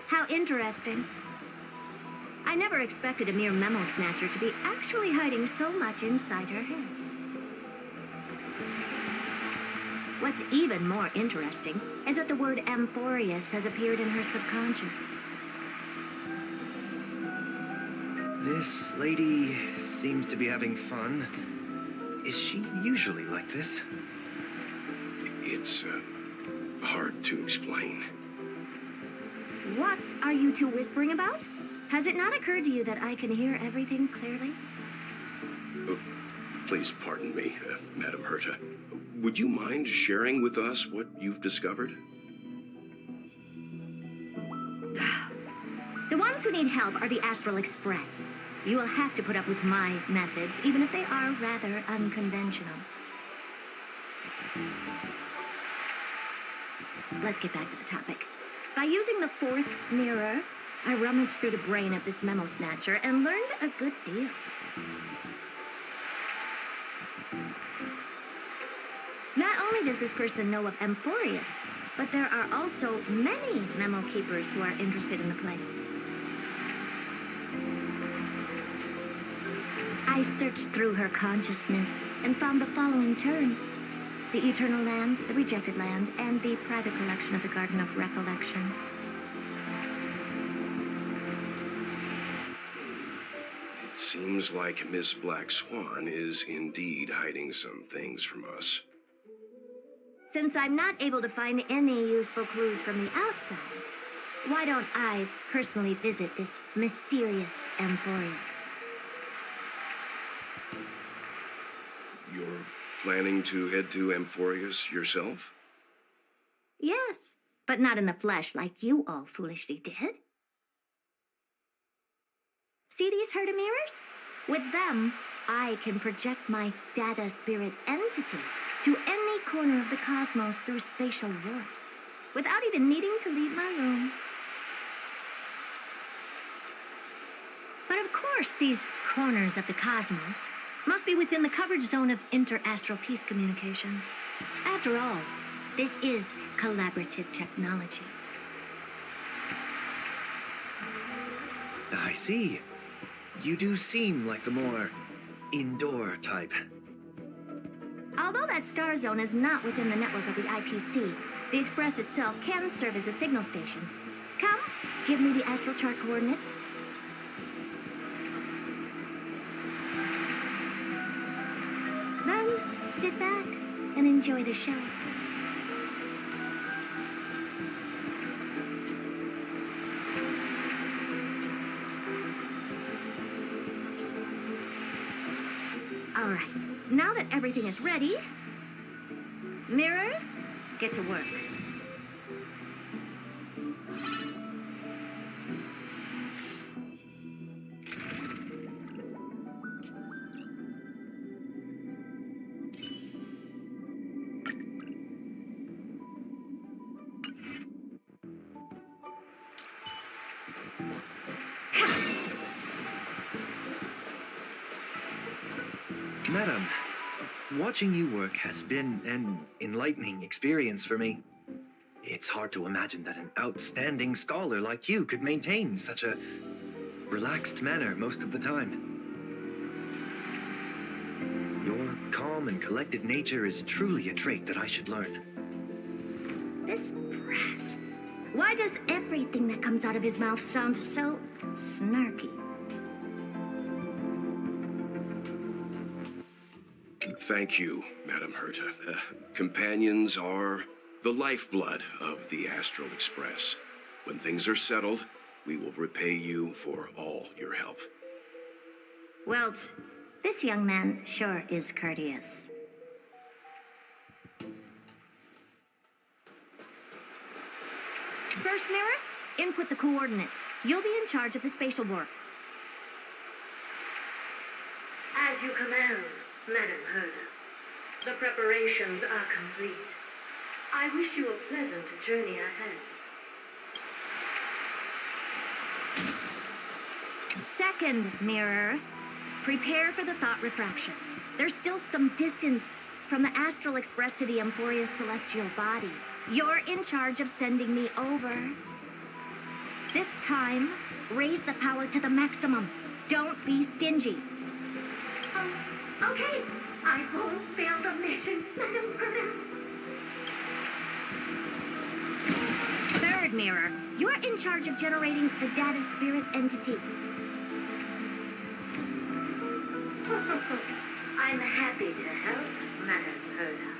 How interesting. I never expected a mere memo snatcher to be actually hiding so much inside her head. What's even more interesting is that the word Amphorius has appeared in her subconscious. This lady seems to be having fun. Is she usually like this? It's hard to explain. What are you two whispering about? Has it not occurred to you that I can hear everything clearly? Oh, please pardon me, Madam Herta. Would you mind sharing with us what you've discovered? The ones who need help are the Astral Express. You will have to put up with my methods, even if they are rather unconventional. Let's get back to the topic. By using the fourth mirror, I rummaged through the brain of this memo snatcher and learned a good deal. Not only does this person know of Amphorius, but there are also many memo keepers who are interested in the place. I searched through her consciousness and found the following terms: the Eternal Land, the Rejected Land, and the private collection of the Garden of Recollection. It seems like Miss Black Swan is indeed hiding some things from us. Since I'm not able to find any useful clues from the outside, why don't I personally visit this mysterious Amphorius? You're planning to head to Amphorius yourself? Yes, but not in the flesh like you all foolishly did. See these Herta mirrors? With them, I can project my data spirit entity to any corner of the cosmos through spatial warps, without even needing to leave my room. But of course, these corners of the cosmos must be within the coverage zone of inter-astral peace communications. After all, this is collaborative technology. I see. You do seem like the more indoor type. Although that star zone is not within the network of the IPC, the Express itself can serve as a signal station. Come, give me the astral chart coordinates. sit back and enjoy the show. All right, now that everything is ready, mirrors, get to work. Madam, watching you work has been an enlightening experience for me. It's hard to imagine that an outstanding scholar like you could maintain such a relaxed manner most of the time. Your calm and collected nature is truly a trait that I should learn. This brat. Why does everything that comes out of his mouth sound so snarky? Thank you, Madam Herta. Companions are the lifeblood of the Astral Express. When things are settled, we will repay you for all your help. Well, this young man sure is courteous. First mirror, input the coordinates. You'll be in charge of the spatial warp. As you command, Madam Herta. The preparations are complete. I wish you a pleasant journey ahead. Second mirror, prepare for the thought refraction. There's still some distance from the Astral Express to the Emphoria's celestial body. You're in charge of sending me over. This time, raise the power to the maximum. Don't be stingy. Okay, I won't fail the mission, Madam Herta. Third mirror, you're in charge of generating the data spirit entity. I'm happy to help, Madam Herta.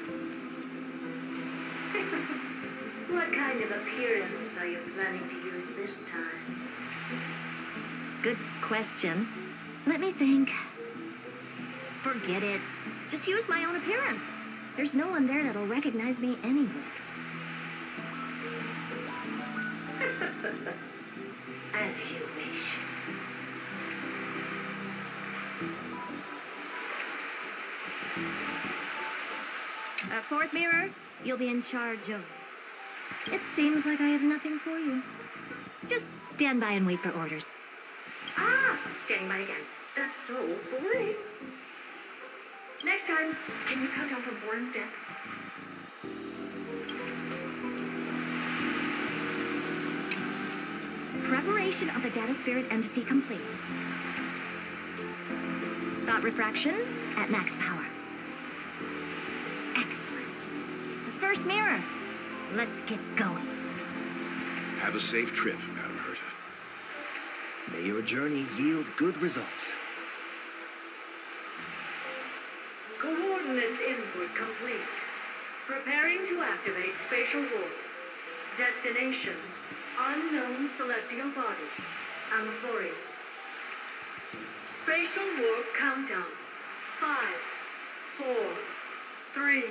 What kind of appearance are you planning to use this time? Good question. Let me think. Forget it. Just use my own appearance. There's no one there that'll recognize me anyway. As you wish. Fourth mirror, you'll be in charge of... It seems like I have nothing for you. Just stand by and wait for orders. Ah, standing by again. That's so boring. Next time, can you count down from 4 instead? Preparation of the data spirit entity complete. Thought refraction at max power. Excellent. The first mirror. Let's get going. Have a safe trip, Madam Herta. May your journey yield good results. Coordinates input complete. Preparing to activate spatial warp. Destination, unknown celestial body. Amphorius. Spatial warp countdown. 5, 4, 3,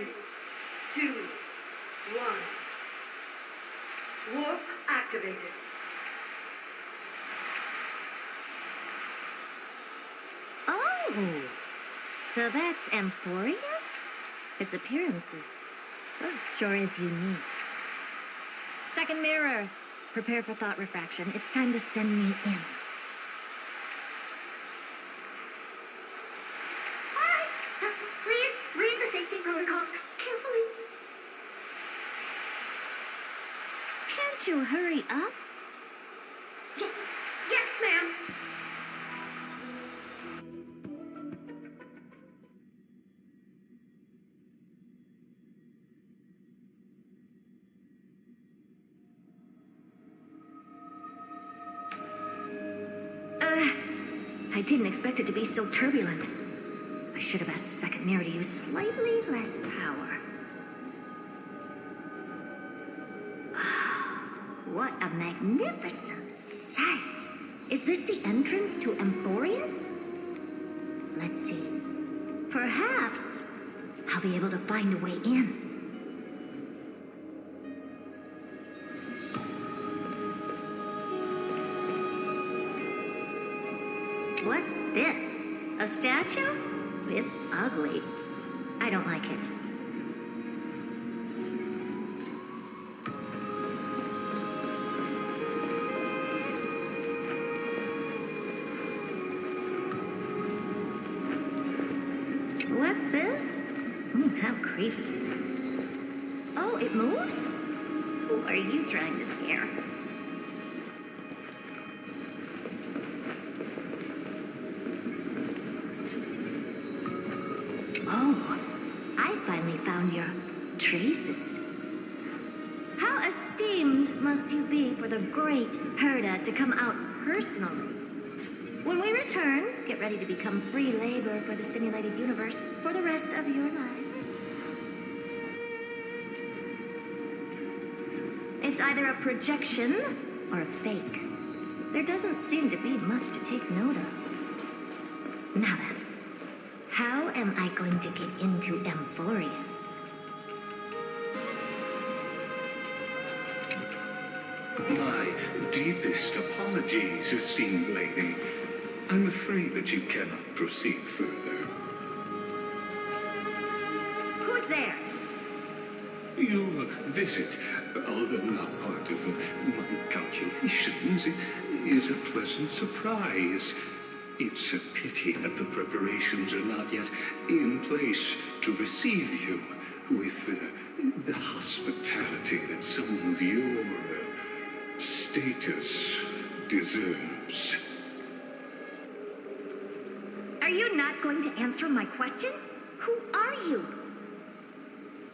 2, 1. Warp activated. Oh! So that's Emphorius? Its appearance is... well, sure is unique. Second mirror. Prepare for thought refraction. It's time to send me in. Alright, please read the safety protocols carefully. Can't you hurry up? Yes, ma'am. I didn't expect it to be so turbulent. I should have asked the second mirror to use slightly less power. What a magnificent sight! Is this the entrance to Emphorius? Let's see. Perhaps I'll be able to find a way in. What's this? A statue? It's ugly. I don't like it. What's this? How creepy. Oh, it moves? Who are you trying to scare? Oh, I finally found your traces. How esteemed must you be for the great Herda to come out personally? When we return, get ready to become free labor for the simulated universe for the rest of your lives. It's either a projection or a fake. There doesn't seem to be much to take note of. Now then, how am I going to get into Emphorius? My deepest apologies, esteemed lady. I'm afraid that you cannot proceed further. Who's there? Your visit, although not part of my calculations, is a pleasant surprise. It's a pity that the preparations are not yet in place to receive you with the hospitality that someone of your status deserves. Are you not going to answer my question? Who are you?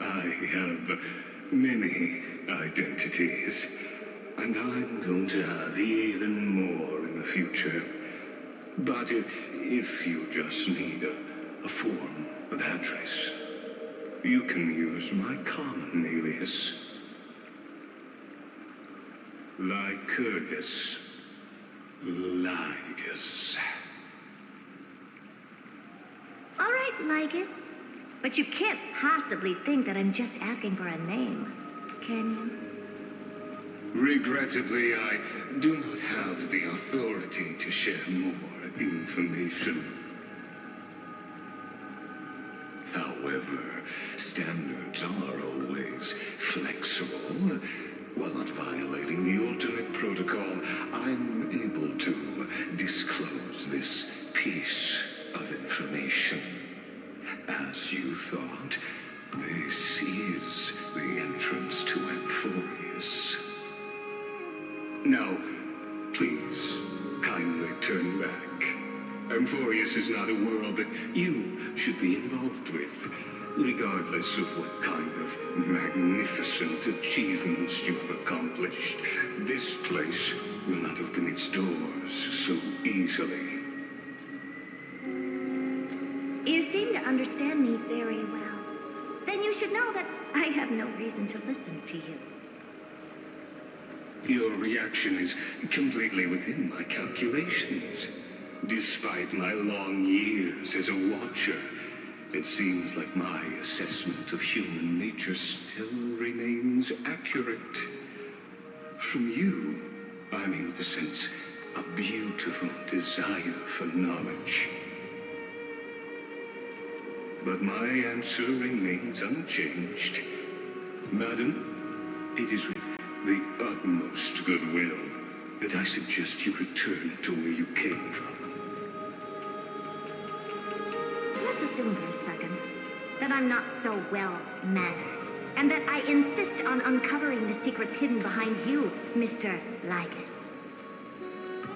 I have many identities, and I'm going to have even more in the future. But if you just need a form of address, you can use my common alias. Lycurgus Lygus. All right, Lygus. But you can't possibly think that I'm just asking for a name, can you? Regrettably, I do not have the authority to share more information. However, standards are always flexible. While not violating the ultimate protocol, I'm able to disclose this piece of information. As you thought, this is the entrance to Emphorius. Now, please, kindly turn back. Emphorius is not a world that you should be involved with, regardless of what kind of magnificent achievements you have accomplished. This place will not open its doors so easily. You seem to understand me very well. Then you should know that I have no reason to listen to you. Your reaction is completely within my calculations. Despite my long years as a watcher, it seems like my assessment of human nature still remains accurate. From you, I'm able to sense a beautiful desire for knowledge. But my answer remains unchanged. Madam, it is with the utmost goodwill that I suggest you return to where you came from. Let's assume for a second that I'm not so well-mannered, and that I insist on uncovering the secrets hidden behind you, Mr. Lygus.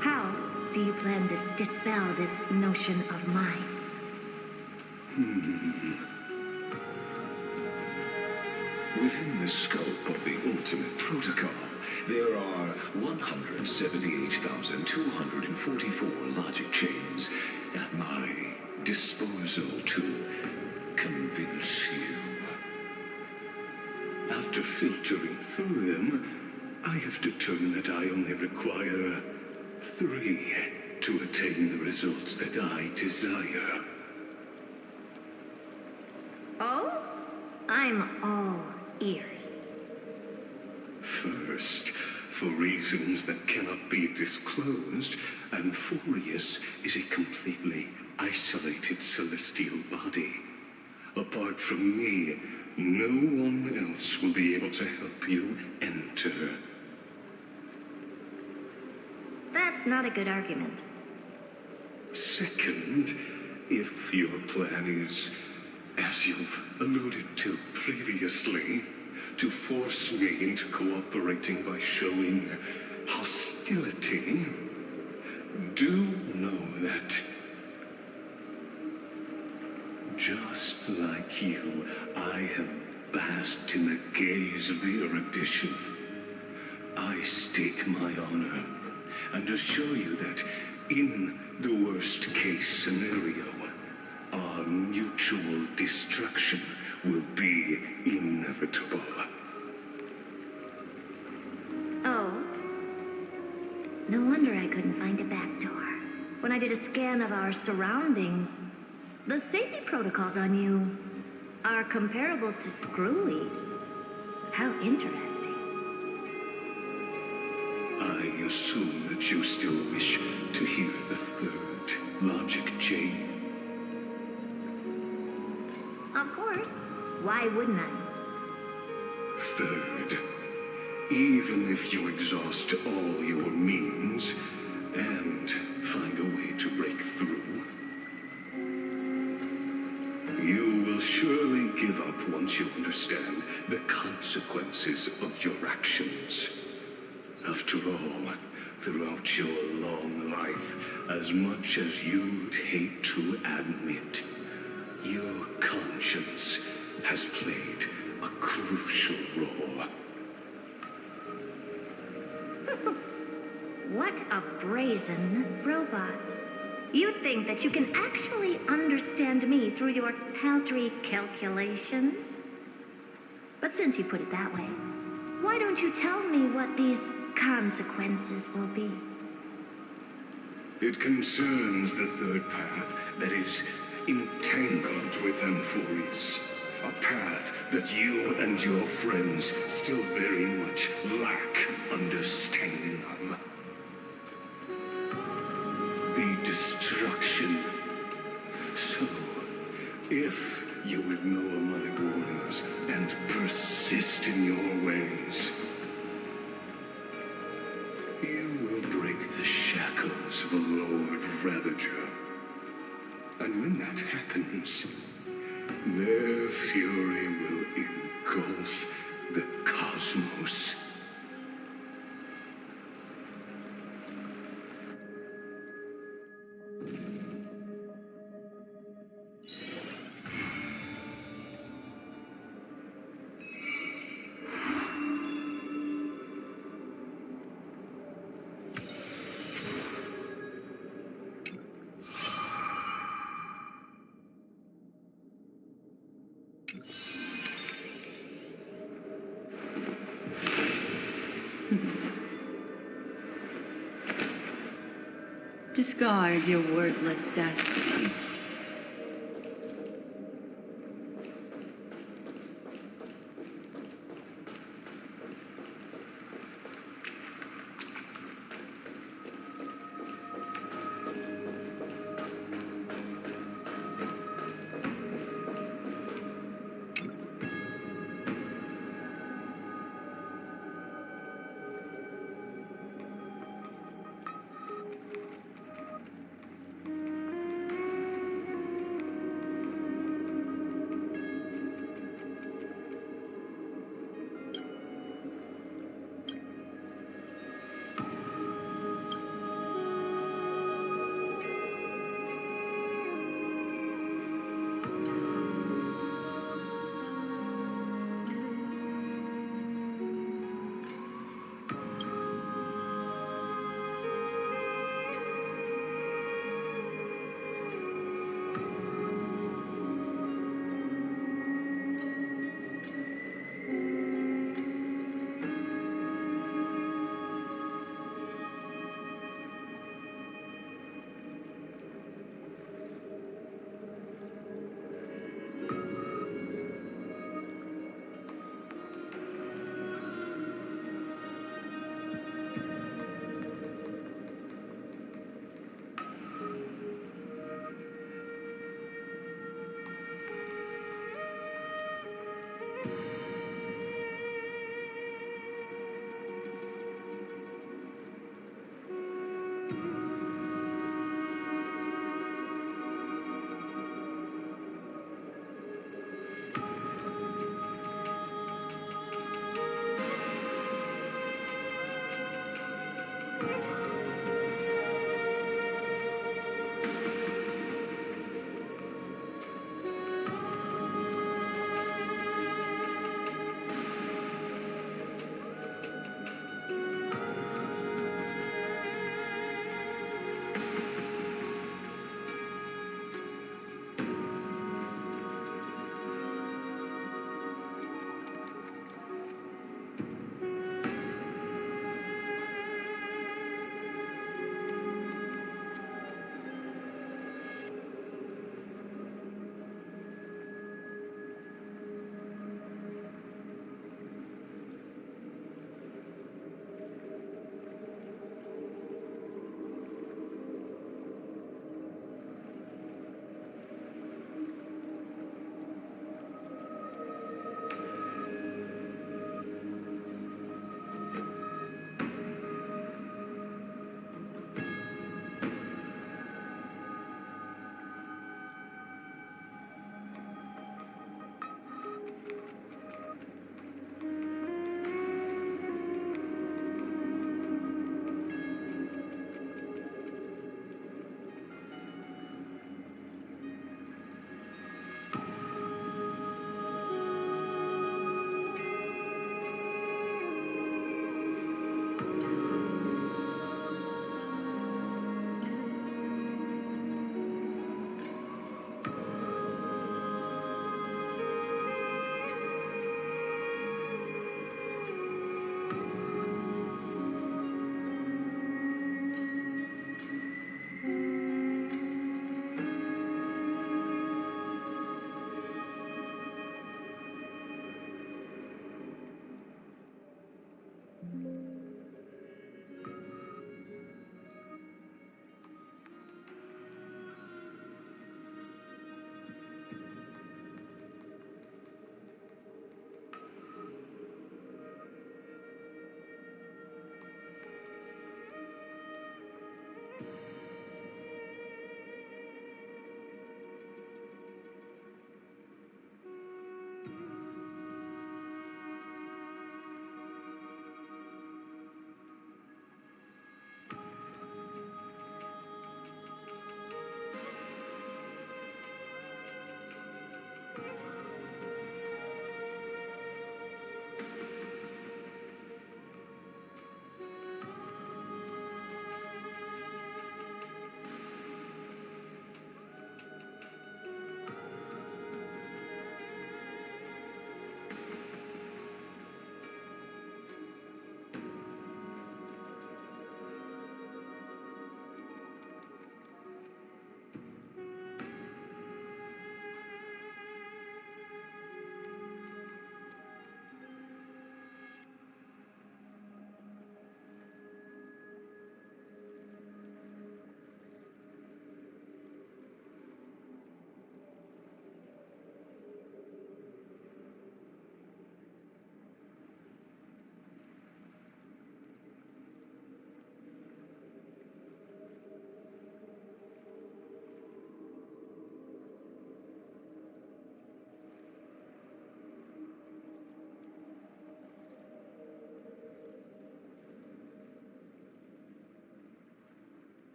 How do you plan to dispel this notion of mine? Within the scope of the ultimate protocol, there are 178,244 logic chains at my disposal. proposal to convince you. After filtering through them, I have determined that I only require 3 to attain the results that I desire. Oh? I'm all ears. First, for reasons that cannot be disclosed, Amphorius is a completely isolated celestial body. Apart from me, no one else will be able to help you enter. That's not a good argument. Second, if your plan is, as you've alluded to previously, to force me into cooperating by showing hostility, do know that, just like you, I have basked in the gaze of the erudition. I stake my honor and assure you that in the worst case scenario, our mutual destruction will be inevitable. Oh. No wonder I couldn't find a back door. When I did a scan of our surroundings, the safety protocols on you are comparable to Screwy's. How interesting. I assume that you still wish to hear the third logic chain. Of course. Why wouldn't I? Third, even if you exhaust all your means and find a way to break through, you will surely give up once you understand the consequences of your actions. After all, throughout your long life, as much as you'd hate to admit, your conscience has played a crucial role. What a brazen robot. You think that you can actually understand me through your paltry calculations? But since you put it that way, why don't you tell me what these consequences will be? It concerns the third path that is entangled with Amphorius. A path that you and your friends still very much lack understanding of. The destruction. So, if you ignore my warnings and persist in your ways, you will break the shackles of a Lord Ravager. And when that happens, their fury will engulf the cosmos. Discard your wordless dastardly.